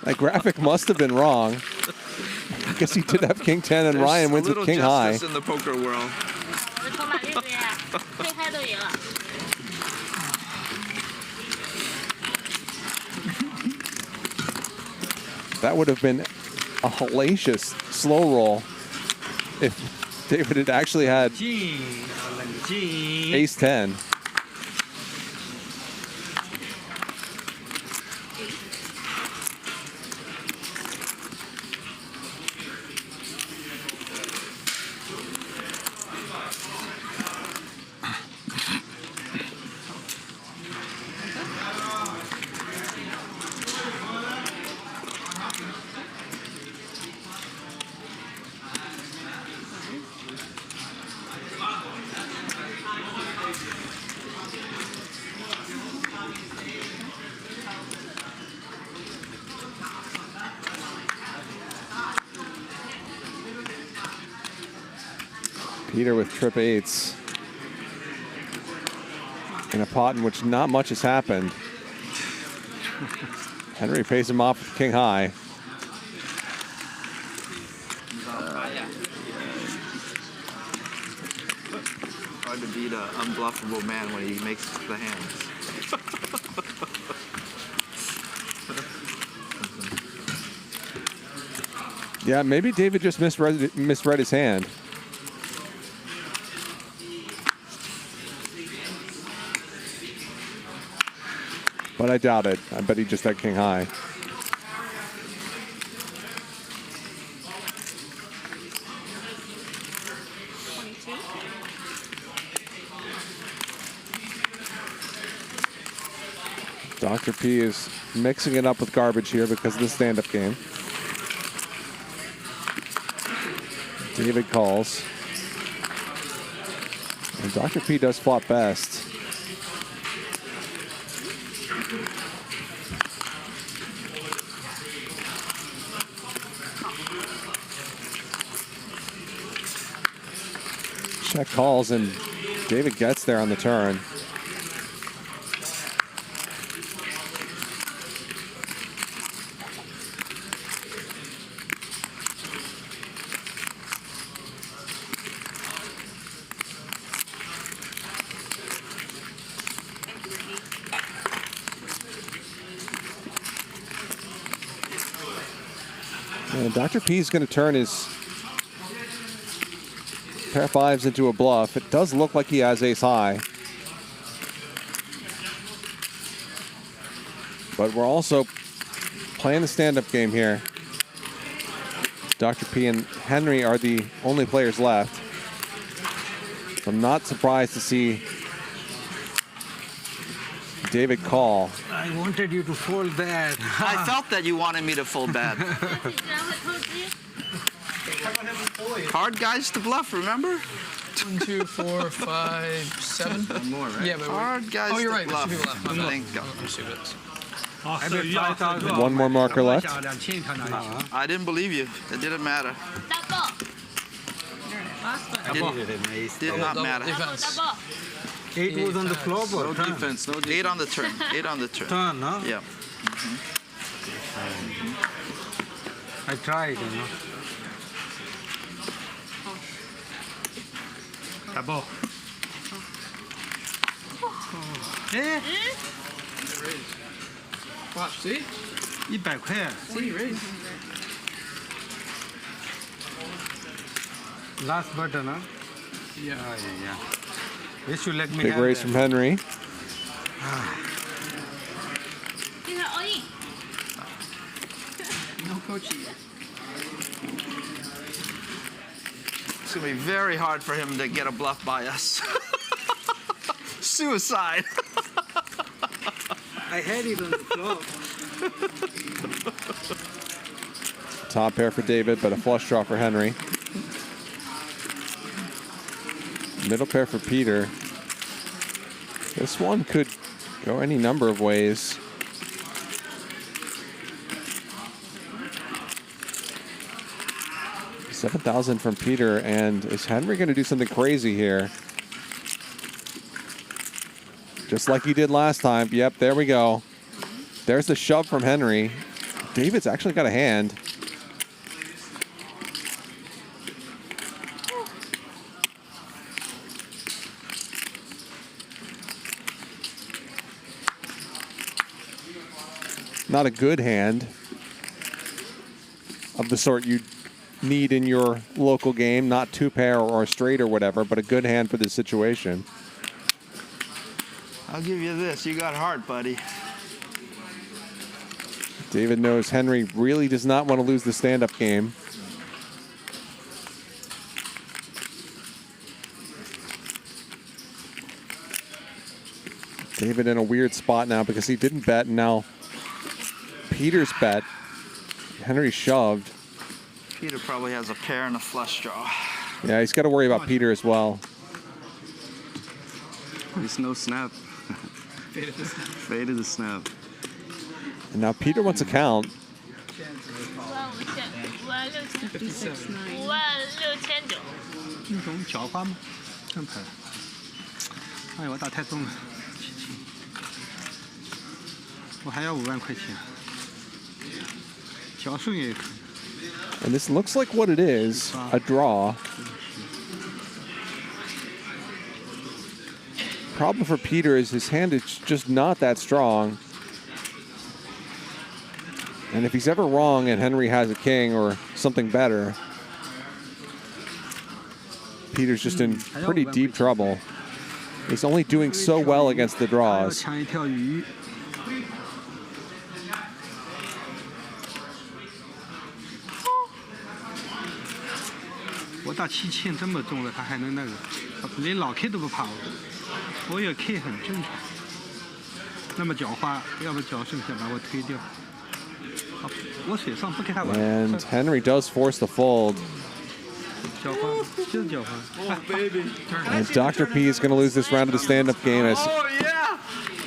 That graphic must have been wrong. I guess he did have king 10 and There's Ryan wins with king high. in the poker world. That would have been a hellacious slow roll if David had actually had ace 10. Peter with trip eights in a pot in which not much has happened. Henry pays him off with king high. Hard to beat an unbluffable man when he makes the hands. Yeah, maybe David just misread his hand. But I doubt it. I bet he just had king high. Dr. P is mixing it up with garbage here because of the stand-up game. David calls. And Dr. P does flop best. Check calls, and David gets there on the turn. And Dr. P is going to turn his pair of fives into a bluff. It does look like he has ace high. But we're also playing the stand-up game here. Dr. P and Henry are the only players left. So I'm not surprised to see David call. I wanted you to fold that. I felt that you wanted me to fold bad. Hard guys to bluff, remember? 1, 2, 4, 5, 7. One more, right? Yeah, but hard guys. Oh, you're to right. bluff. There's 2 people left. Thank God. One more marker left. I didn't believe you. It didn't matter. Did not matter. 8 was on the floorboard. No defense. No defense. 8 on the turn. 8 on the turn. Turn, no? Yeah. I tried, you know. Double. Eh? Watch, see? 100块。 See, raise. Last button, huh? Yeah. Oh, yeah. This should let me Big have raise that. from Henry. No coaching. It's going to be very hard for him to get a bluff by us. Suicide. I had it on the floor. Top pair for David, but a flush draw for Henry. Middle pair for Peter. This one could go any number of ways. $7,000 from Peter, and is Henry going to do something crazy here? Just like he did last time. Yep, there we go. There's the shove from Henry. David's actually got a hand. Not a good hand. of the sort you need in your local game, not two pair or straight or whatever, but a good hand for this situation. I'll give you this. You got heart, buddy. David knows Henry really does not want to lose the stand-up game. David in a weird spot now because he didn't bet, and now Peter's bet. Henry shoved. Peter probably has a pair and a flush draw. Yeah, he's got to worry about Peter as well. There's no snap. Faded the snap. And now Peter wants a count. 56,956,9那种搅花吗？这样牌。哎呦，我打太重了，我还要5万块钱，搅顺也可以。 And this looks like what it is, a draw. Problem for Peter is his hand is just not that strong. And if he's ever wrong and Henry has a king or something better, Peter's just in pretty deep trouble. He's only doing so well against the draws. 抢一条鱼。我打7000这么重了，他还能那个，连老 K 都不怕我。我有 K 很正常。那么搅花，要不搅剩下把我推掉。我水上不给他玩。 And Henry does force the fold. 搅花就是搅花。Oh baby. And Dr. P is going to lose this round of the stand-up game as Oh yeah,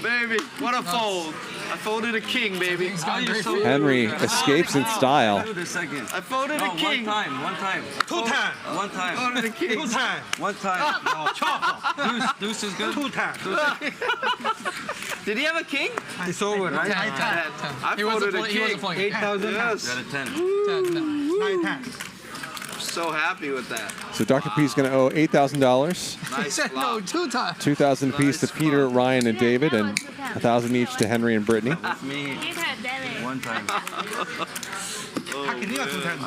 baby, what a fold! I folded a king, baby. Henry escapes in style. I folded a king. One time. 2 times. One time. Folded a king. 2 times. One time. No, chop. Deuce is good. 2 times. Did he have a king? It's over, right? I folded a king. 8,000. Yes. Got a 10. 9 times. So happy with that. So Dr. P is going to owe $8,000. Nice flop. 2 times. 2,000 apiece to Peter, Ryan, and David, and 1,000 each to Henry and Britney. With me, one time. Oh, I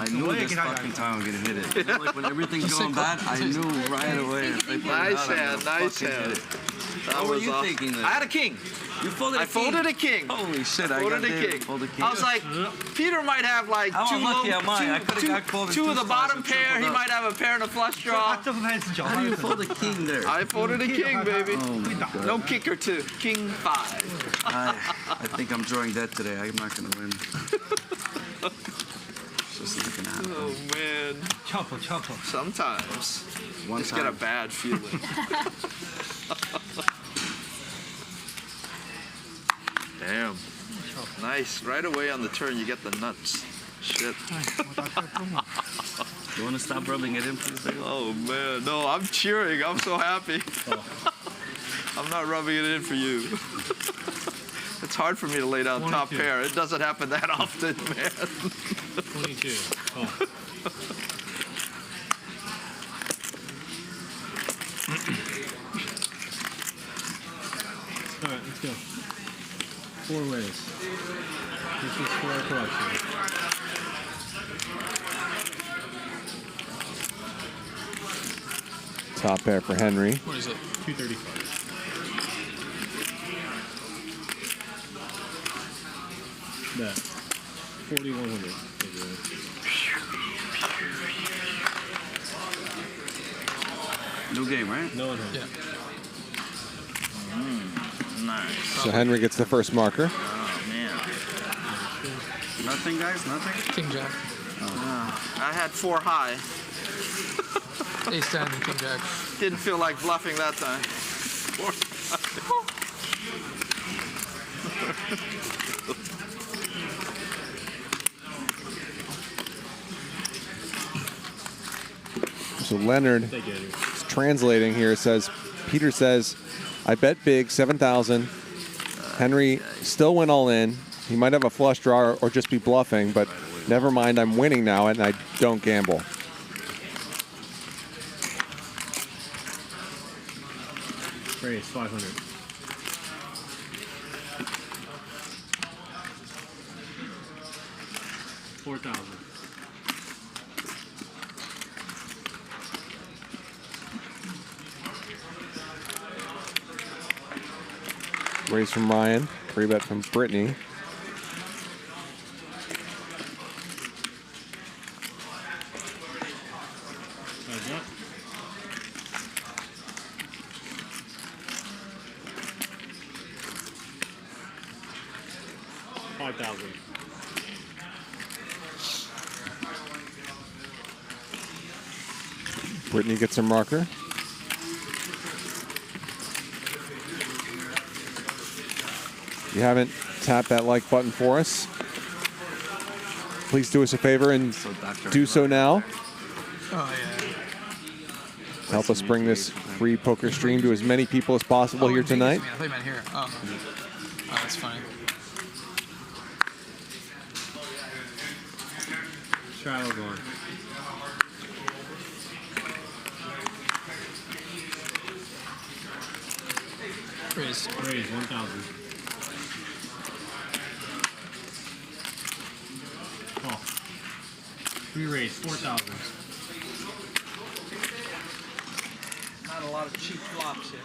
knew this fucking time I'm gonna hit it. You know, like when everything's going bad, I knew right away. If they put it Nice out, I'm hand, gonna nice fucking hand. hit it. That What were was you awesome. thinking then? I had a king. You folded a I folded a king. Holy shit! I Folded got a there, king. folded a king. I was like, Peter might have like How two unlucky low, am I? I could've got folded two of two the spots bottom and pair. He tripled might have a pair and a flush draw. How do you fold a king there? I folded a king, baby. Oh my God. No kicker two. King 5. I think I'm drawing dead today. I'm not gonna win. It's just not gonna happen. Oh man. Chop. Sometimes. One Just time. get a bad feeling. Damn. Nice. Right away on the turn, you get the nuts. Shit. You want to stop rubbing it in, please? Oh man, no, I'm cheering. I'm so happy. I'm not rubbing it in for you. It's hard for me to lay down top pair. It doesn't happen that often, man. 22. Oh. All right, let's go. 4 ways. This is for our collection. Top pair for Henry. What is it? 235. That. 4,100. New game, right? No one has. Yeah. Nice. So Henry gets the first marker. Oh man. Nothing, guys. Nothing. King Jack. I had 4 high. Ace 10, King Jack. Didn't feel like bluffing that time. 4 So Leonard is translating here. Says Peter says, I bet big 7,000. Henry still went all in. He might have a flush draw or just be bluffing, but never mind. I'm winning now, and I don't gamble. Raise 500. $4,000. Raise from Ryan. Free bet from Britney. $5,000. Britney gets a marker. If you haven't tapped that like button for us, please do us a favor and do so now. Oh, yeah. Help us bring this free poker stream to as many people as possible here tonight. I thought you meant here. Oh, that's funny. Trial going. Raise. Raise 1,000. Oh. Re-raise 4,000. Not a lot of cheap flops here.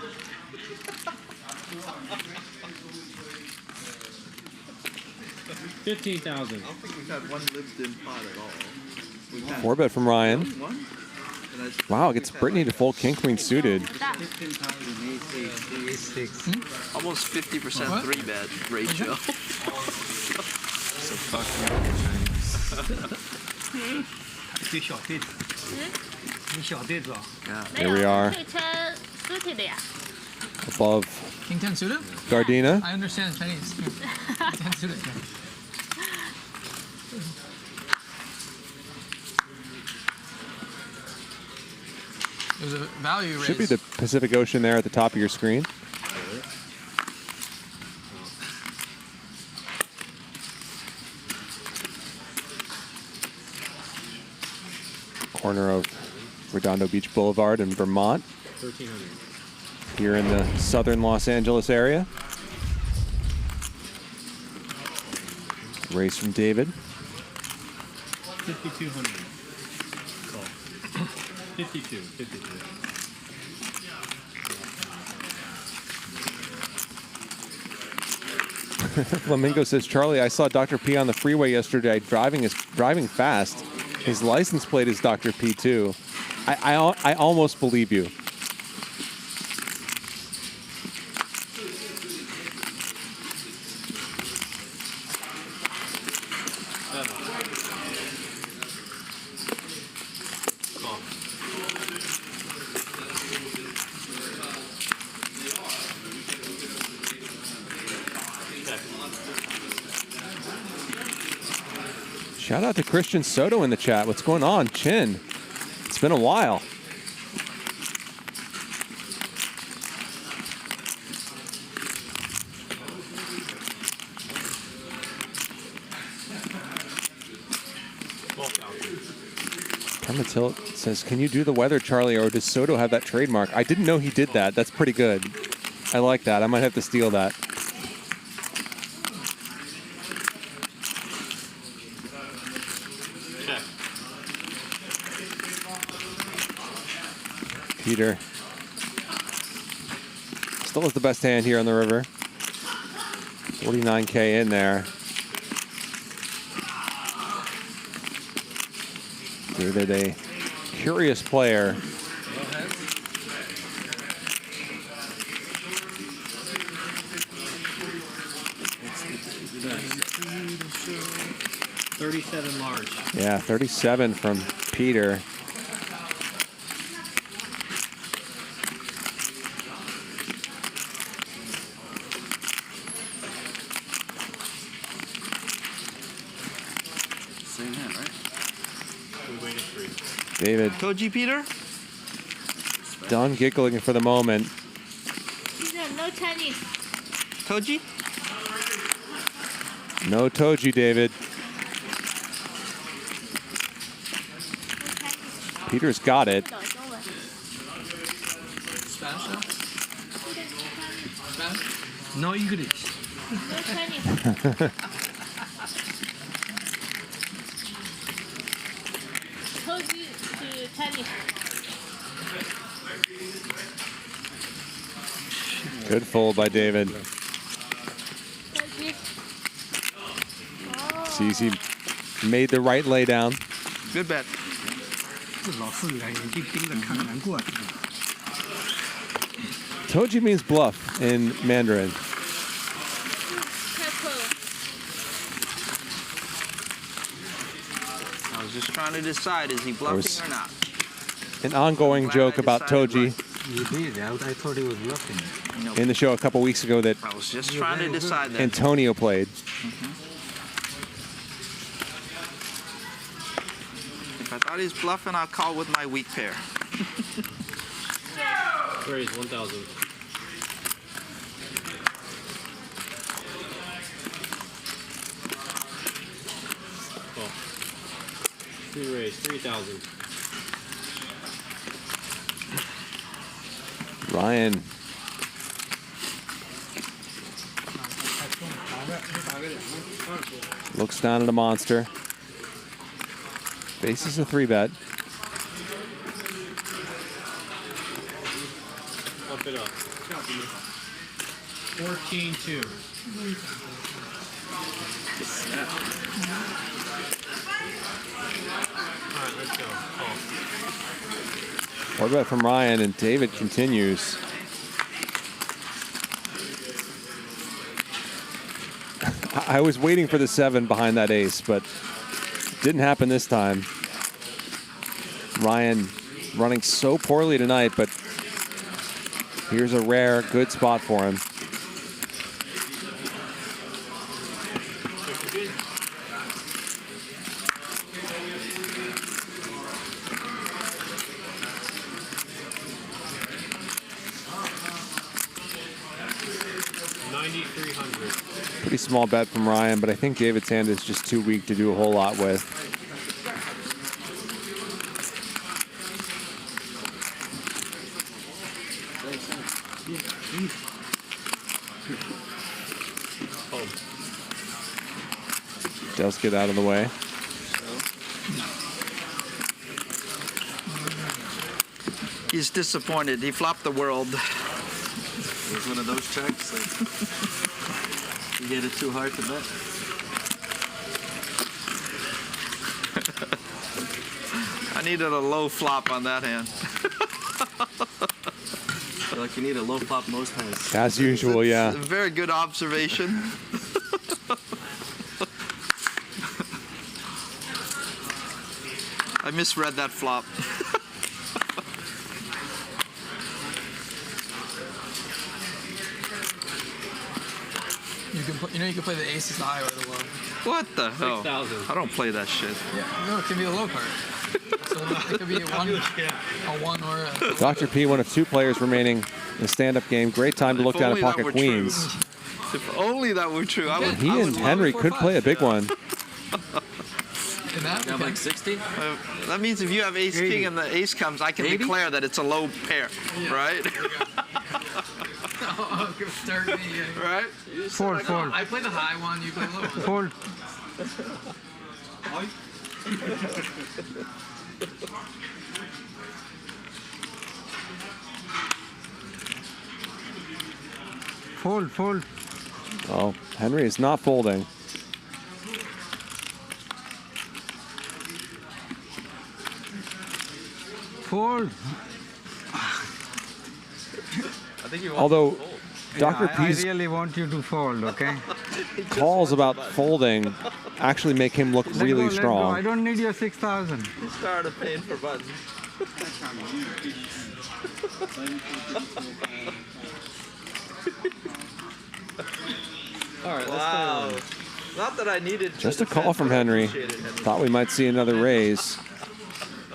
15,000. I don't think we've had one lived-in pot at all. We've had 4-bet from Ryan. one. Wow, gets Britney to full king queen suited. Almost 50% 3-bet ratio. So fucking Here we are. Above King 10 suited? Gardena. I understand Chinese. 10 suited. There's a value raise. Should be the Pacific Ocean there at the top of your screen. Corner of Redondo Beach Boulevard in Vermont. 1,300. Here in the southern Los Angeles area. Raise from David. 5,200. Call. 52. Flamingo says, Charlie, I saw Dr. P on the freeway yesterday driving fast. His license plate is Dr. P too. I almost believe you. Shout out to Christian Soto in the chat. What's going on, Chin? It's been a while. Tilt says, can you do the weather, Charlie, or does Soto have that trademark? I didn't know he did that. That's pretty good. I like that. I might have to steal that. Peter still has the best hand here on the river. 49K in there. David, a curious player. $37 large. Yeah, 37 from Peter. Same hand, right? David. Koji, Peter? Done giggling for the moment. No Chinese. Toji? No Toji, David. Peter's got it. Spanish now? Spanish? No English. No Chinese. Toji to Chinese. Good fold by David. Sees he made the right lay down. Good bet. 这老四眼眼睛盯着看难过。 Toji means bluff in Mandarin. I was just trying to decide, is he bluffing or not? An ongoing joke about Toji You did. I thought he was bluffing. in the show a couple weeks ago that I was just trying to decide that. Antonio played. If I thought he was bluffing, I'll call with my weak pair. Raise 1,000. Oh. Free raise 3,000. Ryan looks down at a monster. Faces a 3-bet. Up it up. 14-2. Alright, let's go. Oh. 4-bet from Ryan, and David continues. I was waiting for the 7 behind that ace, but didn't happen this time. Ryan running so poorly tonight, but here's a rare good spot for him. Pretty small bet from Ryan, but I think David's hand is just too weak to do a whole lot with. Does get out of the way. He's disappointed. He flopped the world. It was one of those checks. Like, you hit it too hard to bet. I needed a low flop on that hand. I feel like you need a low flop most times. As usual, yeah. A very good observation. I misread that flop. You can play the aces high or the low. What the hell? I don't play that shit. Yeah. No, it can be a low card. So it could be a one or a... Dr. P, one of 2 players remaining in the stand-up game. Great time to look down at pocket queens. If only that were true. He and Henry could play a big one. You have like 60? That means if you have ace king and the ace comes, I can 80? declare that it's a low pair, right? Right? Fold, fold. I play the high one, you play the low one. Fold. Fold, fold. Oh, Henry is not folding. Fold. Although Dr. I P's really want you to fold, okay? calls about folding actually make him look really Let go. strong. I don't need your 6,000. He started paying for buttons. All right, wow. Not that I needed Just a call from Henry. Thought we might see another raise.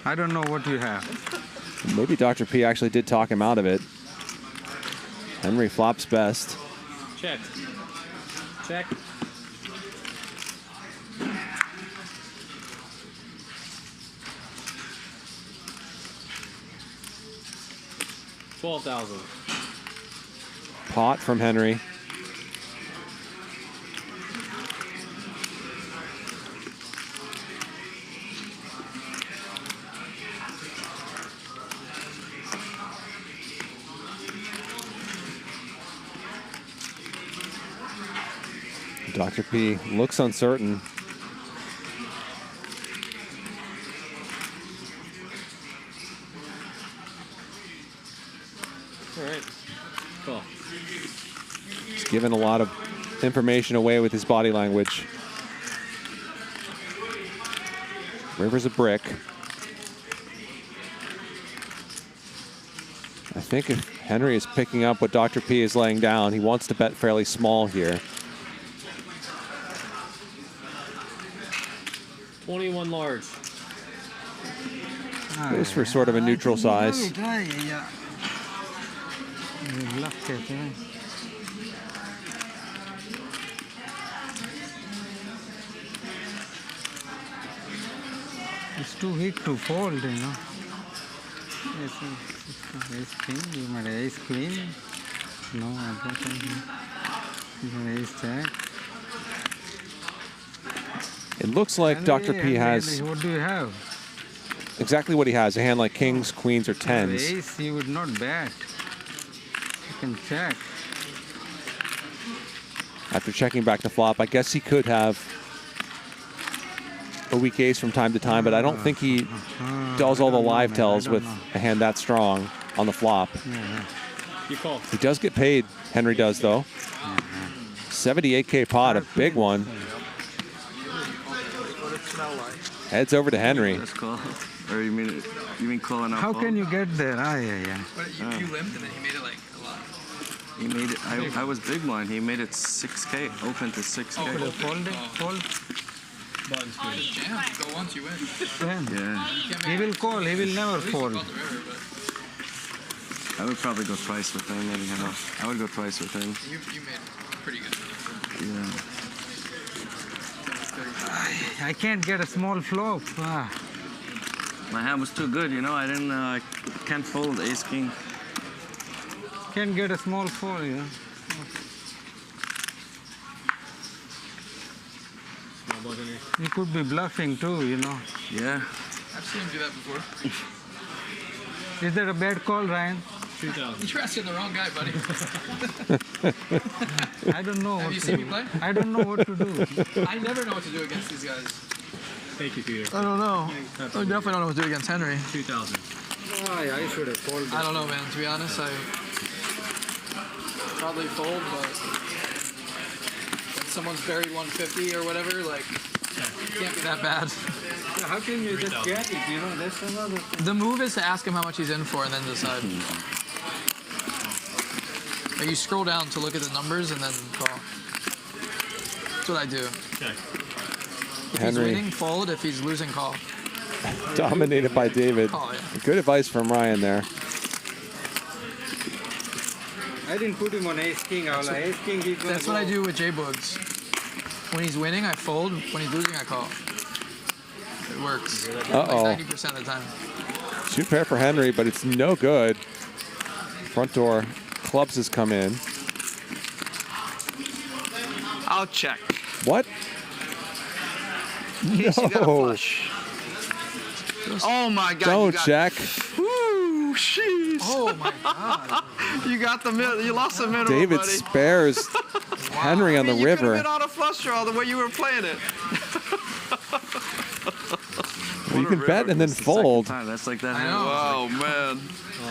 I don't know what you have. Maybe Dr. P actually did talk him out of it. Henry flops best. Check. Check. $12,000. Pot from Henry. Dr. P looks uncertain. All right. Cool. He's giving a lot of information away with his body language. River's a brick. I think if Henry is picking up what Dr. P is laying down, he wants to bet fairly small here. 21 large. Goes for sort of a neutral size. It's too weak to fold, you know. Yes, ace king, you might ace queen. No, I don't think. You might ace jack. It looks like Dr. P has What do you have? exactly what he has, a hand like kings, queens, or tens. Ace, you would not bet. You can check. After checking back the flop, I guess he could have a weak ace from time to time, but I don't think he does all the live tells with a hand that strong on the flop. You call. He does get paid, Henry does though. 78K pot, a big one. Heads over to Henry. That's cool. Or you mean calling out? How can you get there? Yeah. But you limped and then he made it like a lot. He made it. I was big blind. He made it 6K. Open to 6K. Oh, fold. Buttons jam. Go once, you win. Yeah. He will call. He will never fold. I would probably go twice with him. Anyhow. I would go twice with him. You made pretty good. Yeah. I can't get a small flop. My hand was too good, you know. I didn't. I can't fold ace king. Can't get a small fold, you know. You could be bluffing too, you know. Yeah. I've seen him do that before. Is that a bad call, Ryan? 2,000. You're asking the wrong guy, buddy. I don't know. Have you seen me play? I don't know what to do. I never know what to do against these guys. Thank you, Peter. I don't know. I definitely don't know what to do against Henry. 2,000. I should have folded. I don't know, man. To be honest, I probably fold, but if someone's buried 150 or whatever, like, it can't be that bad. How can you just get it? You know, that's another thing. The move is to ask him how much he's in for and then decide. Like you scroll down to look at the numbers and then call. That's what I do. Okay. If Henry. he's winning, fold. If he's losing, call. Dominated by David. Oh, yeah. Good advice from Ryan there. I didn't put him on ace king. I was like, ace king, he's gonna That's what I do with J-Bugs. When he's winning, I fold. When he's losing, I call. It works. Uh-oh. Like 90% of the time. Two pair for Henry, but it's no good. Front door. Clubs has come in. I'll check. What? In case you got a No. flush. Oh my God! Don't you got, check. Woo! Jeez. Oh my God! You got the middle. You lost the middle, David buddy. spares Henry on the You could river. have been on a flush draw the way you were playing it. Well, you can bet and then fold. That's like that. Wow, man.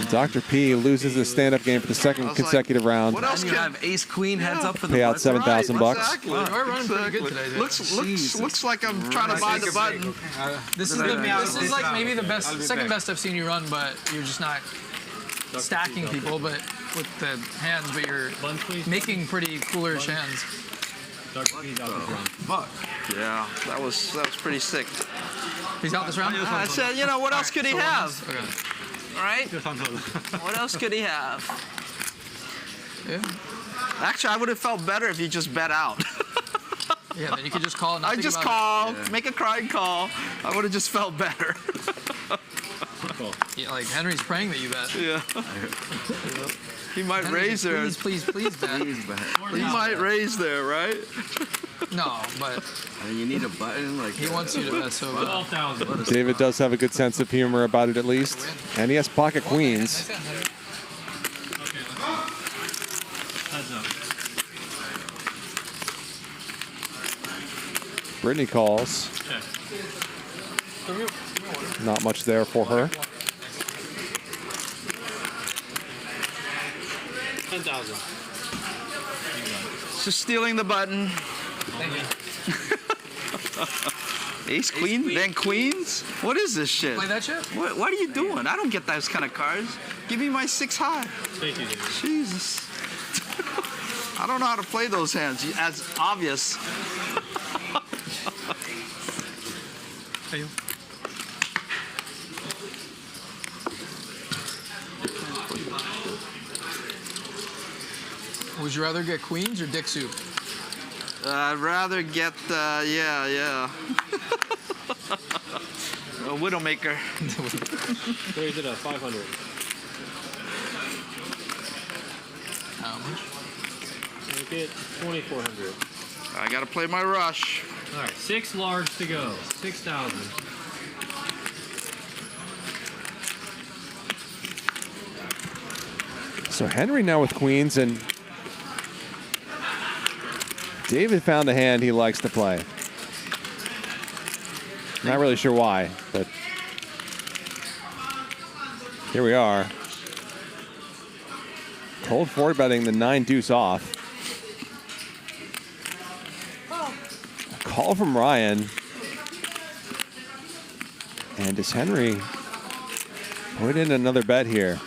Dr. P loses the stand-up game for the second consecutive round. What else? You have ace queen heads up for the Pay out button. $7,000 bucks. Exactly. We're running pretty good today, dude. Looks like I'm trying to buy the button. This is like maybe the best, second best I've seen you run, but you're just not stacking people, but with the hands, but you're making pretty coolerish hands. Fuck. Yeah, that was pretty sick. He's out this round? I said, you know, what else could he have? Okay. All right. What else could he have? Yeah. Actually, I would have felt better if you just bet out. Yeah, then you could just call and not I think just about call, make a crying call. I would have just felt better. it. Yeah, like Henry's praying that you bet. Yeah. He might Henry's raise there. Please bet. He might raise there, right? No, but you need a button like. He wants you to bet so bad. 12,000. David does have a good sense of humor about it at least. And he has pocket queens. Heads up. Britney calls. Okay. Not much there for her. 10,000. Just stealing the button. Thank you. Ace, queen, then queens? What is this shit? Play that shit? What are you doing? I don't get those kind of cards. Give me my 6 high. Thank you, David. Jesus. I don't know how to play those hands. As obvious. Hey, you. Would you rather get queens or dick soup? I'd rather get, yeah. A Widowmaker. Raise it up, 500. How much? Make it 2,400. I gotta play my rush. All right, 6 large to go. 6,000. So Henry now with queens, and David found a hand he likes to play. Not really sure why, but here we are. Cold forward betting the 9 deuce off. A call from Ryan. And does Henry put in another bet here?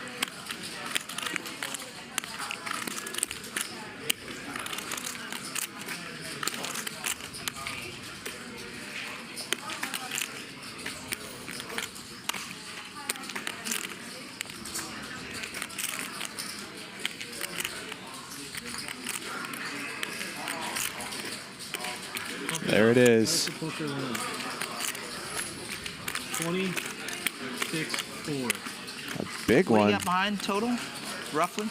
There it is. 26-4. A big What do one. you got behind total, roughly?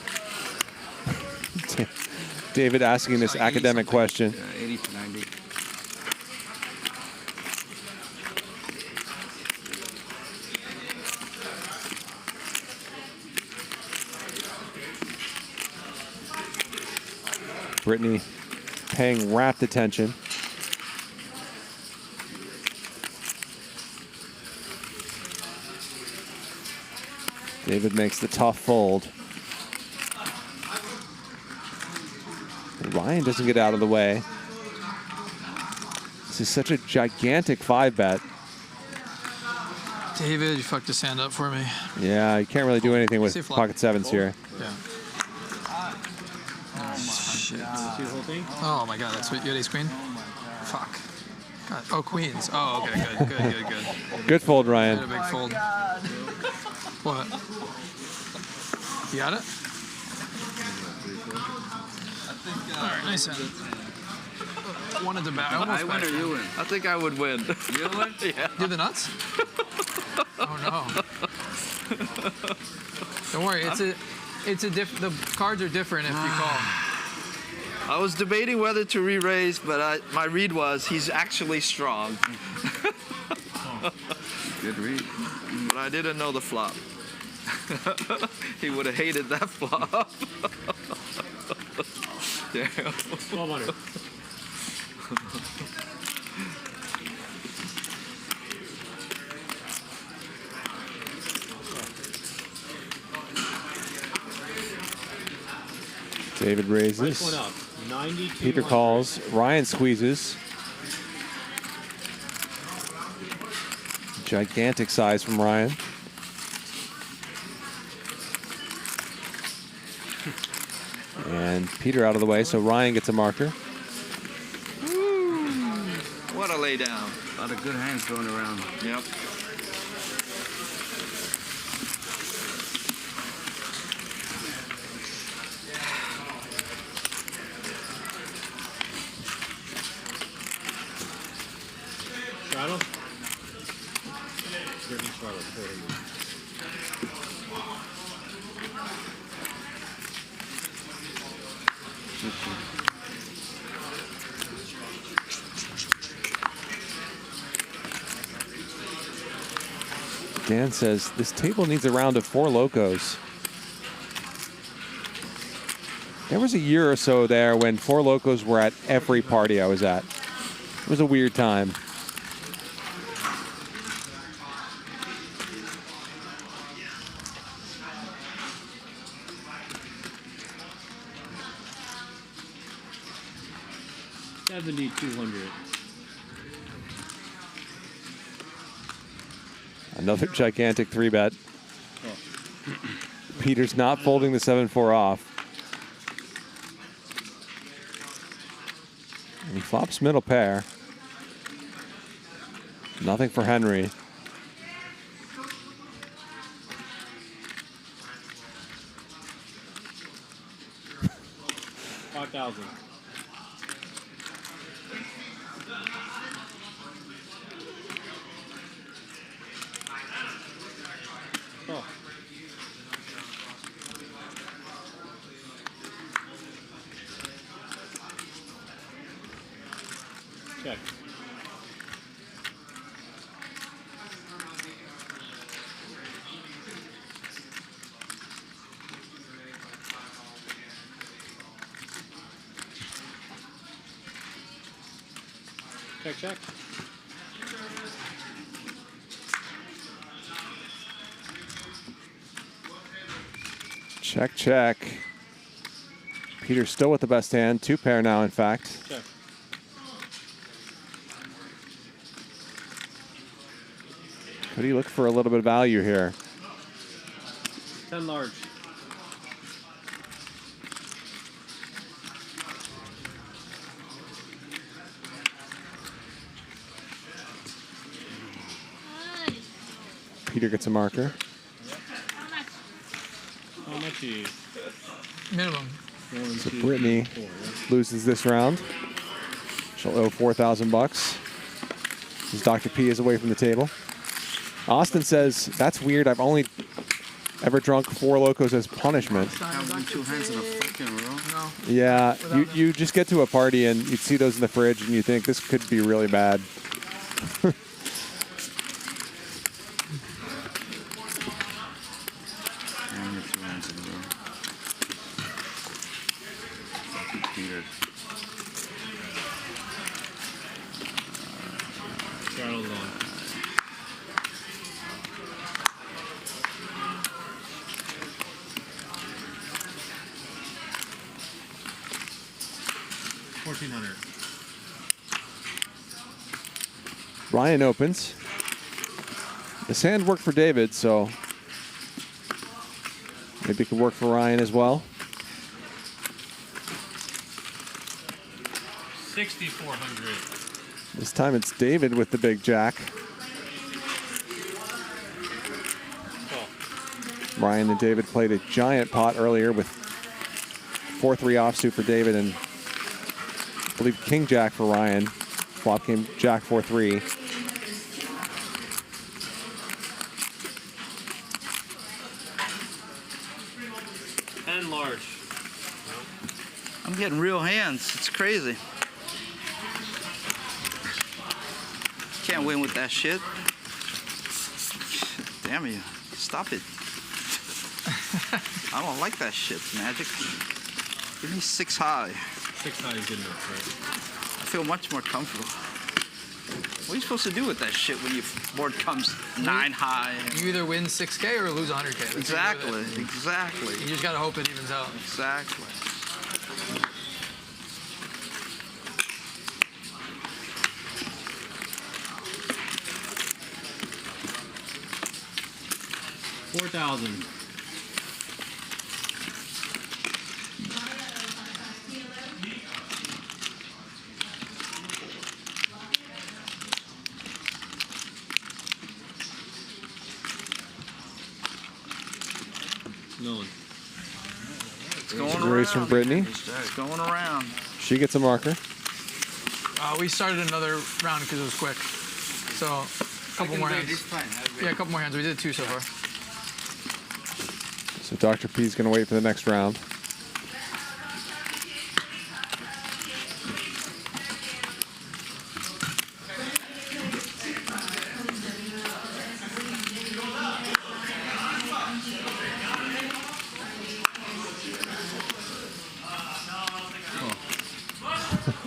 David asking this academic question. 80 to 90. Britney paying rapt attention. David makes the tough fold. Ryan doesn't get out of the way. This is such a gigantic 5-bet. David, you fucked this hand up for me. Yeah, you can't really do anything with See flop. pocket sevens here. Yeah. Shit. Oh my god, that's what you had ace queen? Fuck. God. Oh, queens. Oh, okay, good. Good fold, You Ryan. had a big fold. What? You got it? All right, nice hand. Wanted to bet. I almost bet. I think I would win. You win? Yeah. Do the nuts? Oh no. Don't worry, the cards are different if you call. I was debating whether to re-raise, but my read was he's actually strong. Good read. But I didn't know the flop. He would have hated that flop. Damn. 1,200. David Price raises. went up. 92. Peter calls. Ryan squeezes. Gigantic size from Ryan. And Peter out of the way, so Ryan gets a marker. Woo. What a lay down. A lot of good hands going around. Yep. Straddle. Britney straddle. 400. Dan says this table needs a round of 4 locos. There was a year or so there when 4 locos were at every party I was at. It was a weird time. 7,200. Another gigantic 3-bet. Peter's not folding the 7-4 off. And he flops middle pair. Nothing for Henry. $5,000. Oh. Check. Check, check. Check, check. Peter's still with the best hand. 2-pair now, in fact. Check. Could he look for a little bit of value here? 10 large. Peter gets a marker. How much is Minimum. So Britney loses this round. She'll owe $4,000. As Dr. P is away from the table. Austin says, that's weird. I've only ever drunk 4 Locos as punishment. Having 2 hands in a fucking row. No. Yeah, you just get to a party and you see those in the fridge and you think this could be really bad. Ryan opens. This hand worked for David, so maybe it could work for Ryan as well. 6,400. This time it's David with the big jack. Ryan and David played a giant pot earlier with 4-3 offsuit for David and I believe king jack for Ryan. Flop came jack 4-3. And large. I'm getting real hands. It's crazy. Can't win with that shit. Damn you. Stop it. I don't like that shit, Magic. Give me 6 high. 6 high is good enough, right? I feel much more comfortable. What are you supposed to do with that shit when your board comes 9 high? You either win 6K or lose 100K. That's Exactly, exactly. You just gotta hope it evens out. Exactly. $4,000. No one. It's going It's a around. raise from Britney. It's going around. She gets a marker. We started another round because it was quick. So, a couple more hands. Yeah, a couple more hands. We did 2 so far. So Dr. P's going to wait for the next round.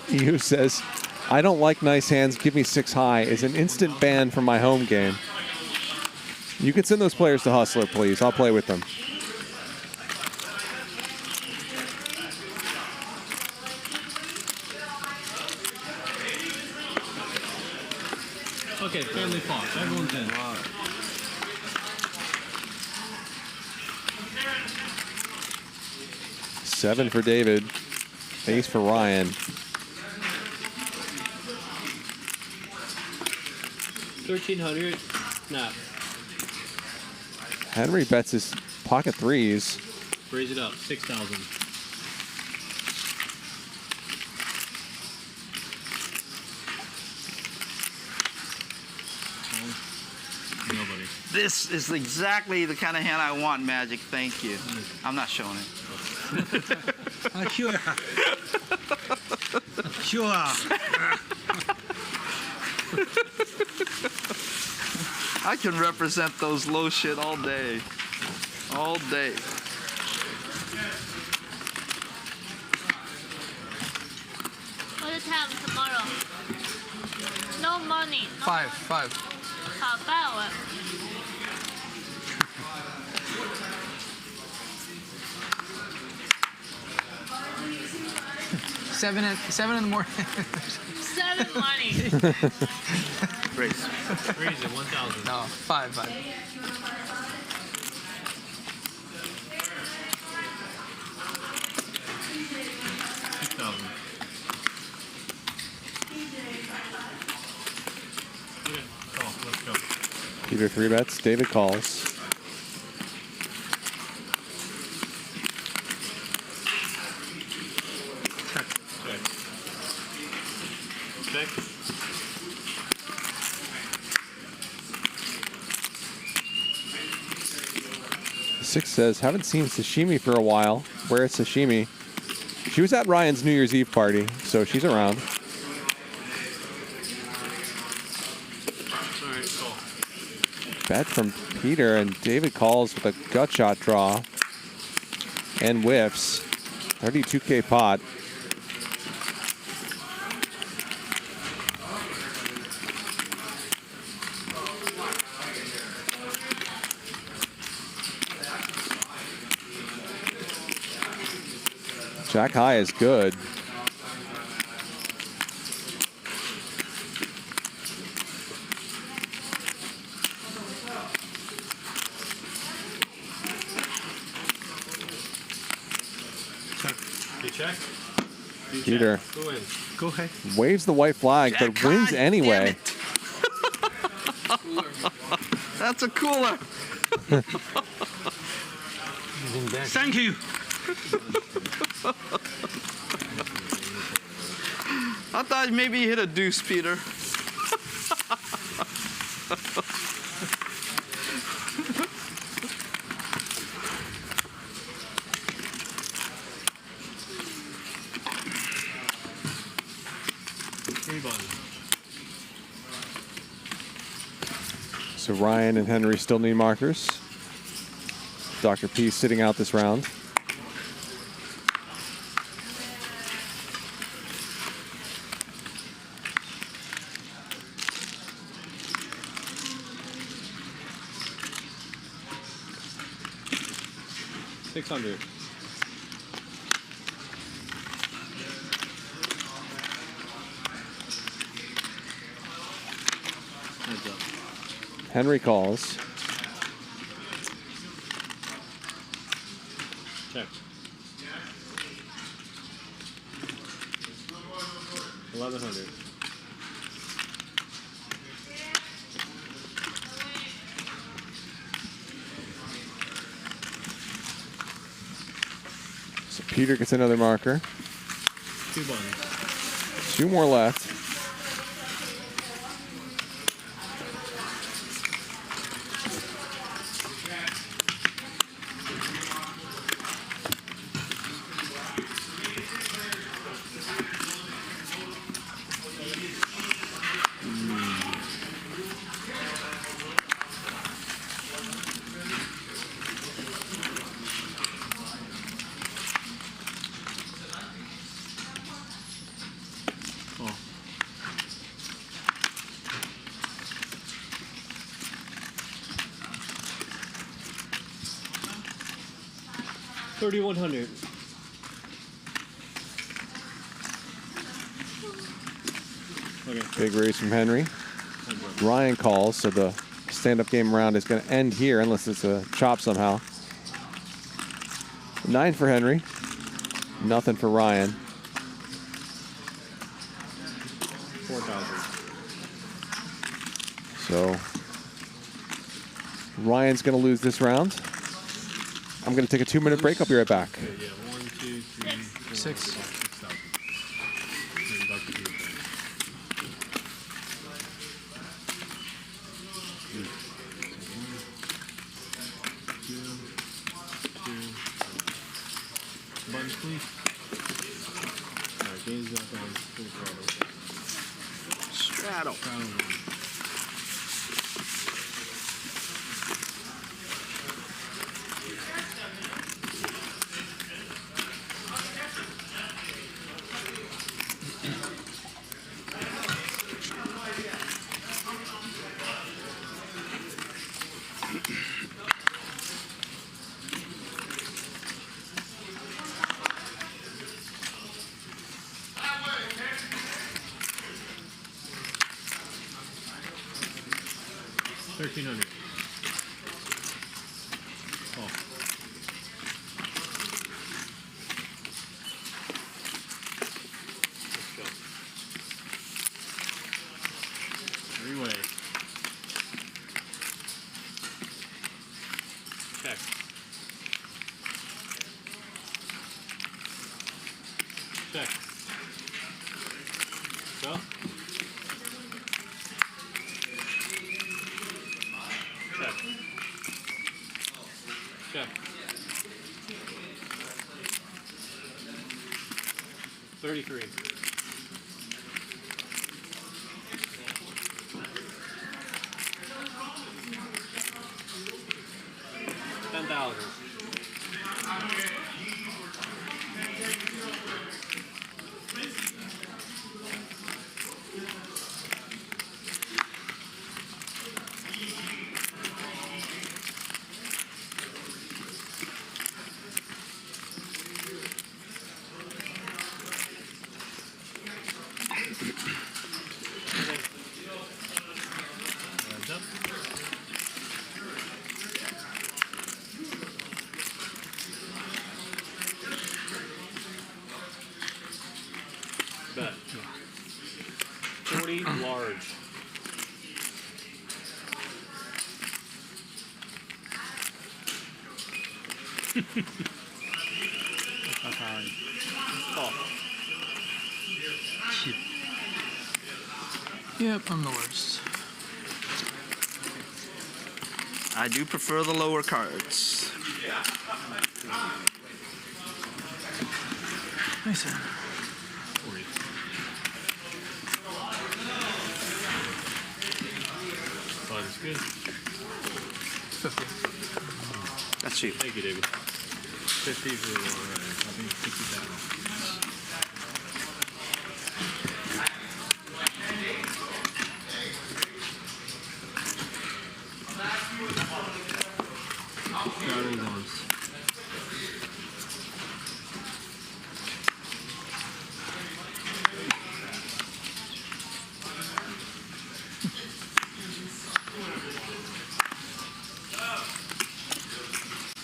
EU says, I don't like nice hands, give me 6 high, is an instant ban from my home game. You can send those players to Hustler, please. I'll play with them. Okay, family Fox. Everyone's in. $7 for David. Ace for Ryan. 1,300. Snap. Henry bets his pocket threes. Raise it up. 6,000. Nobody. This is exactly the kind of hand I want, Magic. Thank you. I'm not showing it. Sure. Sure. I can represent those low shit all day. All day. What the time tomorrow? No money. No 5. Money. 5. Seven in the morning. 7 money. Raise. Raise it. 1,000. No, 5. 6,000. Let's go. Peter 3 bets. David calls. Check. Six says, haven't seen sashimi for a while. Where is sashimi? She was at Ryan's New Year's Eve party, so she's around. All right, cool. Bet from Peter, and David calls with a gut shot draw and whiffs. 32K pot. Jack high is good. You check? You Peter check. Who wins? Go ahead. waves the white flag, but wins anyway. That's a cooler. Thank you. I thought maybe you hit a deuce, Peter. So Ryan and Henry still need markers. Dr. P sitting out this round. $600. Heads up. Henry calls. Check. 1,100. So Peter gets another marker. 2 buttons. 2 more left. $3,100. Okay. Big raise from Henry. Ryan calls, so the stand-up game round is going to end here unless it's a chop somehow. 9 for Henry. Nothing for Ryan. 4,000. So Ryan's going to lose this round. I'm going to take a 2-minute break. I'll be right back. Yeah, 1, 2, 3, 4, 6. 5, 6,000. Buttons, please. All right, game's back on full throttle. Straddle. $1,300. Oh. Let's go. 3-way. Check. Check. Go. Check. Check. 33. $10,000. Bet. 40 large. Oh. Yep, I'm the worst. I do prefer the lower cards. Nice. Fun is good. 50. That's cheap. Thank you, David. 50 for the lower end. I think 50,000.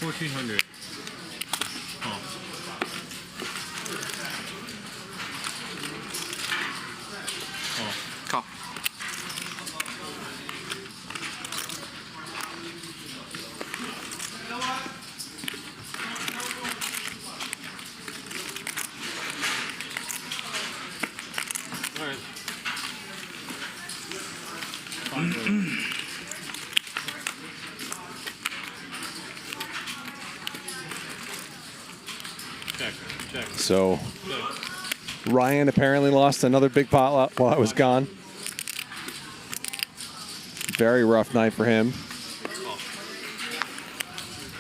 $1,400. Oh. Oh. Call. All right. Fine. So Ryan apparently lost another big pot while I was gone. Very rough night for him.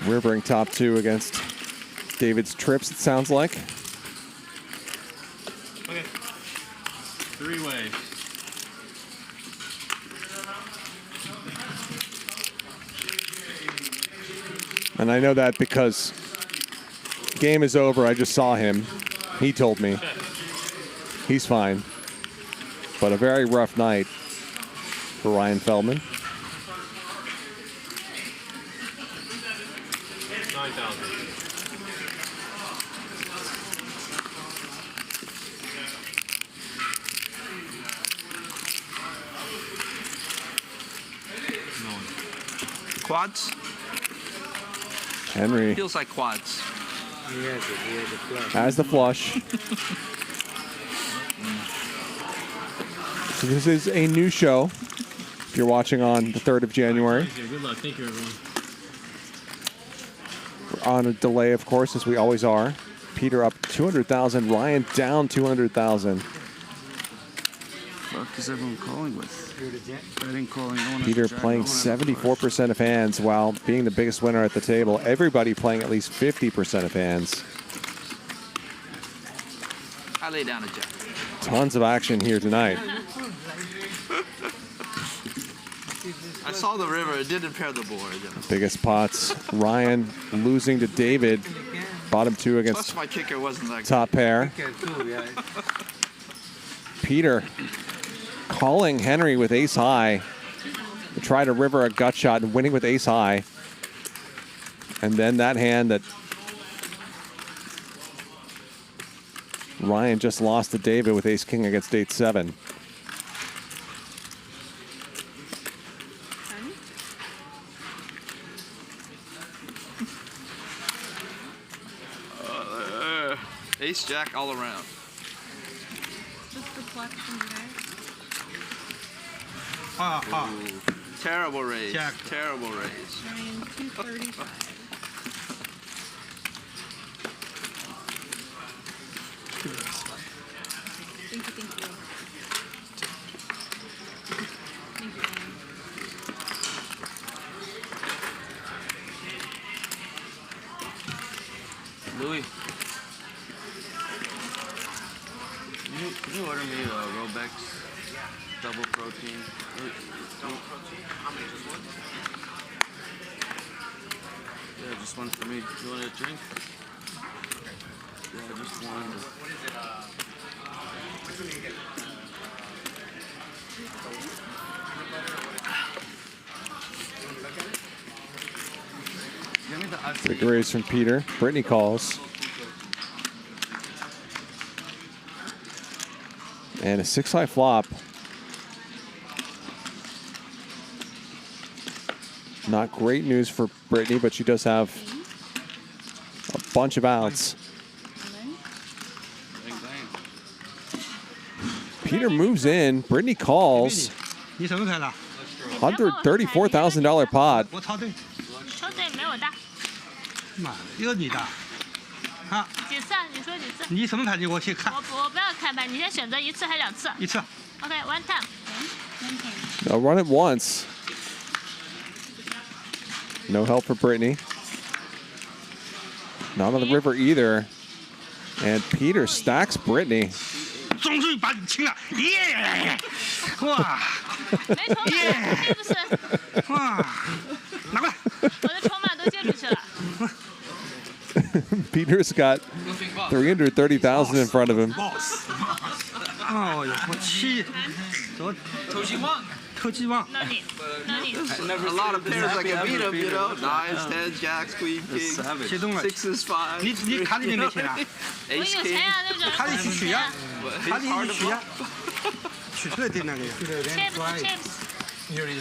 We're bringing top 2 against David's trips, it sounds like. Okay. 3-way. And I know that because game is over. I just saw him. He told me. He's fine. But a very rough night for Ryan Feldman. 9,000. Quads? Henry Feels like quads. has the flush. So this is a new show. If you're watching on the 3rd of January. Good luck. Thank you, everyone. We're on a delay, of course, as we always are. Peter up 200,000. Ryan down 200,000. Fuck is everyone calling with? Betting calling. Peter playing 74% of hands while being the biggest winner at the table. Everybody playing at least 50% of hands. I lay down a jack. Tons of action here tonight. I saw the river. It didn't pair the board. Biggest pots. Ryan losing to David. Bottom two Plus against my kicker wasn't that top pair. Peter calling Henry with ace high to try to river a gut shot and winning with ace high. And then that hand that Ryan just lost to David with ace king against 8-7. Ace jack all around. Just deflection, guys. Ooh, terrible raise. Jack. Terrible raise. Ryan, 235. Thank you, thank you. Thank you, Ryan. Louis, can you order me Robex double protein? Yeah, just one for me. You want a drink? Yeah, just one. Big raise from Peter. Britney calls. And a 6-high flop. Not great news for Britney, but she does have a bunch of outs. Peter moves in. Britney calls. 你什么牌了？ $134,000 pot. 我操对。抽对没我大。妈，又你的。啊，几次啊？你说几次？你什么牌？你给我去看。我不要看牌，你先选择一次还是两次？一次。 OK，one time。 No, run it once. No help for Britney. Not on the river either. And Peter stacks Britney. 终于把你清了，耶！哇！没筹码，是不是？哇！拿过来。我的筹码都借出去了。 Peter's got 330,000 in front of him. 哦哟，我气！偷鸡望。偷鸡望。 No need. No need. A lot of pairs I can beat him, you know. Nines, tens, jacks, queen, king, 启动了。 sixes, fives. 你卡里面没钱啊？ 我有钱呀，那种。卡里去取呀，卡里去取呀，取出来的那个呀。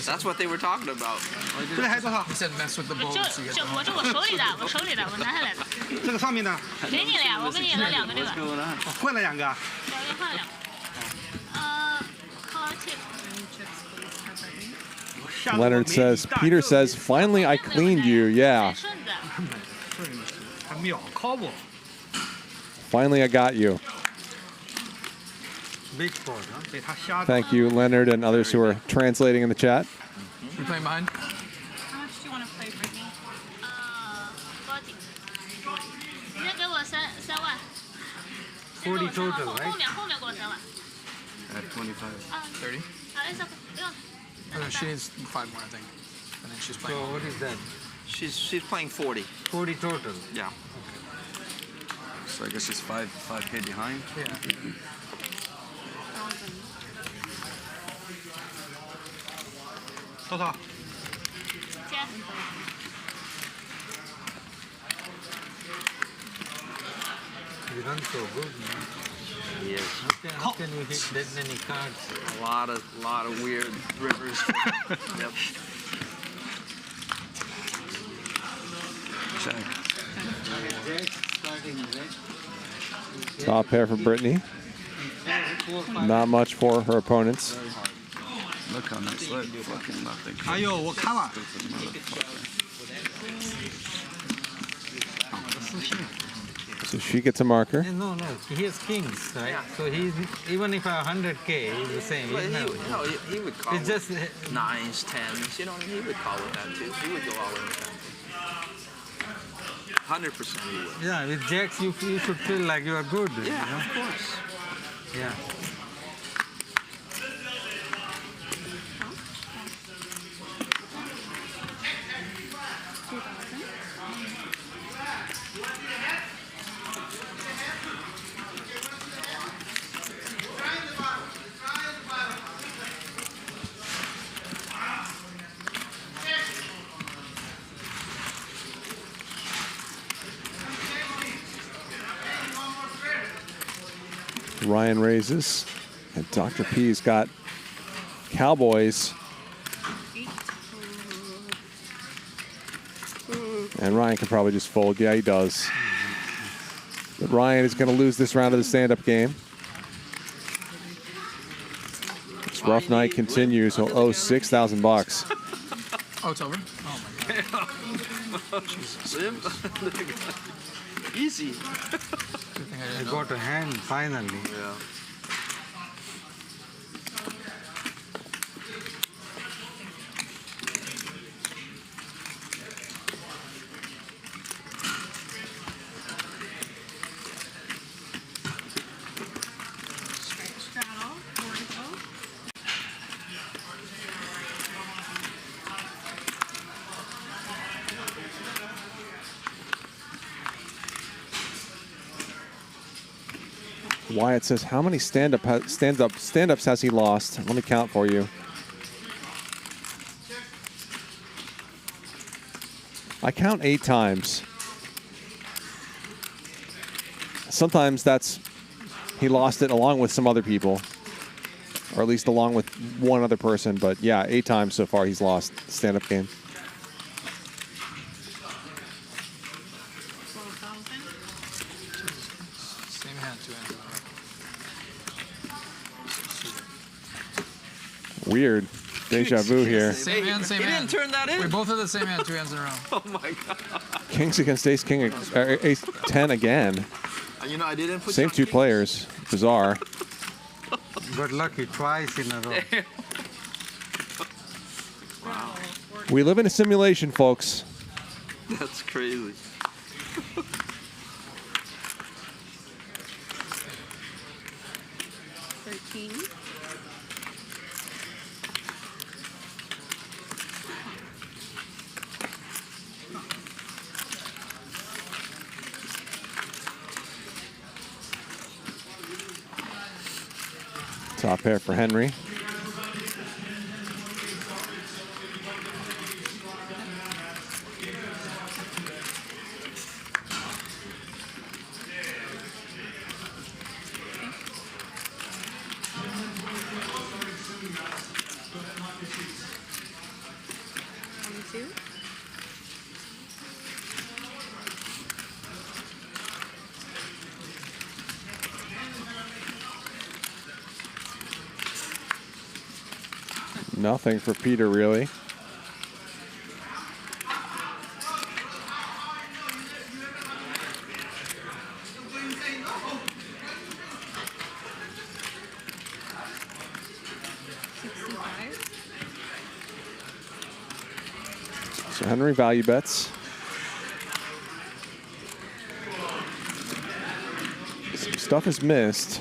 That's what they were talking about. 这里还有多少？ He said mess with the bulbs. 我手里的，我手里的，我拿下来的。这个上面的。给你了呀，我给你了2个对吧？换了2个。换了2个。call chip。 Leonard says, Peter says, finally I cleaned you. Yeah. Finally I got you. Thank you, Leonard, and others who are translating in the chat. You playing behind? How much do you want to play, Britney? 40。你再给我3万。 40 total, right? 后面给我3万。 At 25. 30? 不用。 Oh, no, she needs 5 more, I think. And then she's playing. So what is that? She's playing 40. 40 total. Yeah. So I guess she's 5K behind. Yeah. 多少？ He runs so good. He is. How can you hit that many cards? A lot of weird rivers. Yep. Top pair for Britney. Not much for her opponents. Look how nice. Look, fucking nothing. 哎呦，我看了。 So she gets a marker. No, he has kings, right? So he's even if I 100K, he's the same. Well, He's never- he would call It's just 9s, 10s. You know, he would call with that too. He would go all in with that. 100% he would. yeah, with jacks you should feel like you are good. Yeah, you know? of course. Yeah. Ryan raises, and Dr. P's got Cowboys. And Ryan can probably just fold. Yeah, he does. But Ryan is going to lose this round of the stand-up game. This rough night continues. He'll owe $6,000. Oh, it's over? Oh, my God. Sim? Easy. I got a hand finally. Yeah. Straddle, vertical. Wyatt says, how many stand-ups has he lost? Let me count for you. I count 8 times. Sometimes he lost it along with some other people, or at least along with one other person. But yeah, 8 times so far he's lost stand-up game. Same hand, 2 hands. Weird. Deja vu here. Same hand, same He hand. didn't turn that in. We both have the same hand, 2 hands in a row. Oh my God. Kings against ace king, ace 10 again. You know, I didn't put Same 2 players. Bizarre. Got lucky twice in a row. Wow. We live in a simulation, folks. That's crazy. Top pair for Henry. Nothing for Peter, really. So Henry value bets. Some stuff is missed.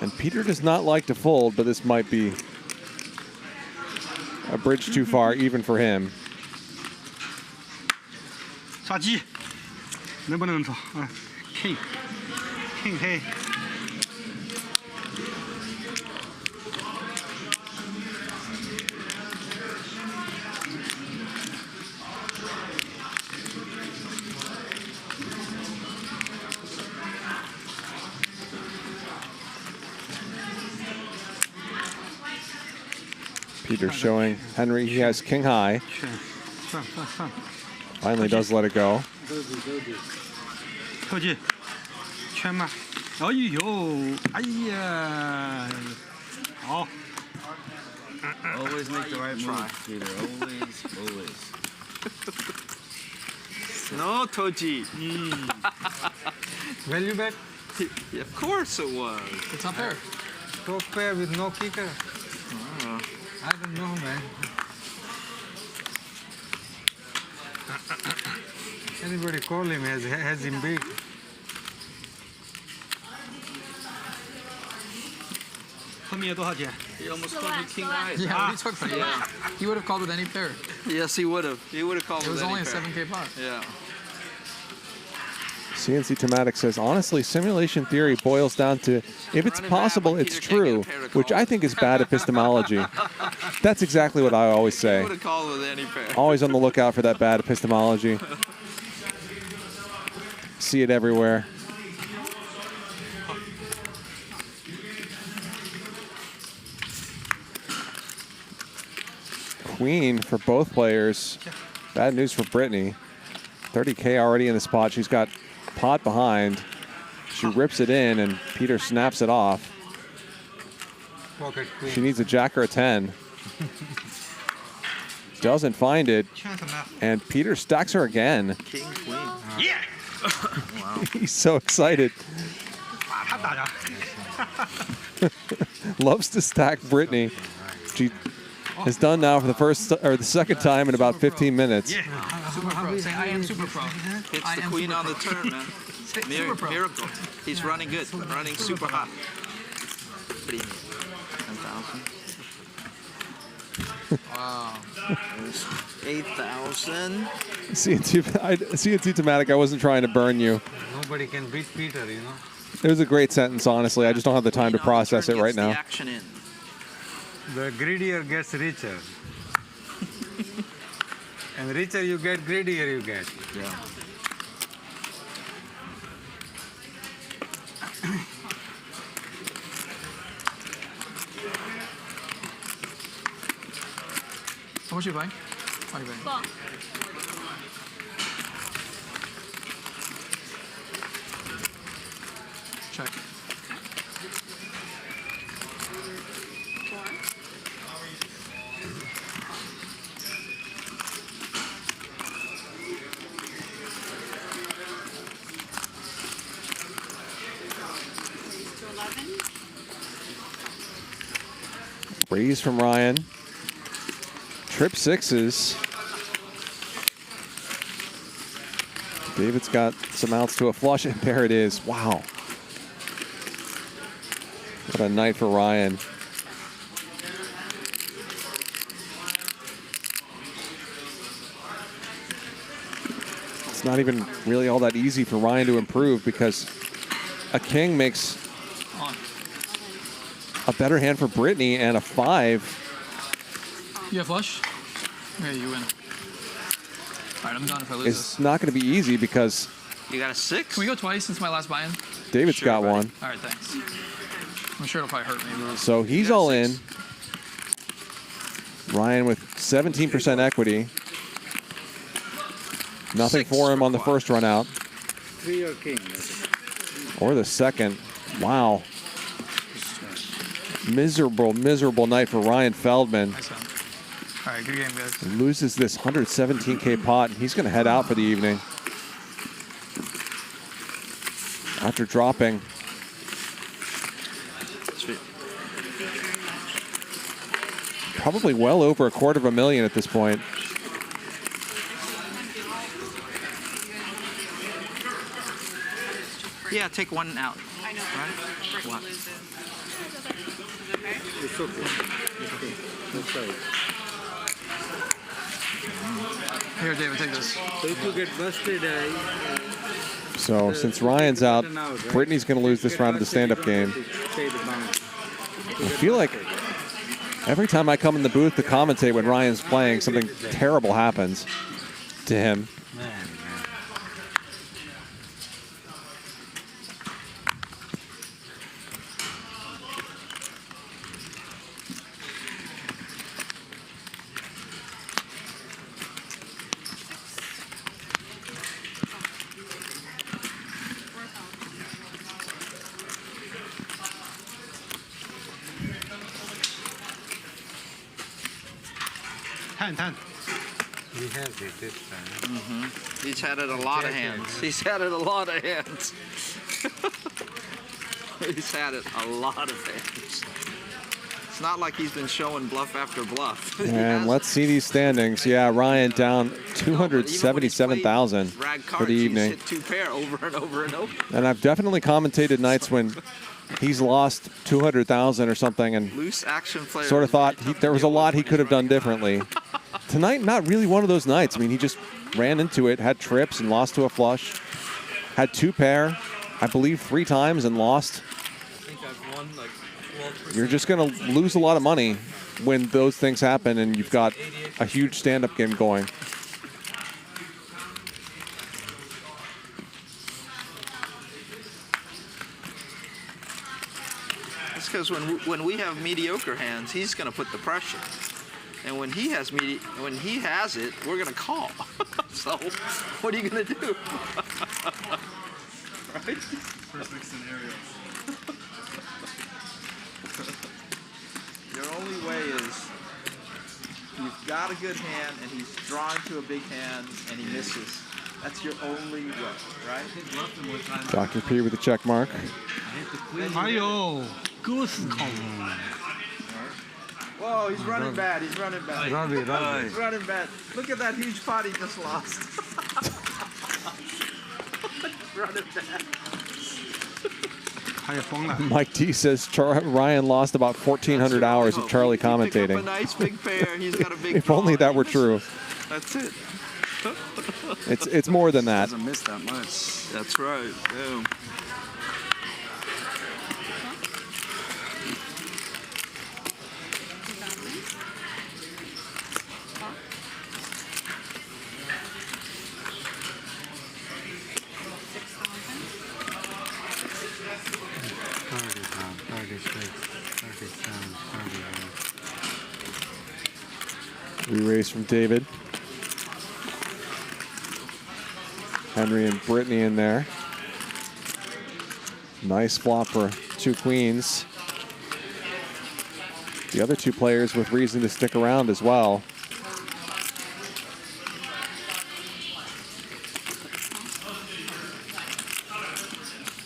And Peter does not like to fold, but this might be a bridge too far, even for him. 杀鸡，能不能走？啊 ，King 黑。Peter showing Henry he has king high. Finally does let it go. 透气，圈嘛。哎呦，哎呀，好。 Always make the right move, Peter. Always. No, Toji. Value bet? Yeah, of course it was. It's not fair. Top pair with no kicker. I don't know, man. Anybody call him has him beat. He almost called me King Eye. Yeah, what are you talking about? Yeah. He would have called with any pair. Yes, he would have. He would have called It was with only any a pair. 7K pot. Yeah. CNC Tomatic says, honestly, simulation theory boils down to if it's possible, it's true, which I think is bad epistemology. That's exactly what I always He say. would have called with any pair. Always on the lookout for that bad epistemology. See it everywhere. Queen for both players. Bad news for Britney. 30K already in the spot. She's got pot behind. She rips it in, and Peter snaps it off. Pocket queen. She needs a jack or a 10. Doesn't find it. And Peter stacks her again. King, queen. Yeah. Wow. He's so excited. Loves to stack Britney. She has done now for the second time in about 15 minutes. Yeah. Super pro. Say, I am super pro. Hits the queen on the turn, man. Miracle. He's running good. Running super hot. Premium. 10,000. Wow. 8,000. CNC Tomatic, I wasn't trying to burn you. Nobody can beat Peter, you know. It was a great sentence, honestly. I just don't have the time to process it right now. The greedier gets richer. And richer you get, greedier you get. Yeah. How much are you buying? What are you buying? 4. Check. Raise from Ryan. Trip sixes. David's got some outs to a flush, and there it is. Wow. What a night for Ryan. It's not even really all that easy for Ryan to improve because a king makes a better hand for Britney, and a 5. You have flush? Yeah, you win. All right, I'm done if I lose It's not going to be easy because You got a 6? Can we go twice since my last buy-in? David's got one. All right, thanks. I'm sure it'll probably hurt me. So he's all in. Ryan with 17% equity. Nothing for him on the first run out. 3 or king. Or the second. Wow. Miserable, miserable night for Ryan Feldman. All right, good game, guys. He loses this 117K pot, and he's going to head out for the evening. After dropping. Probably well over $250,000 at this point. Yeah, take one out. I know. Right? One. It's okay. Okay. No sorry. Here, David, take this. So if you get busted, So since Ryan's out, Britney's going to lose this round of the stand-up game. I feel like every time I come in the booth to commentate when Ryan's playing, something terrible happens to him. He has it this time. He's had it a lot of hands. He's had it a lot of hands. He's had it a lot of hands. It's not like he's been showing bluff after bluff. And let's see these standings. Yeah, Ryan down 277,000 for the evening. He's hit 2 pair over and over and over. And I've definitely commentated nights when he's lost 200,000 or something and Loose action player. sort of thought there was a lot he could have done differently. Tonight, not really one of those nights. I mean, he just ran into it, had trips and lost to a flush. Had 2 pair, I believe 3 times and lost. I think I've won like 12%. You're just going to lose a lot of money when those things happen and you've got a huge stand-up game going. It's because when we have mediocre hands, he's going to put the pressure. And when he has it, we're going to call. So what are you going to do? Right? Perfect scenario. Your only way is you've got a good hand and he's drawing to a big hand and he misses. That's your only way, right? Dr. P with the check mark. 还有goose call. Whoa, he's running bad. He's running bad. Robbie. He's running bad. Look at that huge pot he just lost. Running bad. Mike D says Ryan lost about 1,400 hours of Charlie commentating. A nice big pair. He's got a big If only that were true. That's it. It's more than that. Doesn't miss that much. That's right. Yeah. Re-raise from David. Henry and Britney in there. Nice flop for 2 queens. The other 2 players with reason to stick around as well.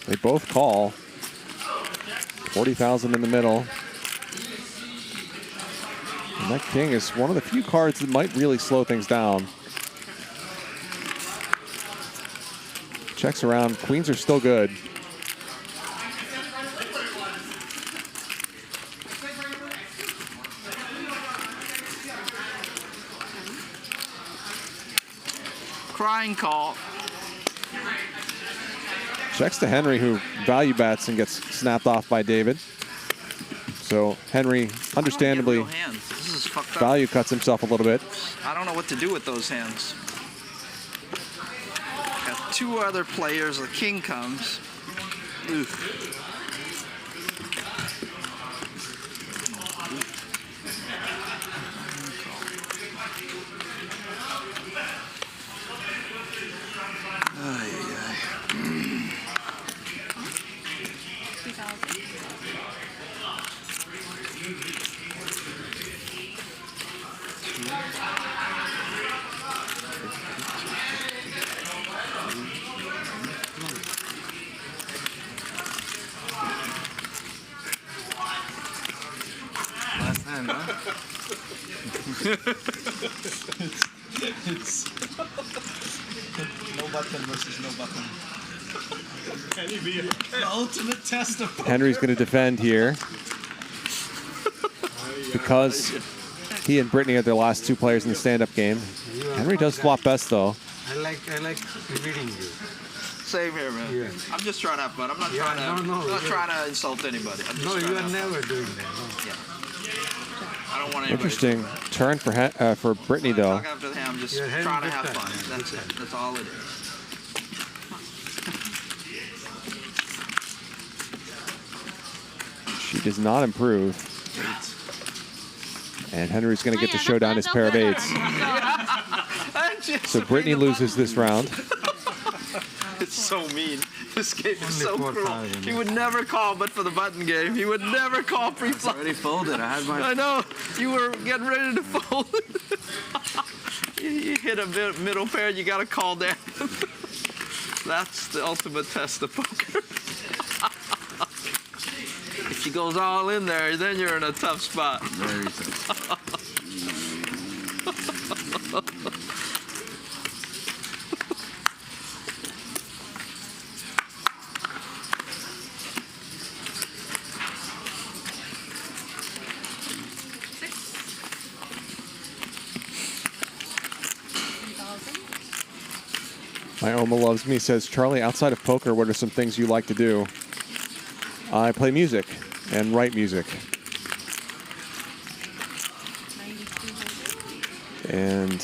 They both call. 40,000 in the middle. And that king is one of the few cards that might really slow things down. Checks around. Queens are still good. Crying call. Checks to Henry, who value bets and gets snapped off by David. So Henry, understandably, value cuts himself a little bit. I don't know what to do with those hands. Got 2 other players. The king comes. Oof. It's no button versus no button. Can you be the ultimate test of Henry's going to defend here because he and Britney are their last 2 players in the stand-up game. Henry does flop best though. I like reading you. Same here, man. Yeah. I'm just trying to have fun. I'm not trying to insult anybody. I'm just No, you trying are to have never fun. doing that. No. Yeah. I don't want anybody. Interesting turn for Britney though. Talk after the hand. I'm just trying to have fun. That's it. That's all it is. She does not improve. And Henry's going to get to show down his pair of 8s. So Britney loses this round. is so mean. This game is so cruel. He would never call but for the button game. He would never call pre-flop. I already folded. I had my... I know. You were getting ready to fold. You hit a middle pair, you got to call down. That's the ultimate test of poker. If she goes all in there, then you're in a tough spot. Very tough. My Oma Loves Me says, Charlie, outside of poker, what are some things you like to do? I play music and write music. And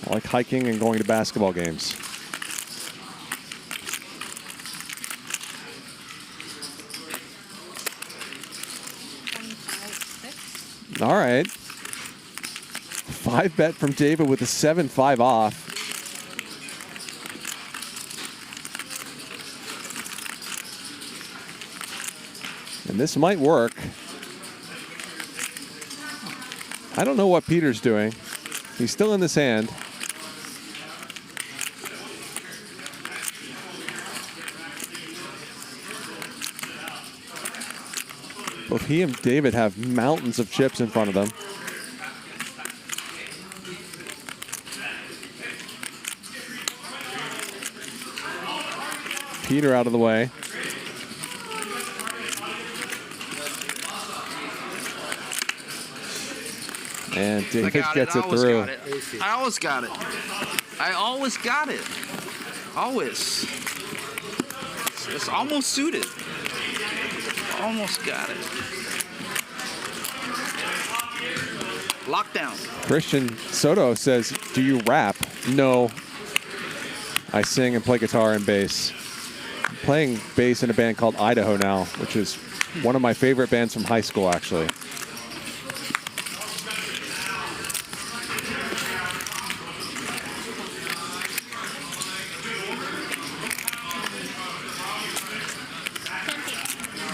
I like hiking and going to basketball games. All right. 5-bet from David with a 7-5 off. And this might work. I don't know what Peter's doing. He's still in this hand. Both he and David have mountains of chips in front of them. Peter out of the way. And David gets it through. I always got it. I always got it. Always. It's almost suited. Almost got it. Lockdown. Christian Soto says, do you rap? No. I sing and play guitar and bass. I'm playing bass in a band called Idaho now, which is one of my favorite bands from high school, actually.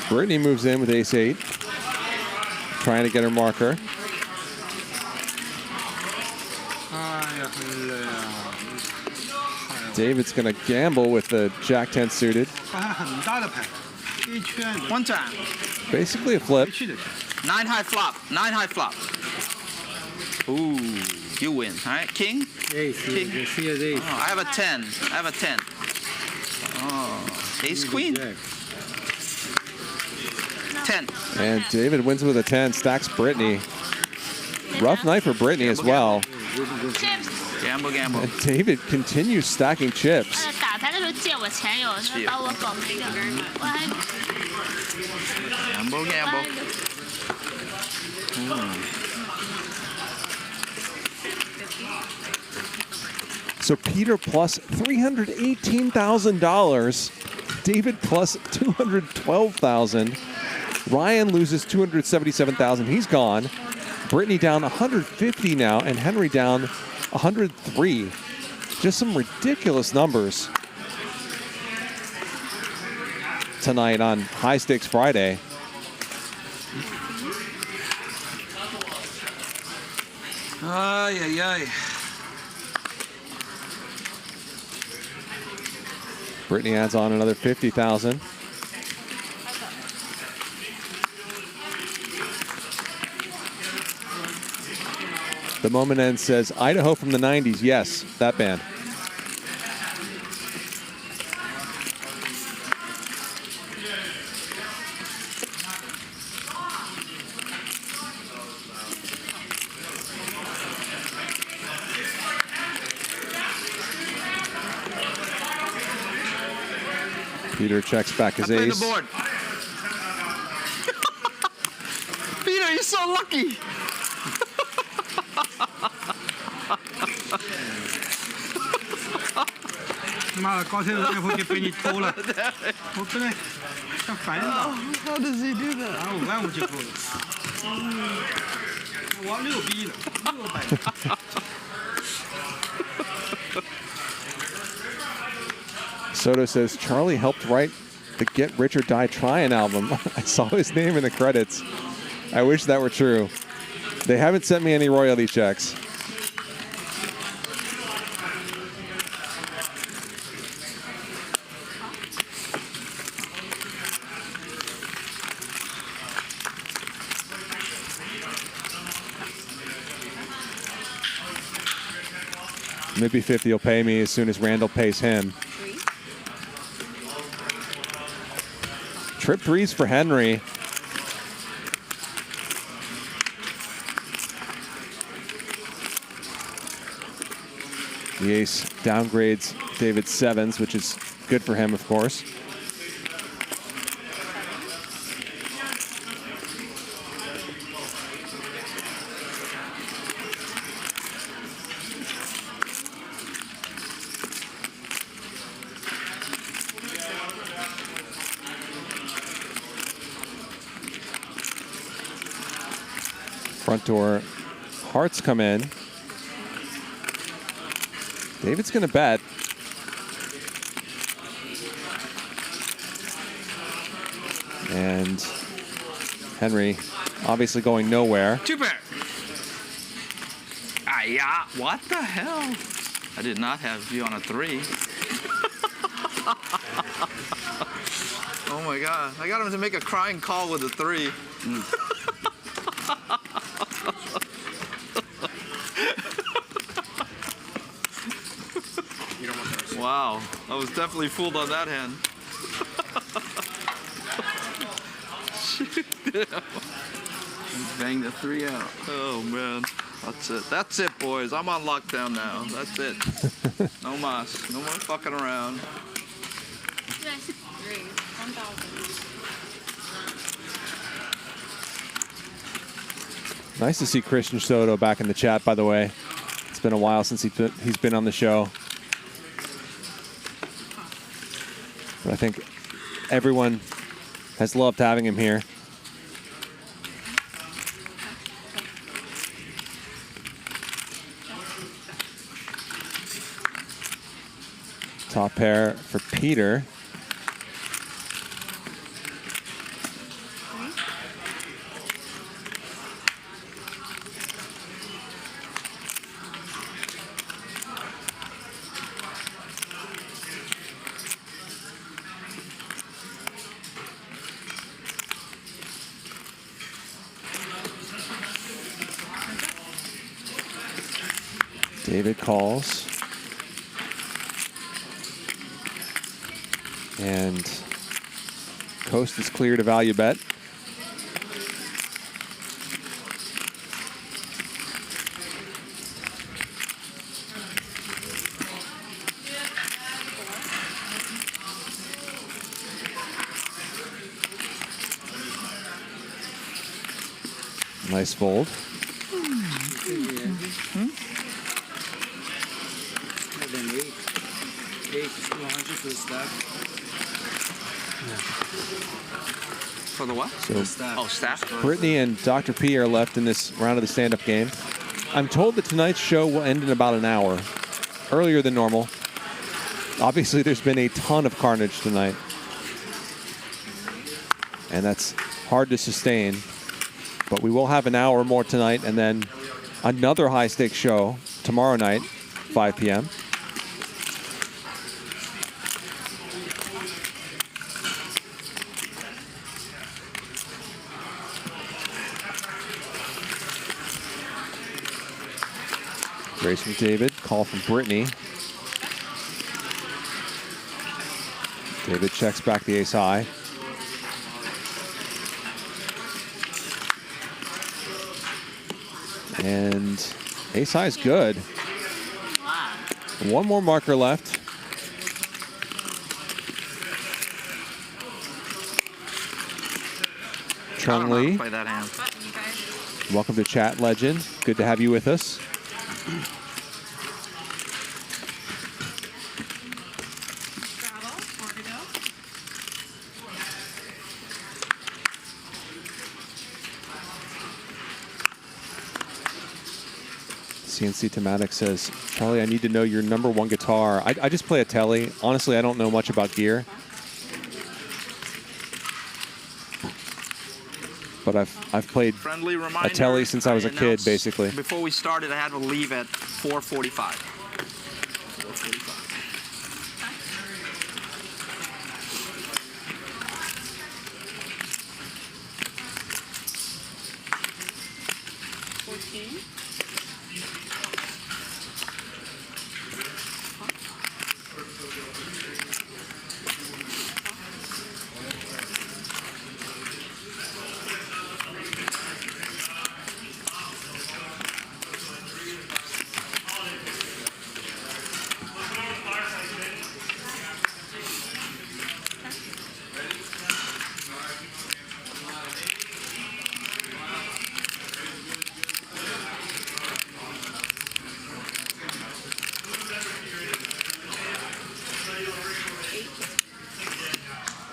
Britney moves in with ace-8, trying to get her marker. David's going to gamble with the Jack-10 suited. One time. Basically a flip. 9 high flop. 9 high flop. Ooh, you win. All right, king. Ace. King. Ace. Oh, I have a 10. I have a 10. Oh, ace queen. 10. And David wins with a 10, stacks Britney. Rough night for Britney as well. Gamble, gamble. And David continues stacking chips. 打牌的时候借我钱有，他把我搞没了，我还 Gamble, gamble. So Peter plus $318,000. David plus $212,000. Ryan loses $277,000. He's gone. Britney down $150 now, and Henry down $103. Just some ridiculous numbers tonight on High Stakes Friday. Ay, ay, ay. Britney adds on another $50,000. The Moment End says, Idaho from the 90s. Yes, that band. Peter checks back his ace. The board. Peter, you're so lucky. How does he do that? Soto says, Charlie helped write the Get Rich or Die Tryin' album. I saw his name in the credits. I wish that were true. They haven't sent me any royalty checks. Maybe 50 will pay me as soon as Randall pays him. Trip threes for Henry. The ace downgrades David sevens, which is good for him, of course. Front door hearts come in. David's going to bet. And Henry obviously going nowhere. Two pair. Ah, yeah. What the hell? I did not have you on a 3. Oh my God. I got him to make a crying call with a 3. Wow, I was definitely fooled on that hand. Bang the 3 out. Oh man, that's it. That's it, boys. I'm on lockdown now. That's it. No mas. No more fucking around. Nice to see Christian Soto back in the chat, by the way. It's been a while since he's been on the show. But I think everyone has loved having him here. Top pair for Peter. David calls. And Coast is clear to value bet. Nice fold. For the what? So staff. Britney and Dr. P are left in this round of the stand-up game. I'm told that tonight's show will end in about an hour, earlier than normal. Obviously, there's been a ton of carnage tonight, and that's hard to sustain. But we will have an hour more tonight, and then another high-stakes show tomorrow night, 5 p.m. Race from David, call from Britney. David checks back the ace high. And ace high is good. One more marker left. Chung Lee, Play that hand. welcome to Chat Legend. Good to have you with us. CNC Tematic says, Charlie, I need to know your #1 guitar. I just play a Tele. Honestly, I don't know much about gear. But I've played Friendly a reminder, Tele since I was a kid, announced basically. Before we started, I had to leave at 4:45. 4:45.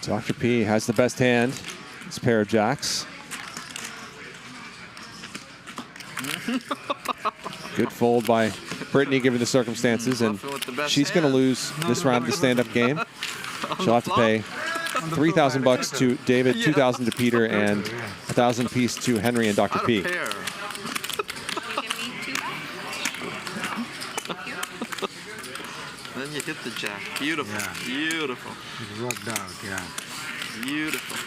Dr. P has the best hand. This pair of jacks. Good fold by Britney given the circumstances, and she's going to lose this round of the stand-up game. She'll have to pay $3,000 to David, $2,000 to Peter, and $1,000 apiece to Henry and Dr. P. Then you hit the jack. Beautiful. Yeah. Beautiful. It worked out, yeah. Beautiful.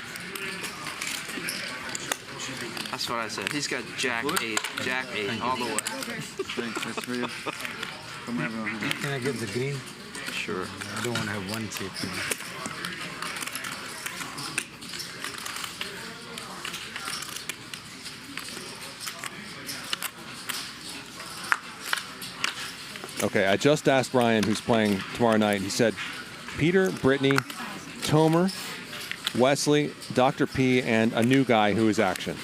That's what I said. He's got jack 8, jack 8 all the way. Thanks, that's for you. From everyone. Can I get the green? Sure. I don't want to have one chip. Okay, I just asked Ryan, who's playing tomorrow night, and he said Peter, Britney, Tomer, Wesley, Dr. P, and a new guy who is action.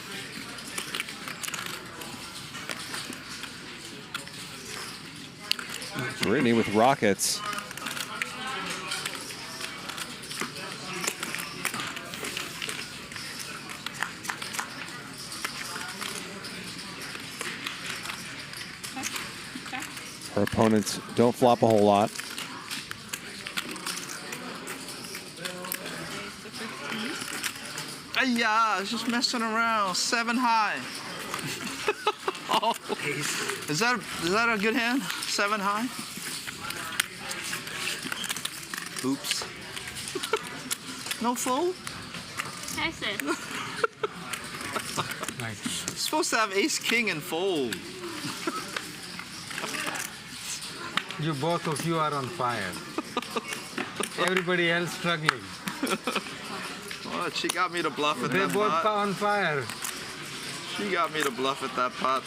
Britney with rockets. Her opponents don't flop a whole lot. Yeah, I was just messing around. 7 high. Oh, is that a good hand? 7 high. Oops. No fold. I said. You're supposed to have ace king and fold. You both of you are on fire. Everybody else struggling. Well, she got me to bluff at They're that both pot. on fire. She got me to bluff at that pot.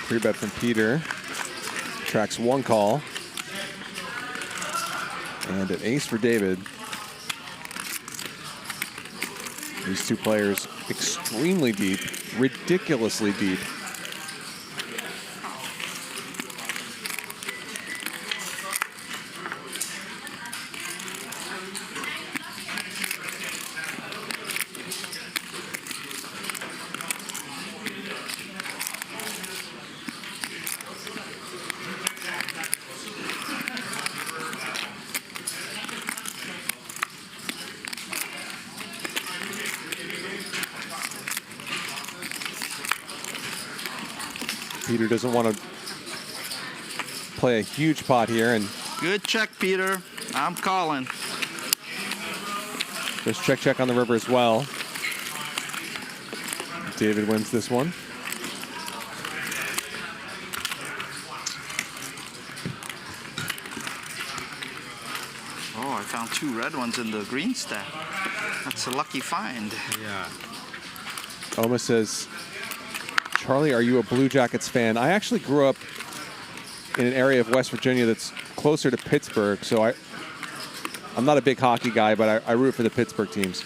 Three bet from Peter. Tracks 1 call. And an ace for David. These two players extremely deep, ridiculously deep. Peter doesn't want to play a huge pot here, and Good check, Peter. I'm calling. there's check on the river as well. David wins this one. Oh, I found 2 red ones in the green stack. That's a lucky find. Yeah. Oma says, Charlie, are you a Blue Jackets fan? I actually grew up in an area of West Virginia that's closer to Pittsburgh, so I'm not a big hockey guy, but I root for the Pittsburgh teams.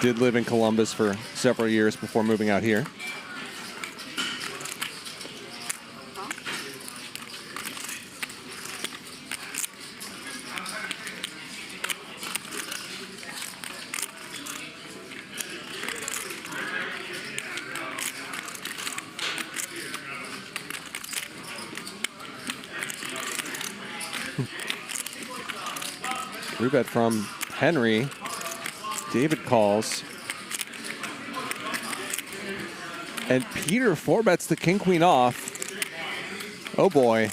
did live in Columbus for several years before moving out here. Rebet from Henry. David calls. And Peter 4-bets the king queen off. Oh boy.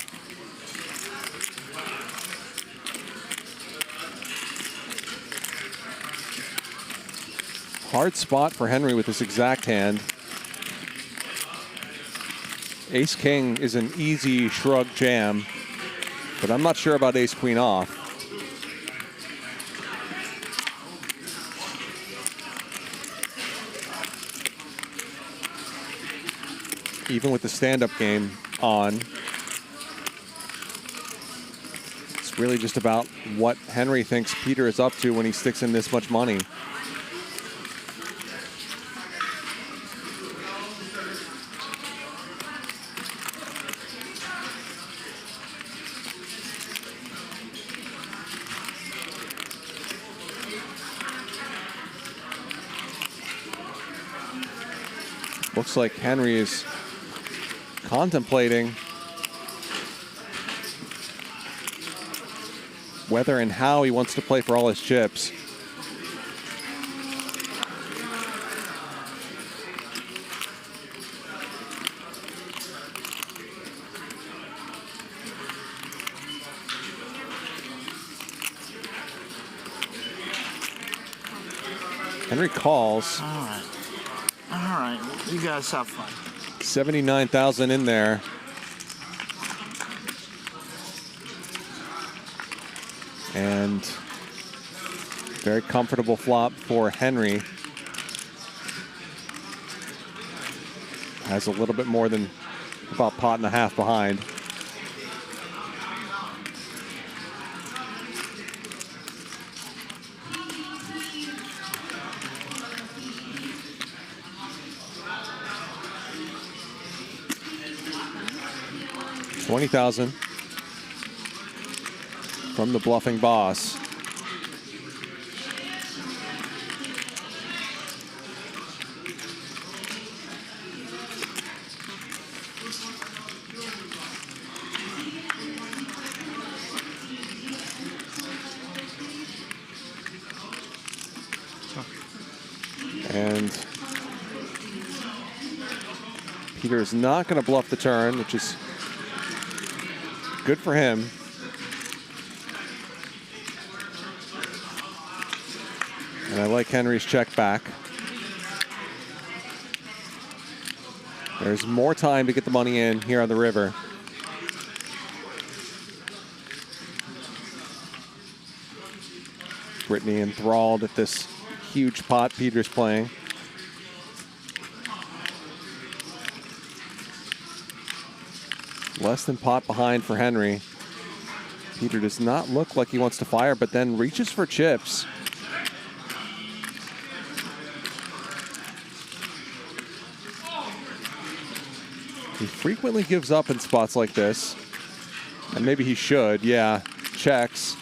Hard spot for Henry with this exact hand. Ace king is an easy shrug jam, but I'm not sure about ace queen off. Even with the stand-up game on, it's really just about what Henry thinks Peter is up to when he sticks in this much money. Looks like Henry is contemplating whether and how he wants to play for all his chips. Henry calls. All right. All right. You guys have fun. 79,000 in there. And very comfortable flop for Henry. Has a little bit more than about pot and a half behind. $20,000 from the bluffing boss. And Peter is not going to bluff the turn, which is good for him. And I like Henry's check back. There's more time to get the money in here on the river. Britney enthralled at this huge pot Peter's playing. Less than pot behind for Henry. Peter does not look like he wants to fire, but then reaches for chips. He frequently gives up in spots like this. And maybe he should, yeah. Checks.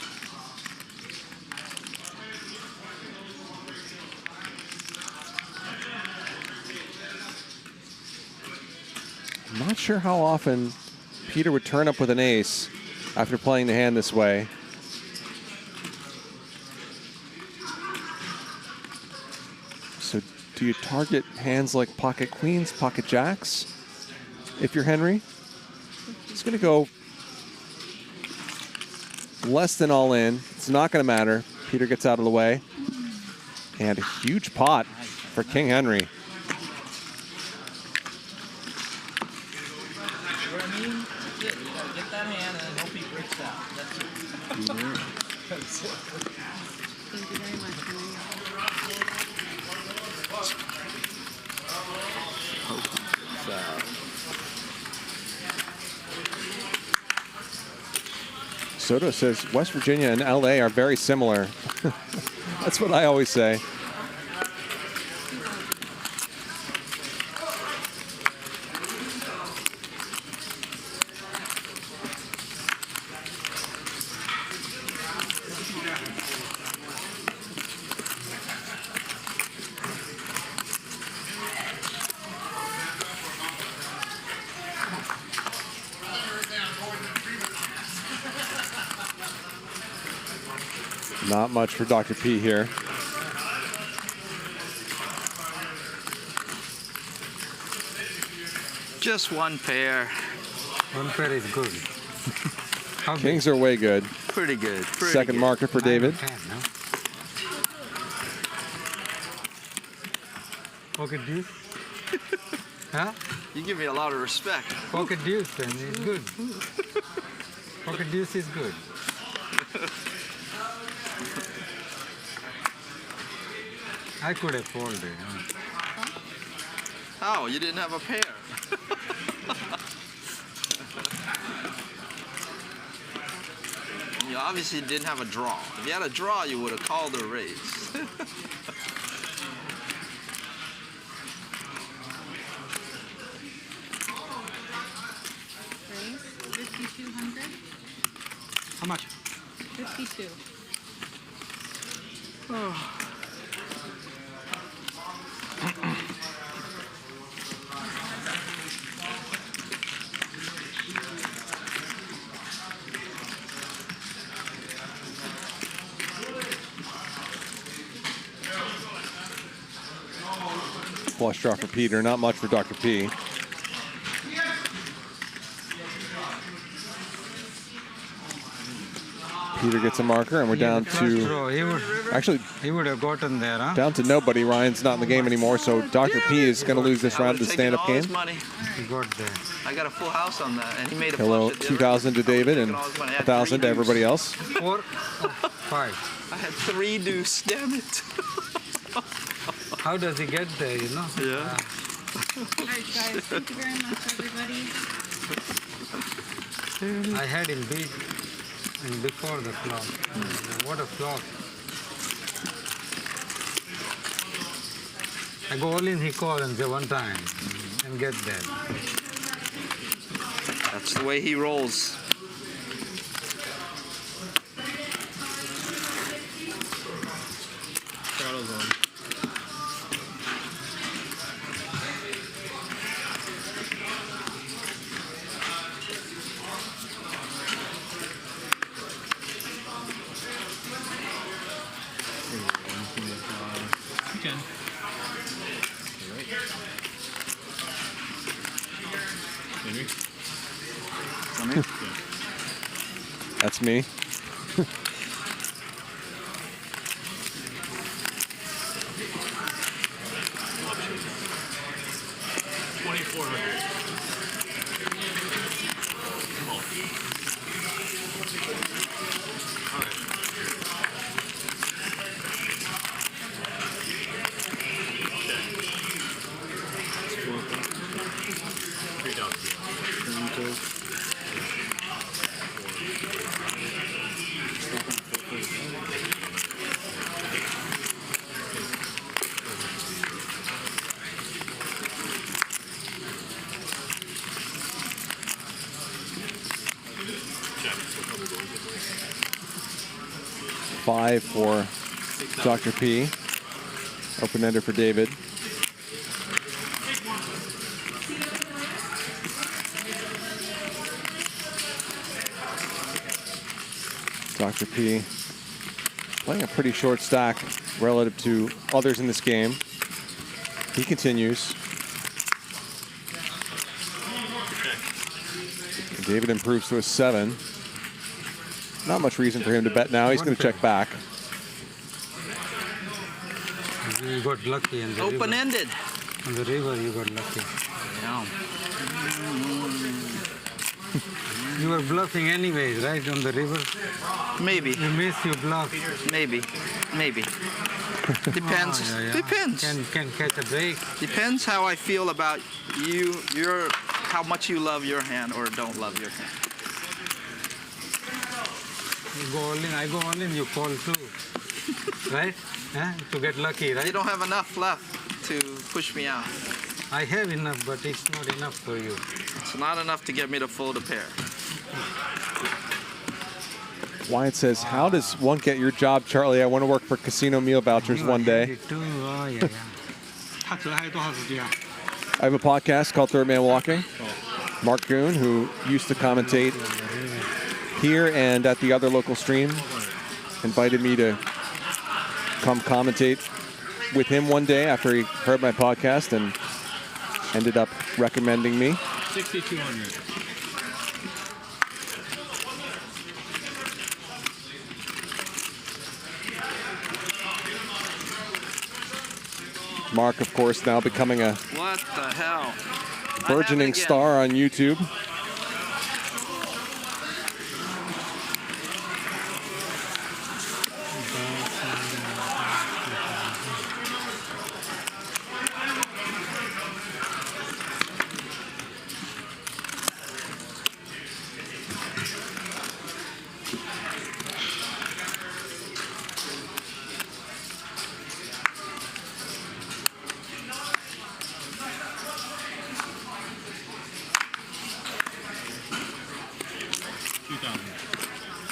I'm not sure how often Peter would turn up with an ace after playing the hand this way. So do you target hands like pocket queens, pocket jacks if you're Henry? He's going to go less than all in. It's not going to matter. Peter gets out of the way. And a huge pot for King Henry. Thank you very much. Soto says West Virginia and LA are very similar. That's what I always say. Not much for Dr. P here. Just one pair. One pair is good. Kings are way good. Pretty good. Pretty Second good. marker for David. Pocket deuce. Huh? You give me a lot of respect. Pocket deuce then is good. Pocket deuce is good. I could have folded. Oh, you didn't have a pair. You obviously didn't have a draw. If you had a draw, you would have called or raised. Raise 5,200. How much? 52. Flush draw for Peter, not much for Dr. P. Peter gets a marker, and we're down to actually he would have gotten there, huh? down to nobody. Ryan's not in the game anymore, so Dr. P is going to lose this round of the stand-up game. He got there. I got a full house on that, and he made a Hello, bunch of 2,000 to David and 1,000 to everybody else. 4, 5. I had 3 deuce, damn it. How does he get there, you know? Yeah. All right, guys. Thank you very much, everybody. I had him beat and before the flop. What a flop. I go all in, he call and say one time and get there. That's the way he rolls. Shadows on. You can. That's me. Five for Dr. P. Open ender for David. Dr. P playing a pretty short stack relative to others in this game. He continues. David improves to a 7. Not much reason for him to bet now. He's going to check back. You got lucky in the Open-ended. On the river, you got lucky. Yeah. You were bluffing anyways, right, on the river? Maybe. You missed your bluff. Maybe. Maybe. Depends. Oh, yeah. Depends. Can catch a break. Depends how I feel about you, how much you love your hand or don't love your hand. You go all in, I go all in, you call too. Right? Huh? To get lucky, right? You don't have enough left to push me out. I have enough, but it's not enough for you. It's not enough to get me to fold a pair. Wyatt says, how does one get your job, Charlie? I want to work for casino meal vouchers one day. I have a podcast called Third Man Walking. Mark Goon, who used to commentate here and at the other local stream, invited me to come commentate with him one day after he heard my podcast and ended up recommending me. 6,200. Mark, of course, now becoming a What the hell? burgeoning star on YouTube.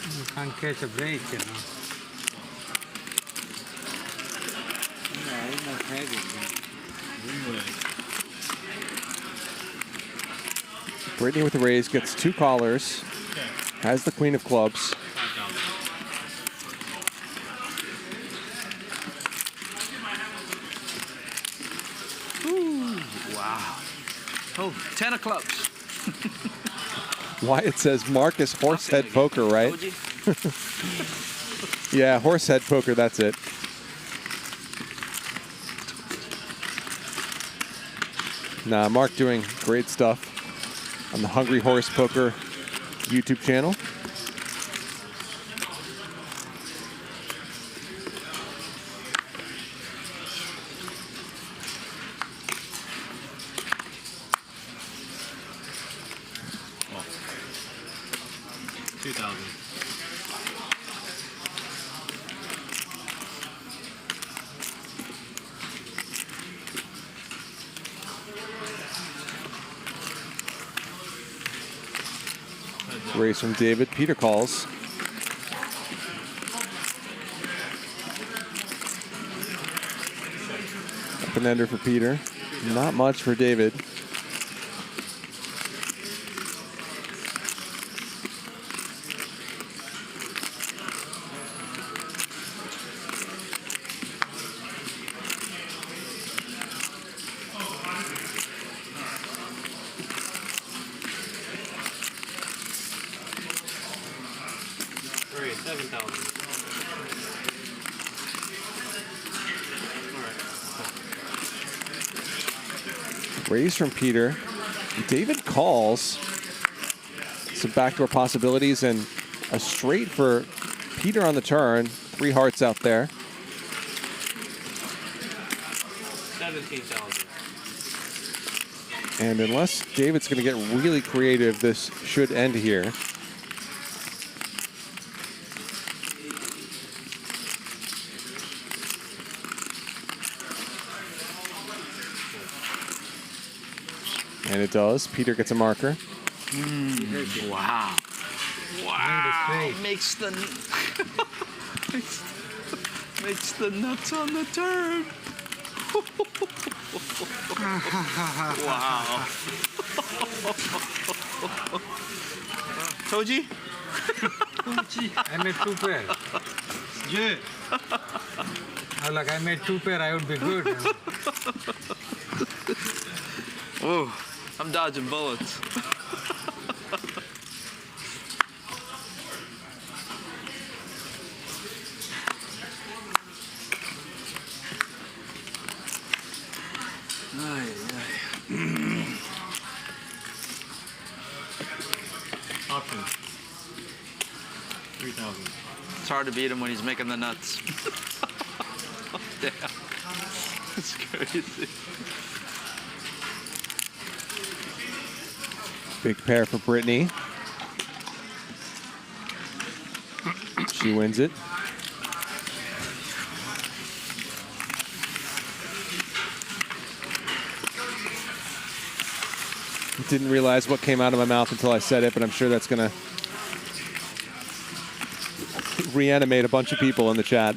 You can't catch a break, you know. Yeah, I'm not heavy. Britney with the raise gets 2 callers, has the queen of clubs. Ooh, wow. Oh, 10 of clubs. Wyatt says Marcus Horsehead Poker, right? Yeah, Horsehead Poker, that's it. Nah, Mark doing great stuff on the Hungry Horse Poker YouTube channel. Raise from David. Peter calls. Up and ender for Peter. Not much for David. Raise from Peter. David calls. Some backdoor possibilities and a straight for Peter on the turn. 3 hearts out there. 17,000. And unless David's going to get really creative, this should end here. And it does. Peter gets a marker. Wow. Wow. Makes the makes the nuts on the turn. Wow. Toji? I made 2 pair. Yeah. I made 2 pair, I would be good. You know? Oh, I'm dodging bullets. Option. 3,000. It's hard to beat him when he's making the nuts. Damn. It's crazy. Big pair for Britney. She wins it. Didn't realize what came out of my mouth until I said it, but I'm sure that's going to reanimate a bunch of people in the chat.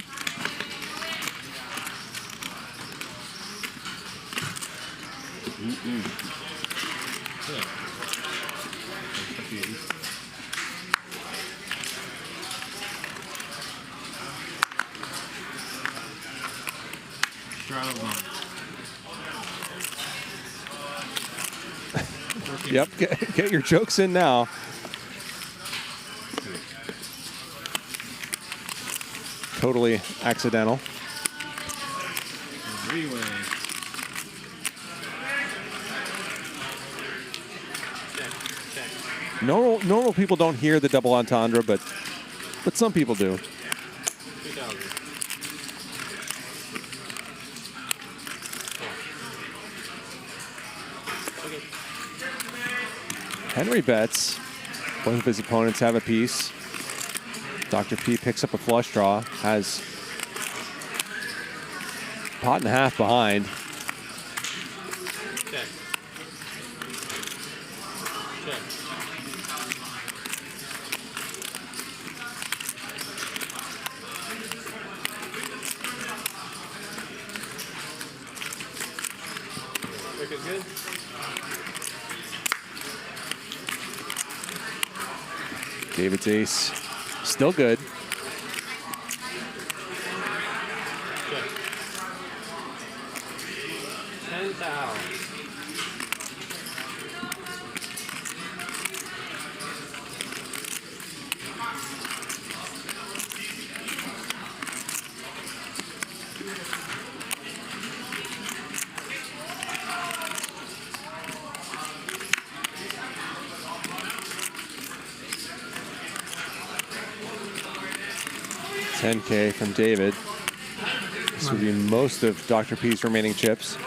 Yep, get your jokes in now. Totally accidental. Normal people don't hear the double entendre, but some people do. Henry bets. Both of his opponents have a piece. Dr. P picks up a flush draw, has pot and a half behind. Check. Check. Check is good. David's ace, still good. Check. 10 thou. $10K from David. This would be most of Dr. P's remaining chips.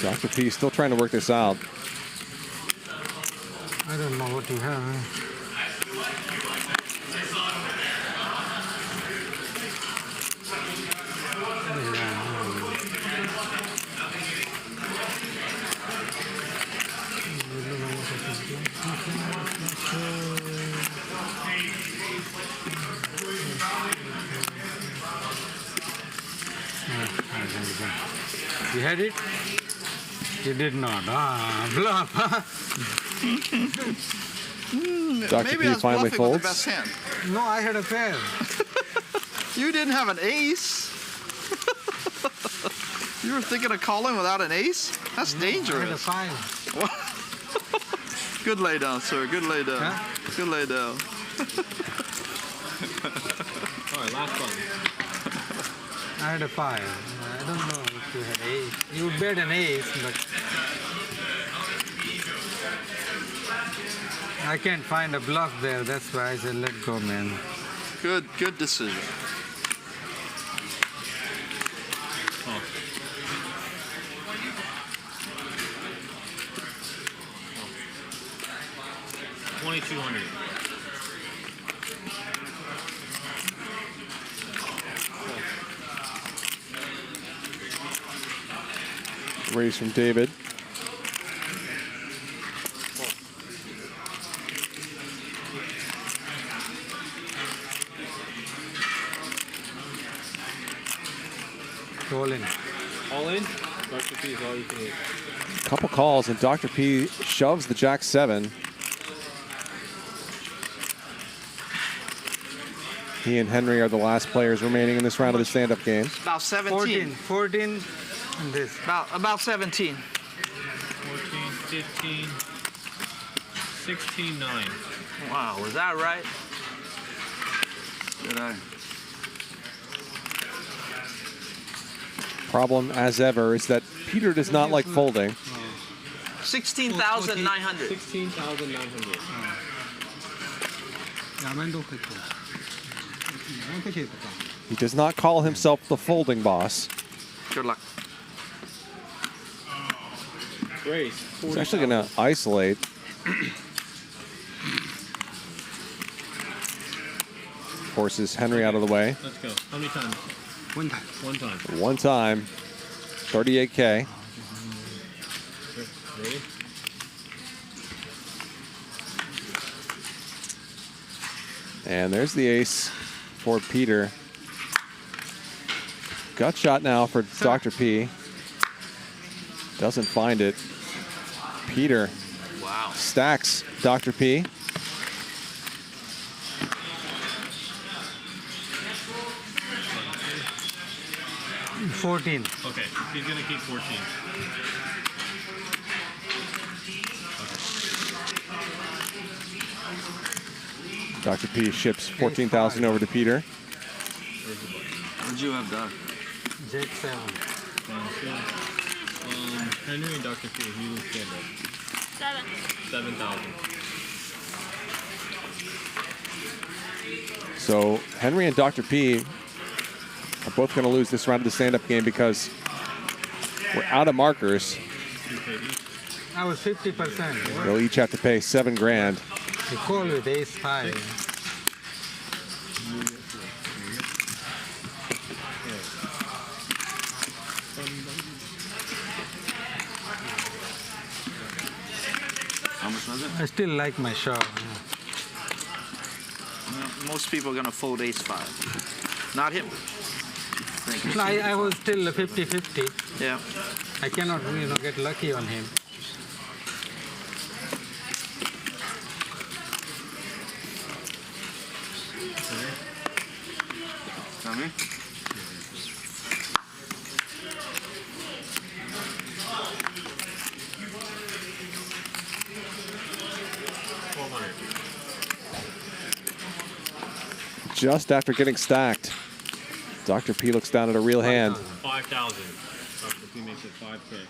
Dr. P still trying to work this out. I don't know what you have. You had it? You did not. Bluff. Dr. P finally folds. With the best hand. No, I had a pair. You didn't have an ace. You were thinking of calling without an ace? That's dangerous. I had a 5. Good lay down, sir. Good lay down. Huh? Good lay down. All right, last one. I had a 5. I don't know if you had ace. You bet an ace, but I can't find a bluff there. That's why I said let go, man. Good decision. Oh. $2,200. Raise from David. All in. All in? Dr. P is all you can eat. Couple calls, and Dr. P shoves the Jack 7. He and Henry are the last players remaining in this round of the stand-up game. About 17. 14. And this. About 17. 14, 15, 16, 9. Wow, was that right? Did I? Problem, as ever, is that Peter does not like folding. 16,900. 16,900. He does not call himself the folding boss. Good luck. Raise. He's actually going to isolate. Forces Henry out of the way. Let's go. How many times? One time. One time. One time. 38K. Ready? And there's the ace for Peter. Gut shot now for Dr. P. Doesn't find it. Peter stacks Dr. P. $14. Okay, he's gonna keep 14. Dr. P ships 14,000 over to Peter. What'd you have, Doc? Jack 7. Henry and Dr. P, he was good at 7,000. So Henry and Dr. P are both going to lose this round of the stand-up game because we're out of markers. I was 50%. They'll each have to pay $7 grand. He called with ace 5. How much was it? I still like my shot. Most people are gonna fold ace 5. Not him. I was still 50-50. Yeah. I cannot, get lucky on him. Tell me. Just after getting stacked, Dr. P looks down at a real hand. 5,000. Dr. P makes it 5K.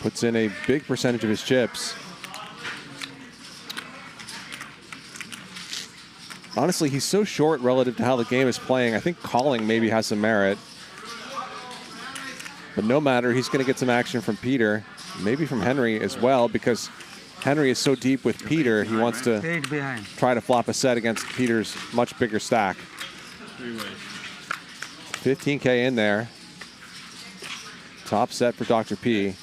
Puts in a big percentage of his chips. Honestly, he's so short relative to how the game is playing. I think calling maybe has some merit. But no matter, he's going to get some action from Peter, maybe from Henry as well, because Henry is so deep with Peter, he wants to try to flop a set against Peter's much bigger stack. 15K in there. Top set for Dr. P.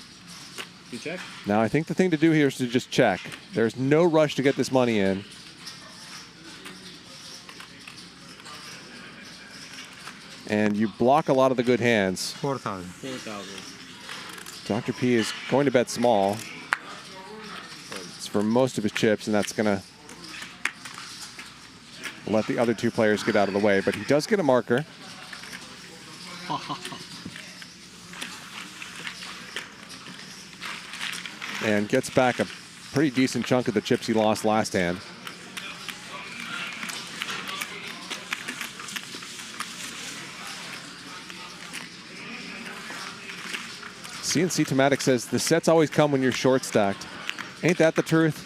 You check? Now, I think the thing to do here is to just check. There's no rush to get this money in. And you block a lot of the good hands. 4,000. 4,000. Dr. P is going to bet small. It's for most of his chips, and that's going to let the other two players get out of the way. But he does get a marker. And gets back a pretty decent chunk of the chips he lost last hand. CNC Tomatic says, the sets always come when you're short stacked. Ain't that the truth?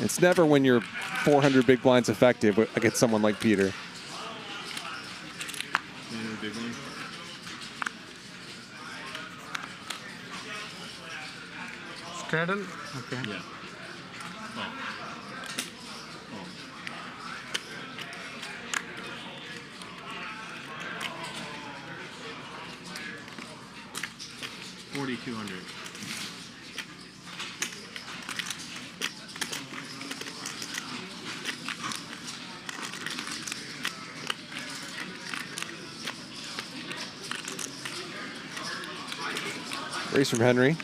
It's never when you're 400 big blinds effective against someone like Peter. Big one. Straddle? Okay. Yeah. Oh. 4,200. Race from Henry.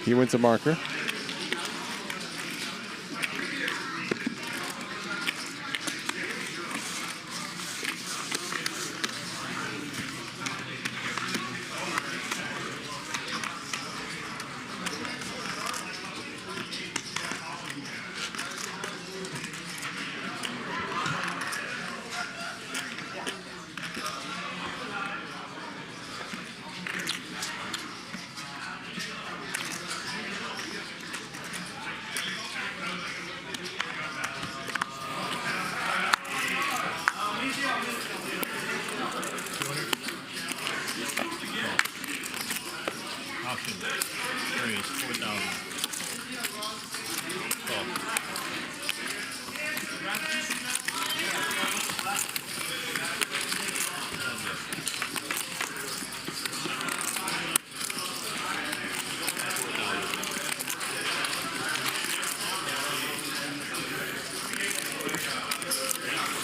He wins a marker.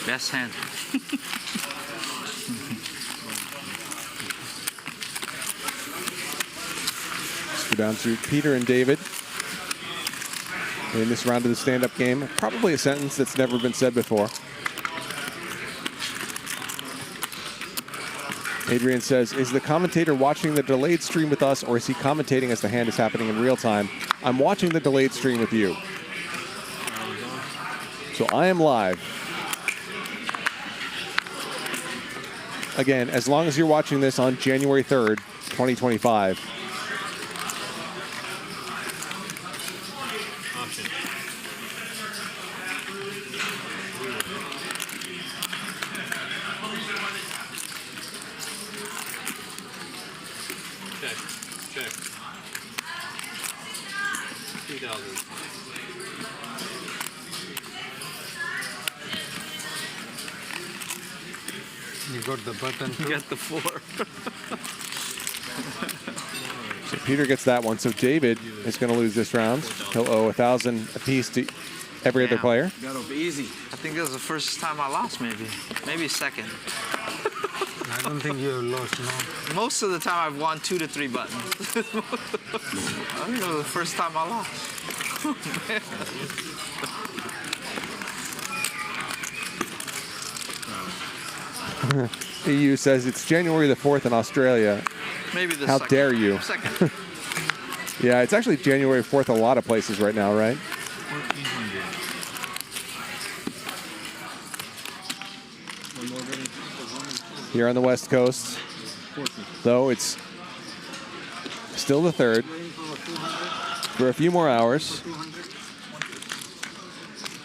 Best hand. Let's go down to Peter and David in this round of the stand-up game. Probably a sentence that's never been said before. Adrian says, is the commentator watching the delayed stream with us, or is he commentating as the hand is happening in real time? I'm watching the delayed stream with you. So I am live. Again, as long as you're watching this on January 3rd, 2025. Check. Check. 2,000. You got the button too? Get the 4. So Peter gets that one. So David is going to lose this round. He'll owe 1,000 apiece to every other player. Got off easy. I think this is the first time I lost, maybe. Maybe second. I don't think you lost, no. Most of the time I've won 2 to 3 buttons. I think it was the first time I lost. EU says it's January the 4th in Australia. Maybe the How second. dare you? Second. Yeah, it's actually January 4th a lot of places right now, right? Here on the West Coast, though, it's still the 3rd for a few more hours.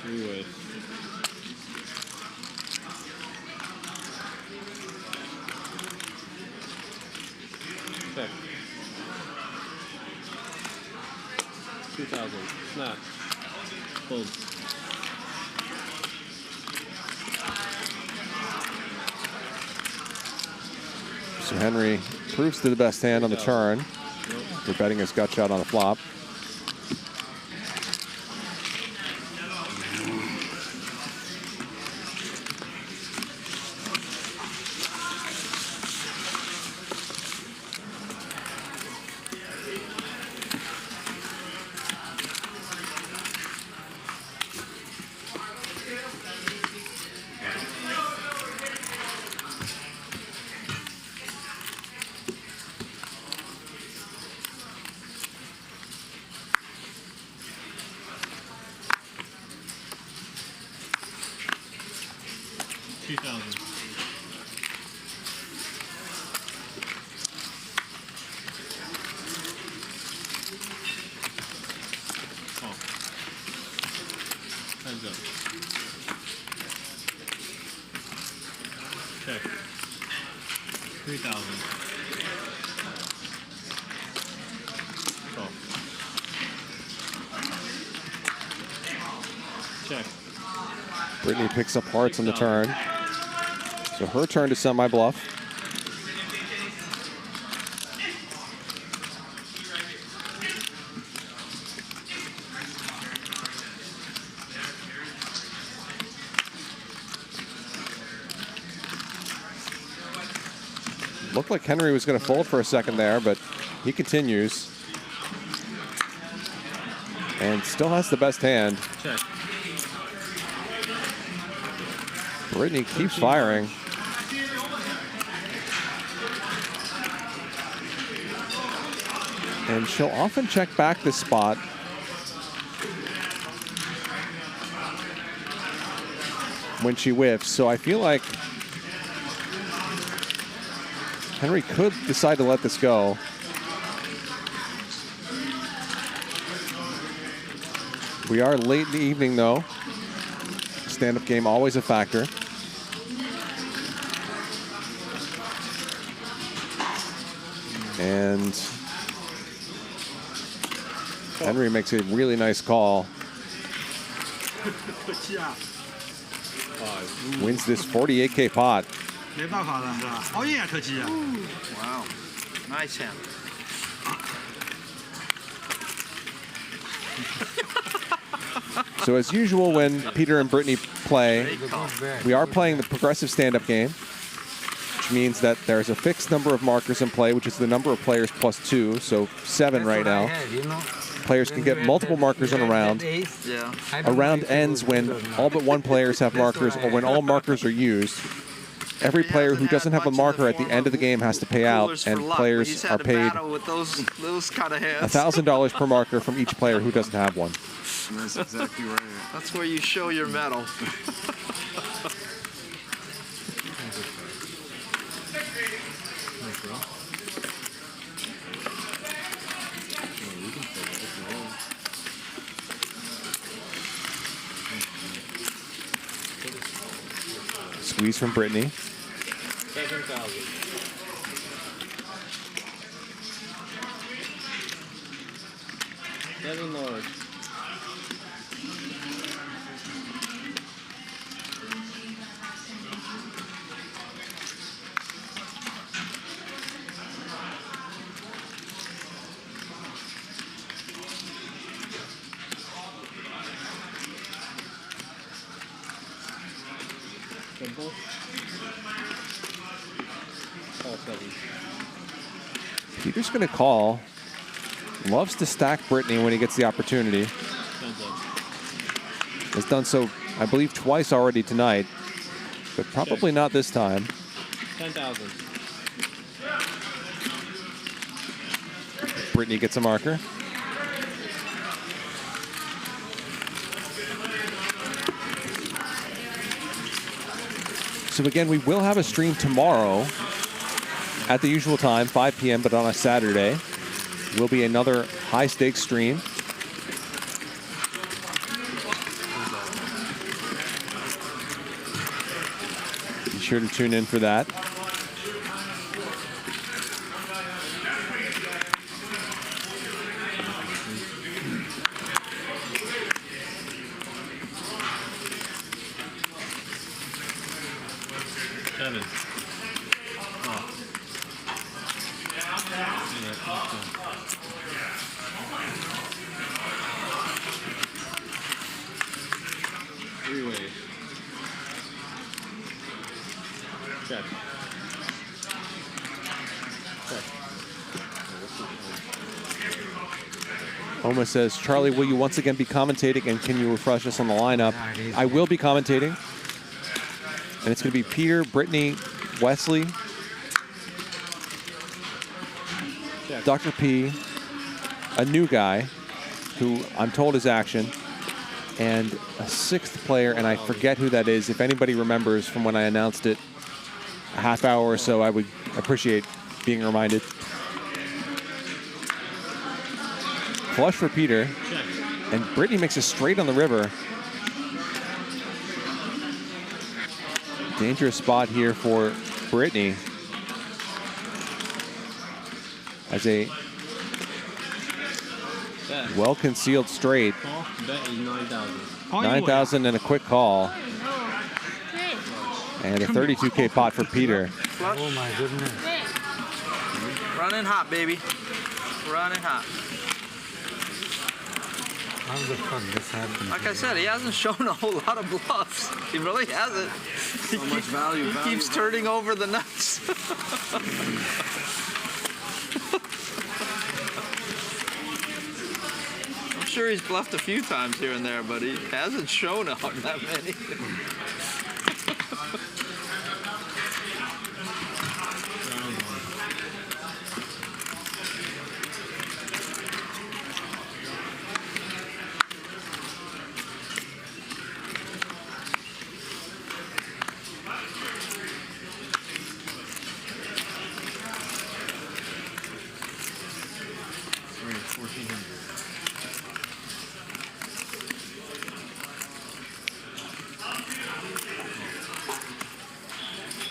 Anyway. Check. 2,000. Snap. Fold. So Henry proves to the best hand on the turn. We're betting his gut shot on the flop. Hands up. Check. 3,000. Call. Check. Britney picks up hearts on the turn. So her turn to semi-bluff. Looked like Henry was going to fold for a second there, but he continues. And still has the best hand. Check. Britney keeps firing. And she'll often check back this spot. When she whiffs, so I feel like Henry could decide to let this go. We are late in the evening, though. Stand-up game always a factor. And Henry makes a really nice call. wins this 48K pot. 没办法了是吧？熬夜特技啊！ Wow. Nice hand. So as usual, when Peter and Britney play, we are playing the progressive stand-up game, which means that there's a fixed number of markers in play, which is the number of players plus 2, so 7 right now. Players can get multiple markers in a round. Yeah. A round ends when all but one players have markers or when all markers are used. Every player who doesn't have a marker at the end of the game has to pay out, and players are paid With those kind of hands. $1,000 per marker from each player who doesn't have one. That's exactly right. That's where you show your medal. Squeeze from Britney. 7,000. Seven large. Simple. All seven. Peter's going to call. Loves to stack Britney when he gets the opportunity. Has done so, I believe, twice already tonight, but probably not this time. 10,000. Britney gets a marker. So again, we will have a stream tomorrow at the usual time, 5 p.m., but on a Saturday. Will be another high-stakes stream. Be sure to tune in for that. Seven. Three-way. Check. Check. Oma says, Charlie, will you once again be commentating, and can you refresh us on the lineup? I will be commentating. And it's going to be Peter, Britney, Wesley, Dr. P, a new guy who I'm told is action, and a sixth player, and I forget who that is. If anybody remembers from when I announced it a half hour or so, I would appreciate being reminded. Flush for Peter, and Britney makes a straight on the river. Dangerous spot here for Britney. As a well-concealed straight. Bet is 9,000. 9,000 and a quick call. And a 32K pot for Peter. Oh my goodness. Running hot, baby. Running hot. How the fuck this happened? Like I said, he hasn't shown a whole lot of bluffs. He really hasn't. So much value. He keeps turning over the nuts. I'm sure he's bluffed a few times here and there, but he hasn't shown out that many.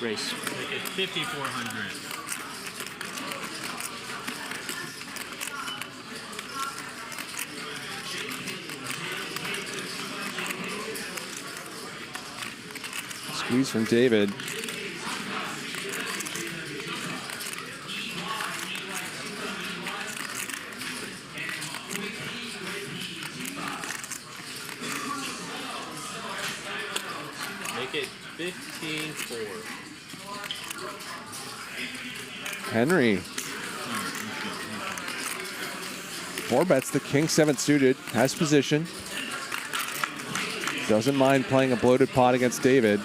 Race. Make it 5,400. Squeeze from David. Make it 15-4. Henry. 4 bets the king 7 suited, has position. Doesn't mind playing a bloated pot against David.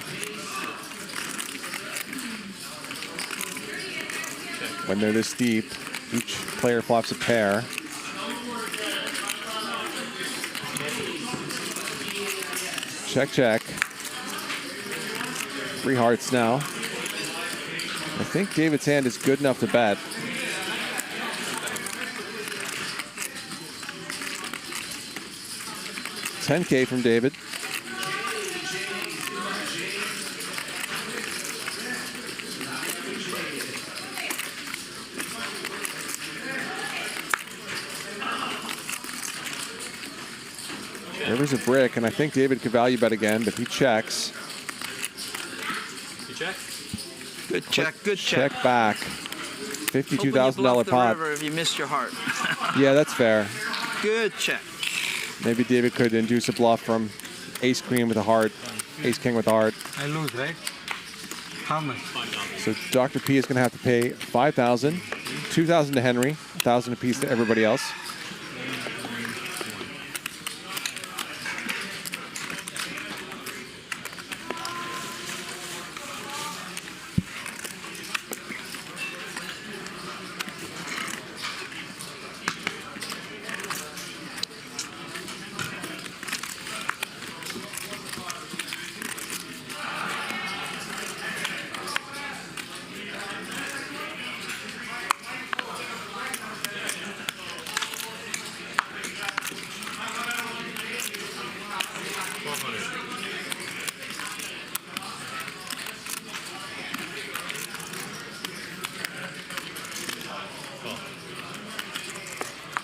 When they're this deep, each player flops a pair. Check, check. 3 hearts now. I think David's hand is good enough to bet. $10K from David. There was a brick, and I think David could value bet again, but he checks. You check? Good check, good check. Check back. $52,000 pot. If you missed your heart. Yeah, that's fair. Good check. Maybe David could induce a bluff from ace queen with a heart, ace king with a heart. I lose, right? How much? So Dr. P is going to have to pay $5,000, $2,000 to Henry, $1,000 apiece to everybody else.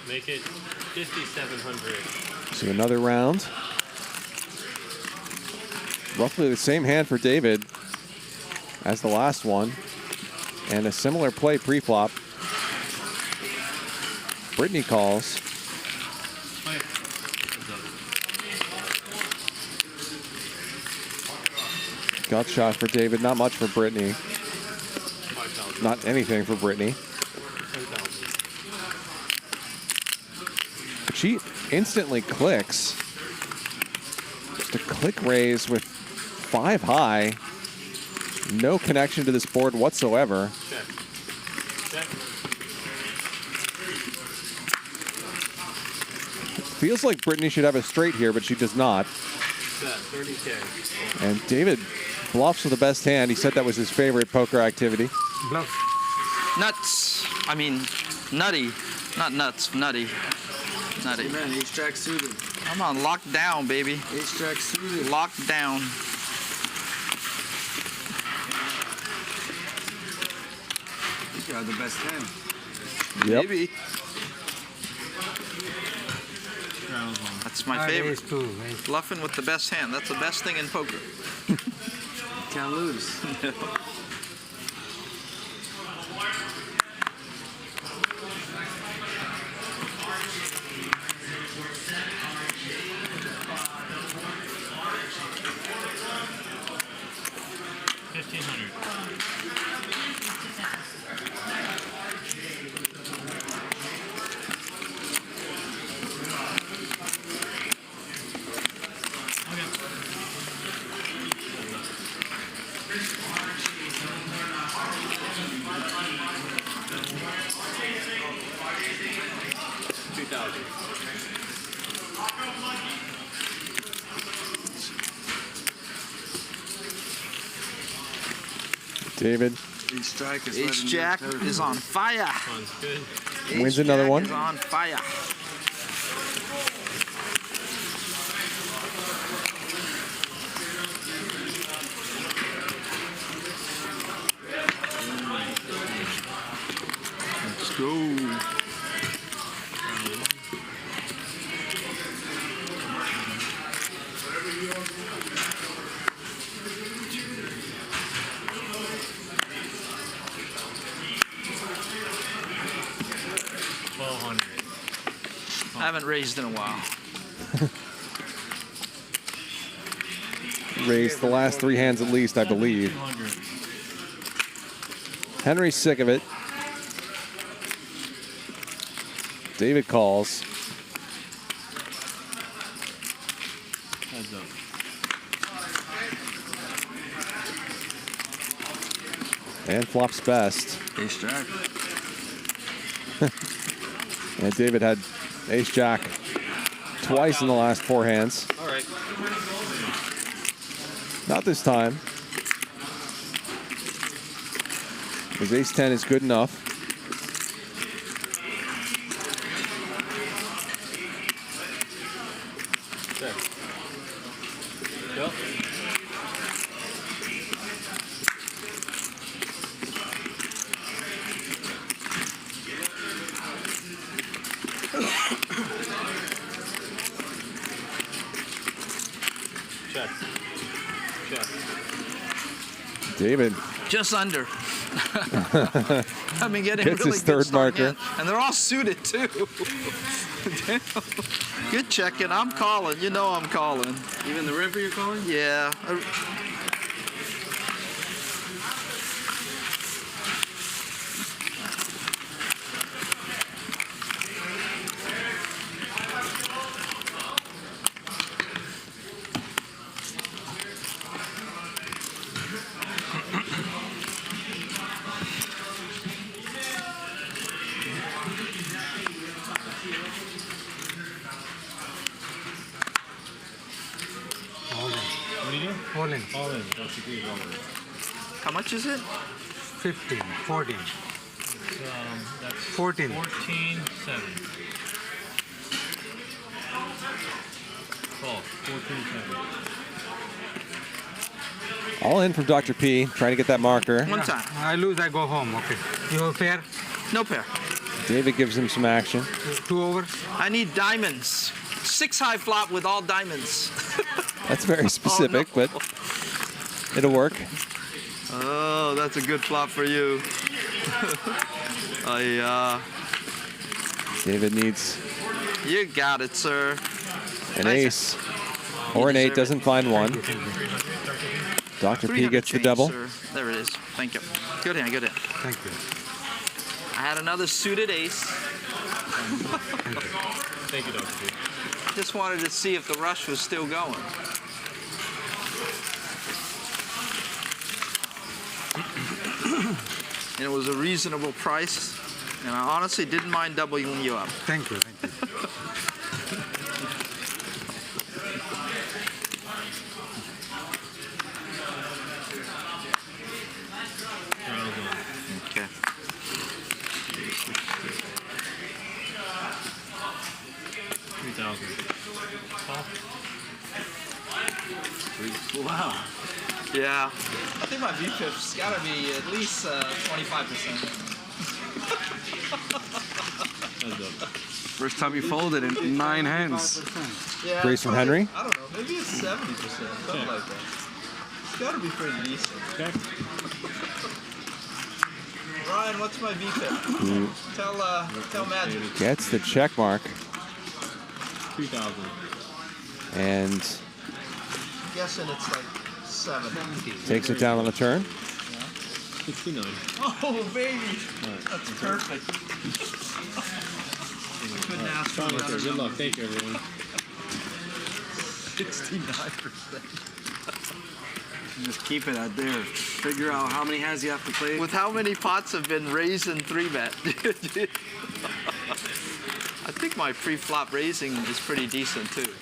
Make it 5,700. So another round. Roughly the same hand for David as the last one. And a similar play pre-flop. Britney calls. Gut shot for David, not much for Britney. Not anything for Britney. But she instantly clicks. Just a click raise with 5 high. No connection to this board whatsoever. Check. Check. Feels like Britney should have a straight here, but she does not. Bet 30K. And David bluffs with the best hand. He said that was his favorite poker activity. Bluff. Nuts. I mean, nutty. Not nuts, nutty. Nutty. Man, ace jack suited. Come on, locked down, baby. Ace jack suited. Locked down. You got the best hand. Yep. Maybe. That's my favorite. Bluffing with the best hand. That's the best thing in poker. Can't lose. David Ace Jack is on fire. wins another one. Is on fire. Let's go. I haven't raised in a while. Raised the last 3 hands at least, I believe. Henry's sick of it. David calls. Heads up. And flops best. Ace Jack. And David had Ace Jack twice in the last 4 hands. All right. Not this time. His Ace 10 is good enough. Check. Go. Check. Check. David. Just under. I've been getting Gets really his good third starting marker. hands, and they're all suited too. Damn. Good checking. I'm calling. You know I'm calling. Even the river you're calling? Yeah. What are you doing? All in. All in. Don't you agree, all in. How much is it? 15, 14. That's 14. 14, 7. Call. 14, 7. All in from Dr. P, trying to get that marker. One time. I lose, I go home. Okay. You have a pair? No pair. David gives him some action. 2 over? I need diamonds. 6 high flop with all diamonds. That's very specific, but it'll work. Oh, that's a good flop for you. David needs You got it, sir. an ace or an 8, doesn't find one. Dr. P gets the change, double. sir. There it is. Thank you. Good hand, good hand. Thank you. I had another suited ace. Thank you, Dr. P. Just wanted to see if the rush was still going. And it was a reasonable price. And I honestly didn't mind doubling you up. Thank you. Thank you. Okay. Wow. Yeah. I think my VPIP's got to be at least 25%. First time you folded in 9 hands. Yeah, Raise from Henry? I don't know. Maybe it's 70%, something like that. It's got to be pretty decent. Okay. Ryan, what's my VPIP? Tell Magic. Gets the check mark 3,000. and I'm guessing it's like 7. takes it down on the turn. 69. Oh, baby. That's perfect. Couldn't ask for Sean, better. good luck. Thank you, everyone. 69%. Just keep it out there. Figure out how many hands you have to play. With how many pots have been raised in 3-bet? I think my pre-flop raising is pretty decent too.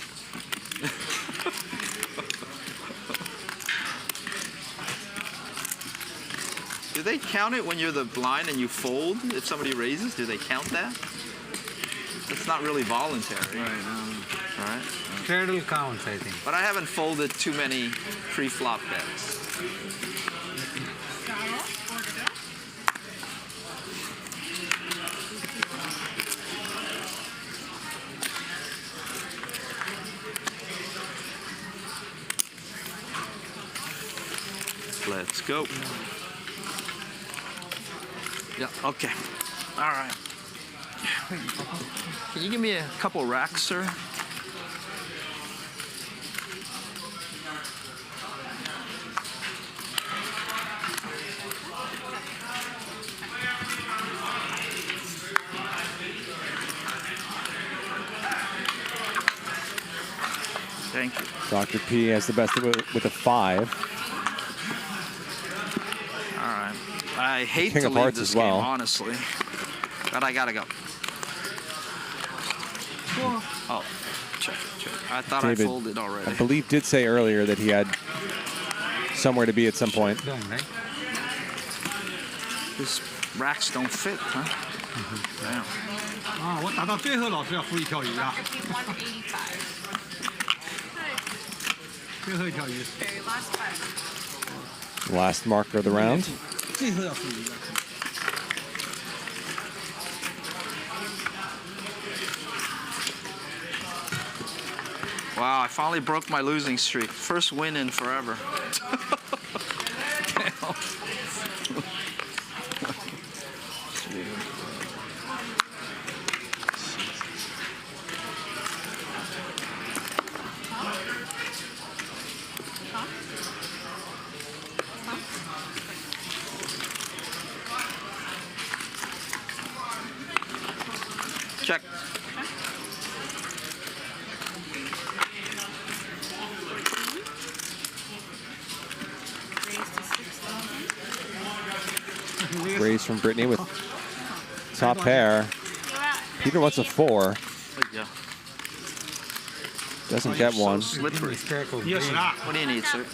Do they count it when you're the blind and you fold? If somebody raises, do they count that? It's not really voluntary. Right. Right? Cradle counts, I think. But I haven't folded too many pre-flop bets. Let's go. Yeah, okay. All right. Can you give me a couple racks, sir? Thank you. Dr. P has the best with a 5. All right. I hate King to of leave Hearts this as well. game, honestly, but I gotta go. Oh, check. I thought David, I folded already. I believe, did say earlier that he had somewhere to be at some point. These racks don't fit, huh? Damn. 啊，我打到最后老师要付一条鱼啊。最后一条鱼。 Last marker of the round. 最后要付鱼的。 Wow, I finally broke my losing streak. First win in forever. Check. Raise from Britney with top pair. Peter wants a 4. Doesn't get one. Slippery. What do you need, sir?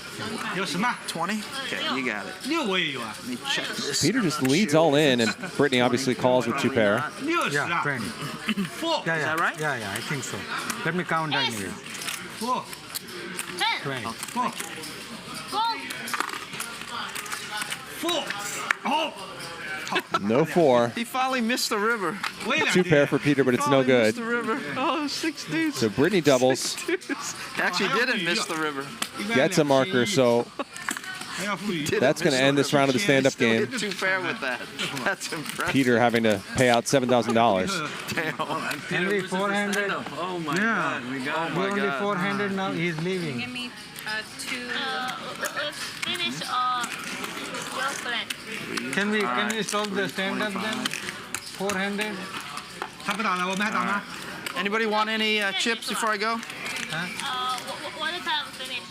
20? Okay, you got it. 6我也有啊。 Let me check this. Peter just leads all in, and Britney obviously calls with 2 pair. Yeah, 20. 4. Yeah, Is that right? Yeah, I think so. Let me count down here. 4. 20. 4. 4. Oh. No 4. He finally missed the river. 2 pair for Peter, but it's no good. Missed the river. Oh, 6 dudes. So Britney doubles. Actually didn't miss the river. Gets a marker, so that's going to end this round of the stand-up game. 2 pair with that. That's impressive. Peter having to pay out $7,000. Damn. Only 400. Oh my Yeah. God, we got him. Only 400 now. He's leaving. Give me 2. Finish your plan. Can we solve the stand-up then? 400. 他不打了，我们还打吗？ Anybody want any chips before I go? What time finish?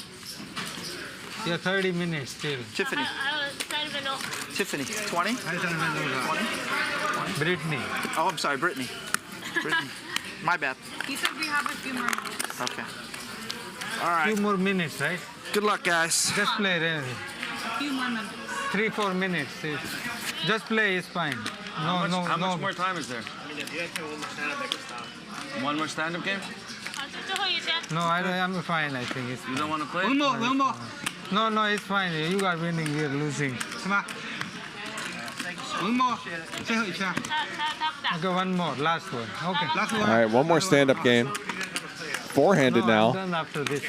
Yeah, 30 minutes still. Tiffany. I don't even know. Tiffany. 20? 20? Britney. Oh, I'm sorry, Britney. Britney. My bad. He said we have a few more minutes. Okay. All right. 2 more minutes, right? Good luck, guys. Just play. A few more minutes. 3-4 minutes. Just play is fine. No, How no. much more time is there? One more stand-up game? No, I'm fine. I think it's. You don't want to play? One more. No, it's fine. You are winning. We're losing. 什么？ One more. 最后一下。 Okay, one more. Last one. Okay. Last All one. right, one more stand-up game. Four-handed I'm now. done after this.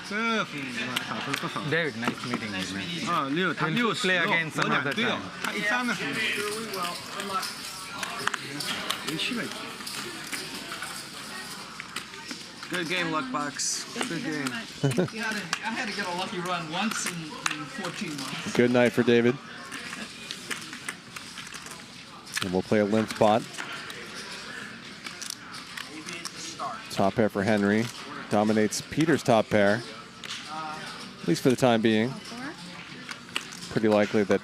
这少分不少。 David, nice meeting you, man. 啊，6他 We'll 60 play again 我 some 2 other 队 time. 哦，他一张呢。回去了。 Good game, Luckbox. Good game. I had to get a lucky run once in 14 months. Good night for David. And we'll play a limp spot. Top pair for Henry. Dominates Peter's top pair. At least for the time being. Pretty likely that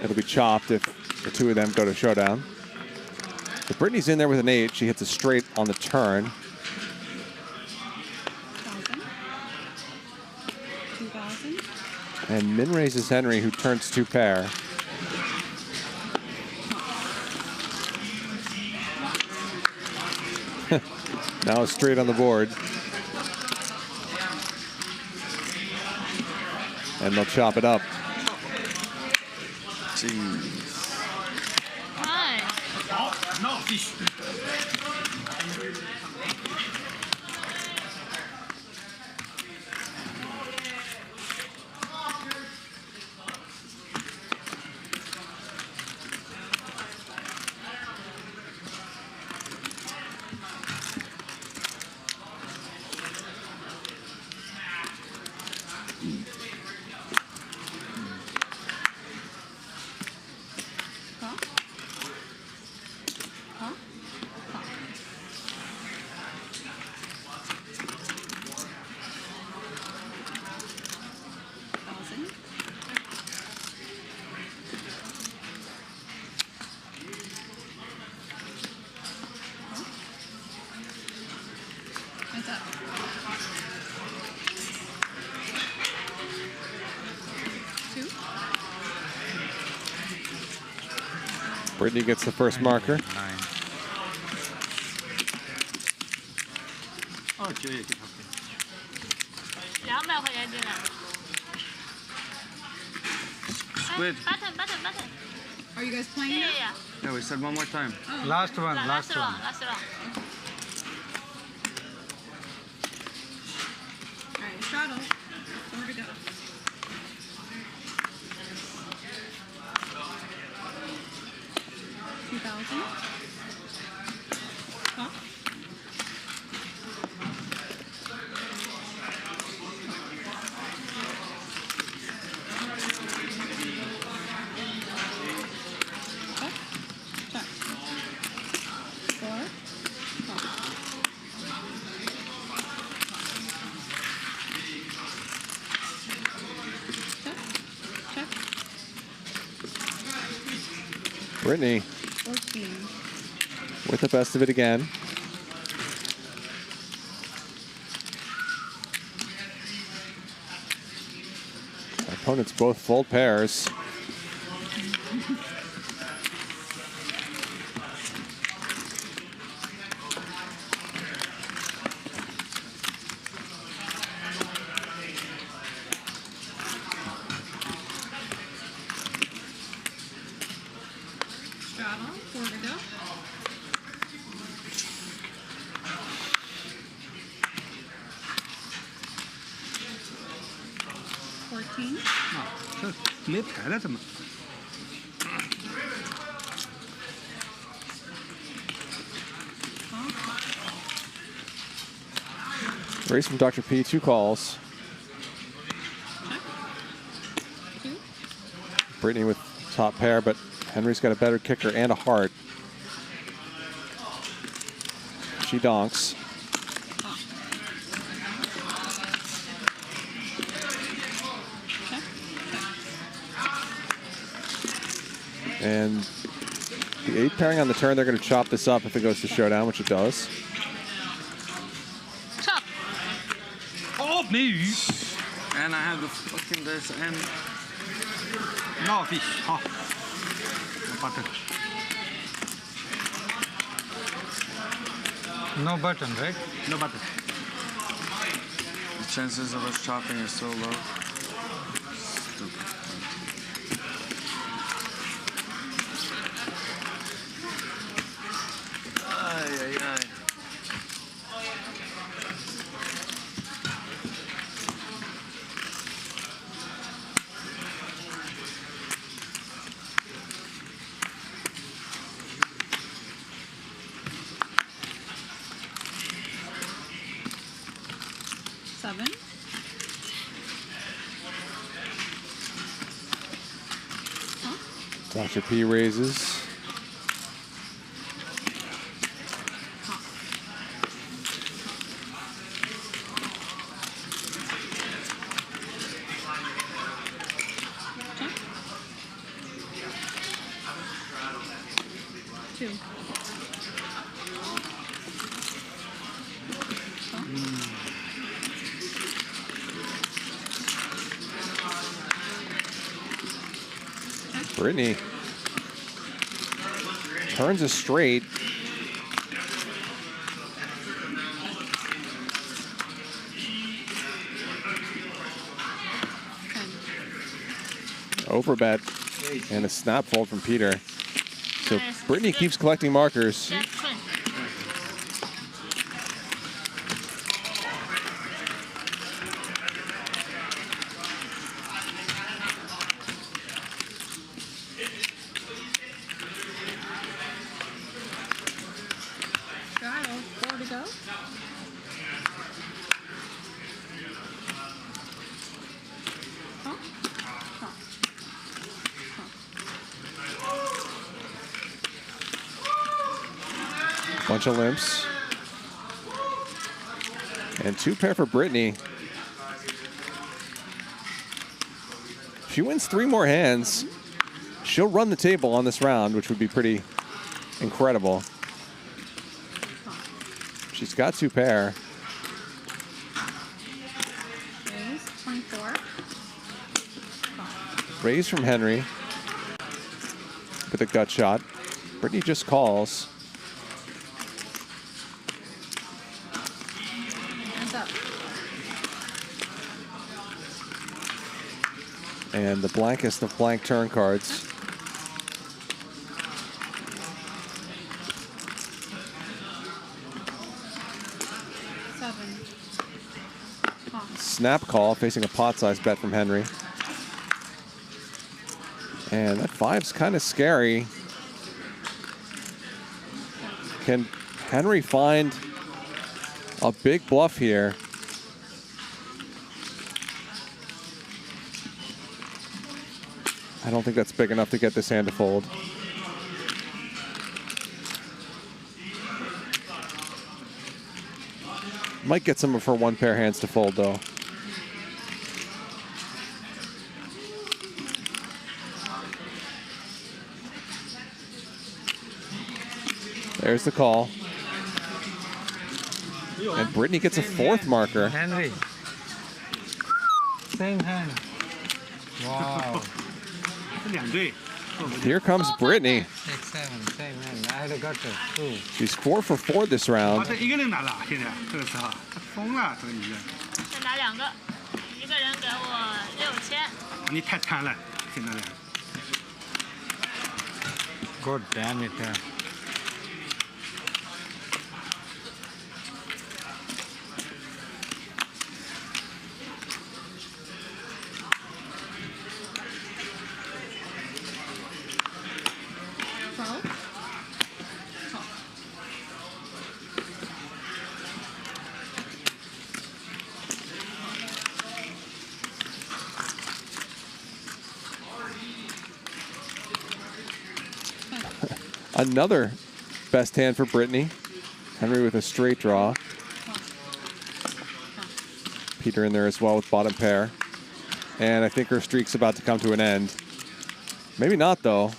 it'll be chopped if the 2 of them go to showdown. But Britney's in there with an 8. She hits a straight on the turn. 2,000. And min raises Henry, who turns 2 pair. Now a straight on the board. And they'll chop it up. Britney gets the first marker. 9.哦，9也给他分。 200块钱进来。 Squid. Button. Are you guys playing now? Yeah. Yeah, we said one more time. Last one. Last round. All right, straddle. 4 to go. $2,000. Huh? Check. 4. Check. Britney 14. with the best of it again. Our opponents both fold pairs. Straddle. 4 to go. $14. 啊，这没牌了怎么？ Race from Dr. P, 2 calls. Britney with top pair, but Henry's got a better kicker and a heart. She donks. And the 8 pairing on the turn, they're going to chop this up if it goes to showdown, which it does. Chop. Oh, me. And I have the fucking this and No fish. 好。Button. No button, right? No button. the chances of us chopping is so low. Stupid. Ay, ay, ay. Seven. Dr. P raises. Two. Britney turns a straight. Overbet and a snap fold from Peter. So Britney keeps collecting markers. Straddle. 4 to go. Huh? Huh. Bunch of limps. And 2 pair for Britney. If she wins 3 more hands, she'll run the table on this round, which would be pretty incredible. She's got 2 pair. Raise. 24. Raise from Henry with a gut shot. Britney just calls. Hands up. And the blankest of blank turn cards. Snap call facing a pot-sized bet from Henry. And that 5's kind of scary. Can Henry find a big bluff here? I don't think that's big enough to get this hand to fold. Might get some of her one pair hands to fold though. There's the call. And Britney gets a fourth marker. Henry. Same hand. Wow. Here comes Britney. 6, 7, same hand. I had got it. 2. She's 4 for 4 this round. 这一个人拿了，现在这个时候疯了，这个女人。再拿2个，一个人给我6000。你太贪了，现在。 God damn it. Another best hand for Britney. Henry with a straight draw. Peter in there as well with bottom pair. And I think her streak's about to come to an end. Maybe not though.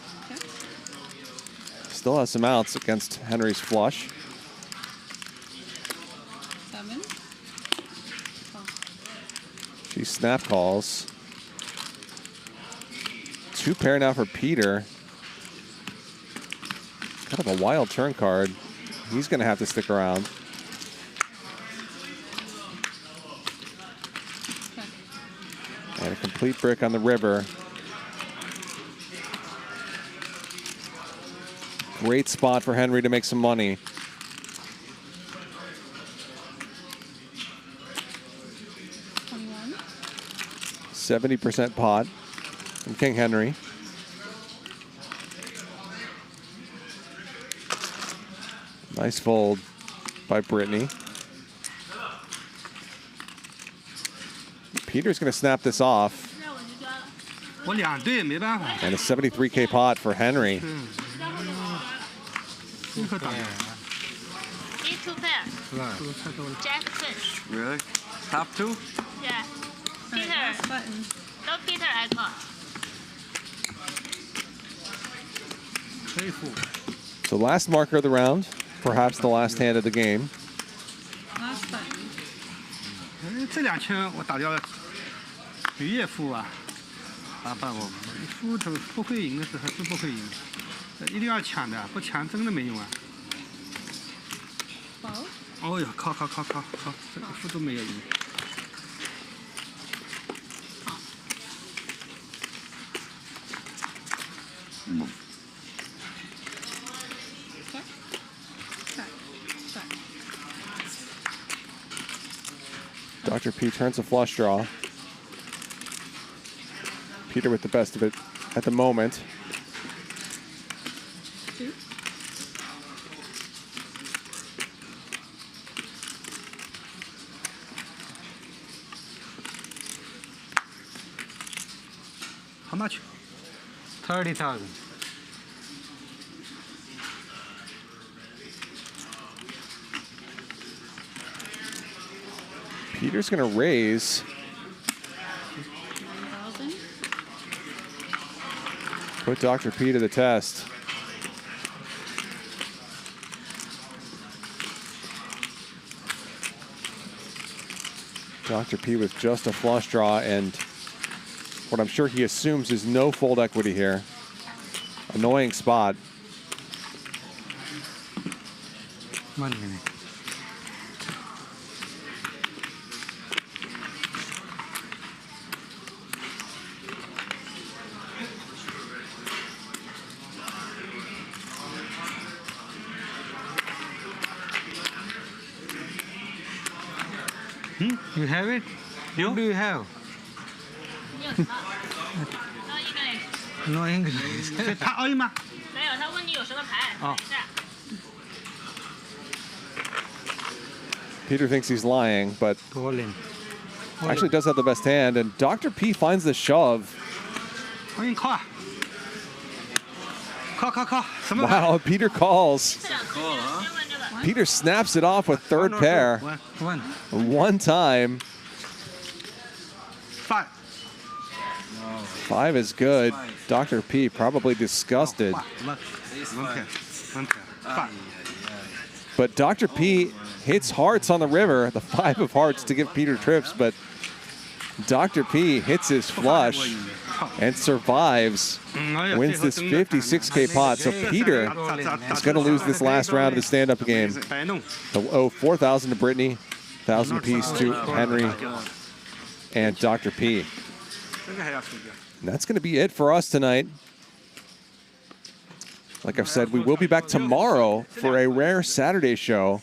Still has some outs against Henry's flush. 7. She snap calls. 2 pair now for Peter. Kind of a wild turn card. He's going to have to stick around. And a complete brick on the river. Great spot for Henry to make some money. $21. 70% pot from King Henry. Nice fold by Britney. Peter's going to snap this off. 我2对没办法。 And a 73K pot for Henry. Need 2 pair. Jack fish. Really? Top 2? Yeah. Peter. No Peter I caught. So last marker of the round. Perhaps the last hand of the game. Last button. 这2圈我打掉了，渔业夫啊，打败我，夫头不会赢的时候是不会赢，一定要抢的，不抢真的没用啊。哦哟，靠，这个夫都没有赢。Dr. P turns a flush draw. Peter with the best of it at the moment. 2. How much? 30,000. Peter's going to raise. Put Dr. P to the test. Dr. P with just a flush draw and what I'm sure he assumes is no fold equity here. Annoying spot. 1 minute. You have it? What do you have? 你有什么？No English. 他奥运吗？没有，他问你有什么牌？哦。 Peter thinks he's lying, but actually does have the best hand. And Dr. P finds the shove. 奥运靠啊！靠！什么？ Wow, Peter calls. Cool, huh? Peter snaps it off with third pair. One time. 5. 5 is good. Dr. P probably disgusted. 1 pair. 1 pair. 5. But Dr. P hits hearts on the river, the 5 of hearts to give Peter trips, but Dr. P hits his flush and survives, wins this 56K pot. So Peter is going to lose this last round of the stand-up game. He'll owe 4,000 to Britney, 1,000 apiece to Henry and Dr. P. And that's going to be it for us tonight. Like I've said, we will be back tomorrow for a rare Saturday show.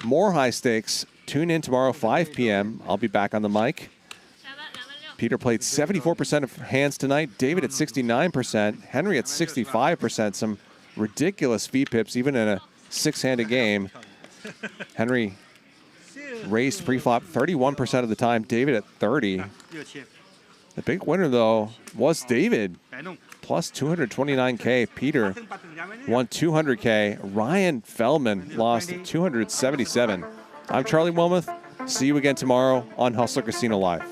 More high stakes. Tune in tomorrow, 5 p.m. I'll be back on the mic. Peter played 74% of hands tonight. David at 69%. Henry at 65%. Some ridiculous V-pips, even in a 6-handed game. Henry raised pre-flop 31% of the time. David at 30. The big winner, though, was David. Plus 229K. Peter won 200K. Ryan Feldman lost 277. I'm Charlie Wilmoth. See you again tomorrow on Hustler Casino Live.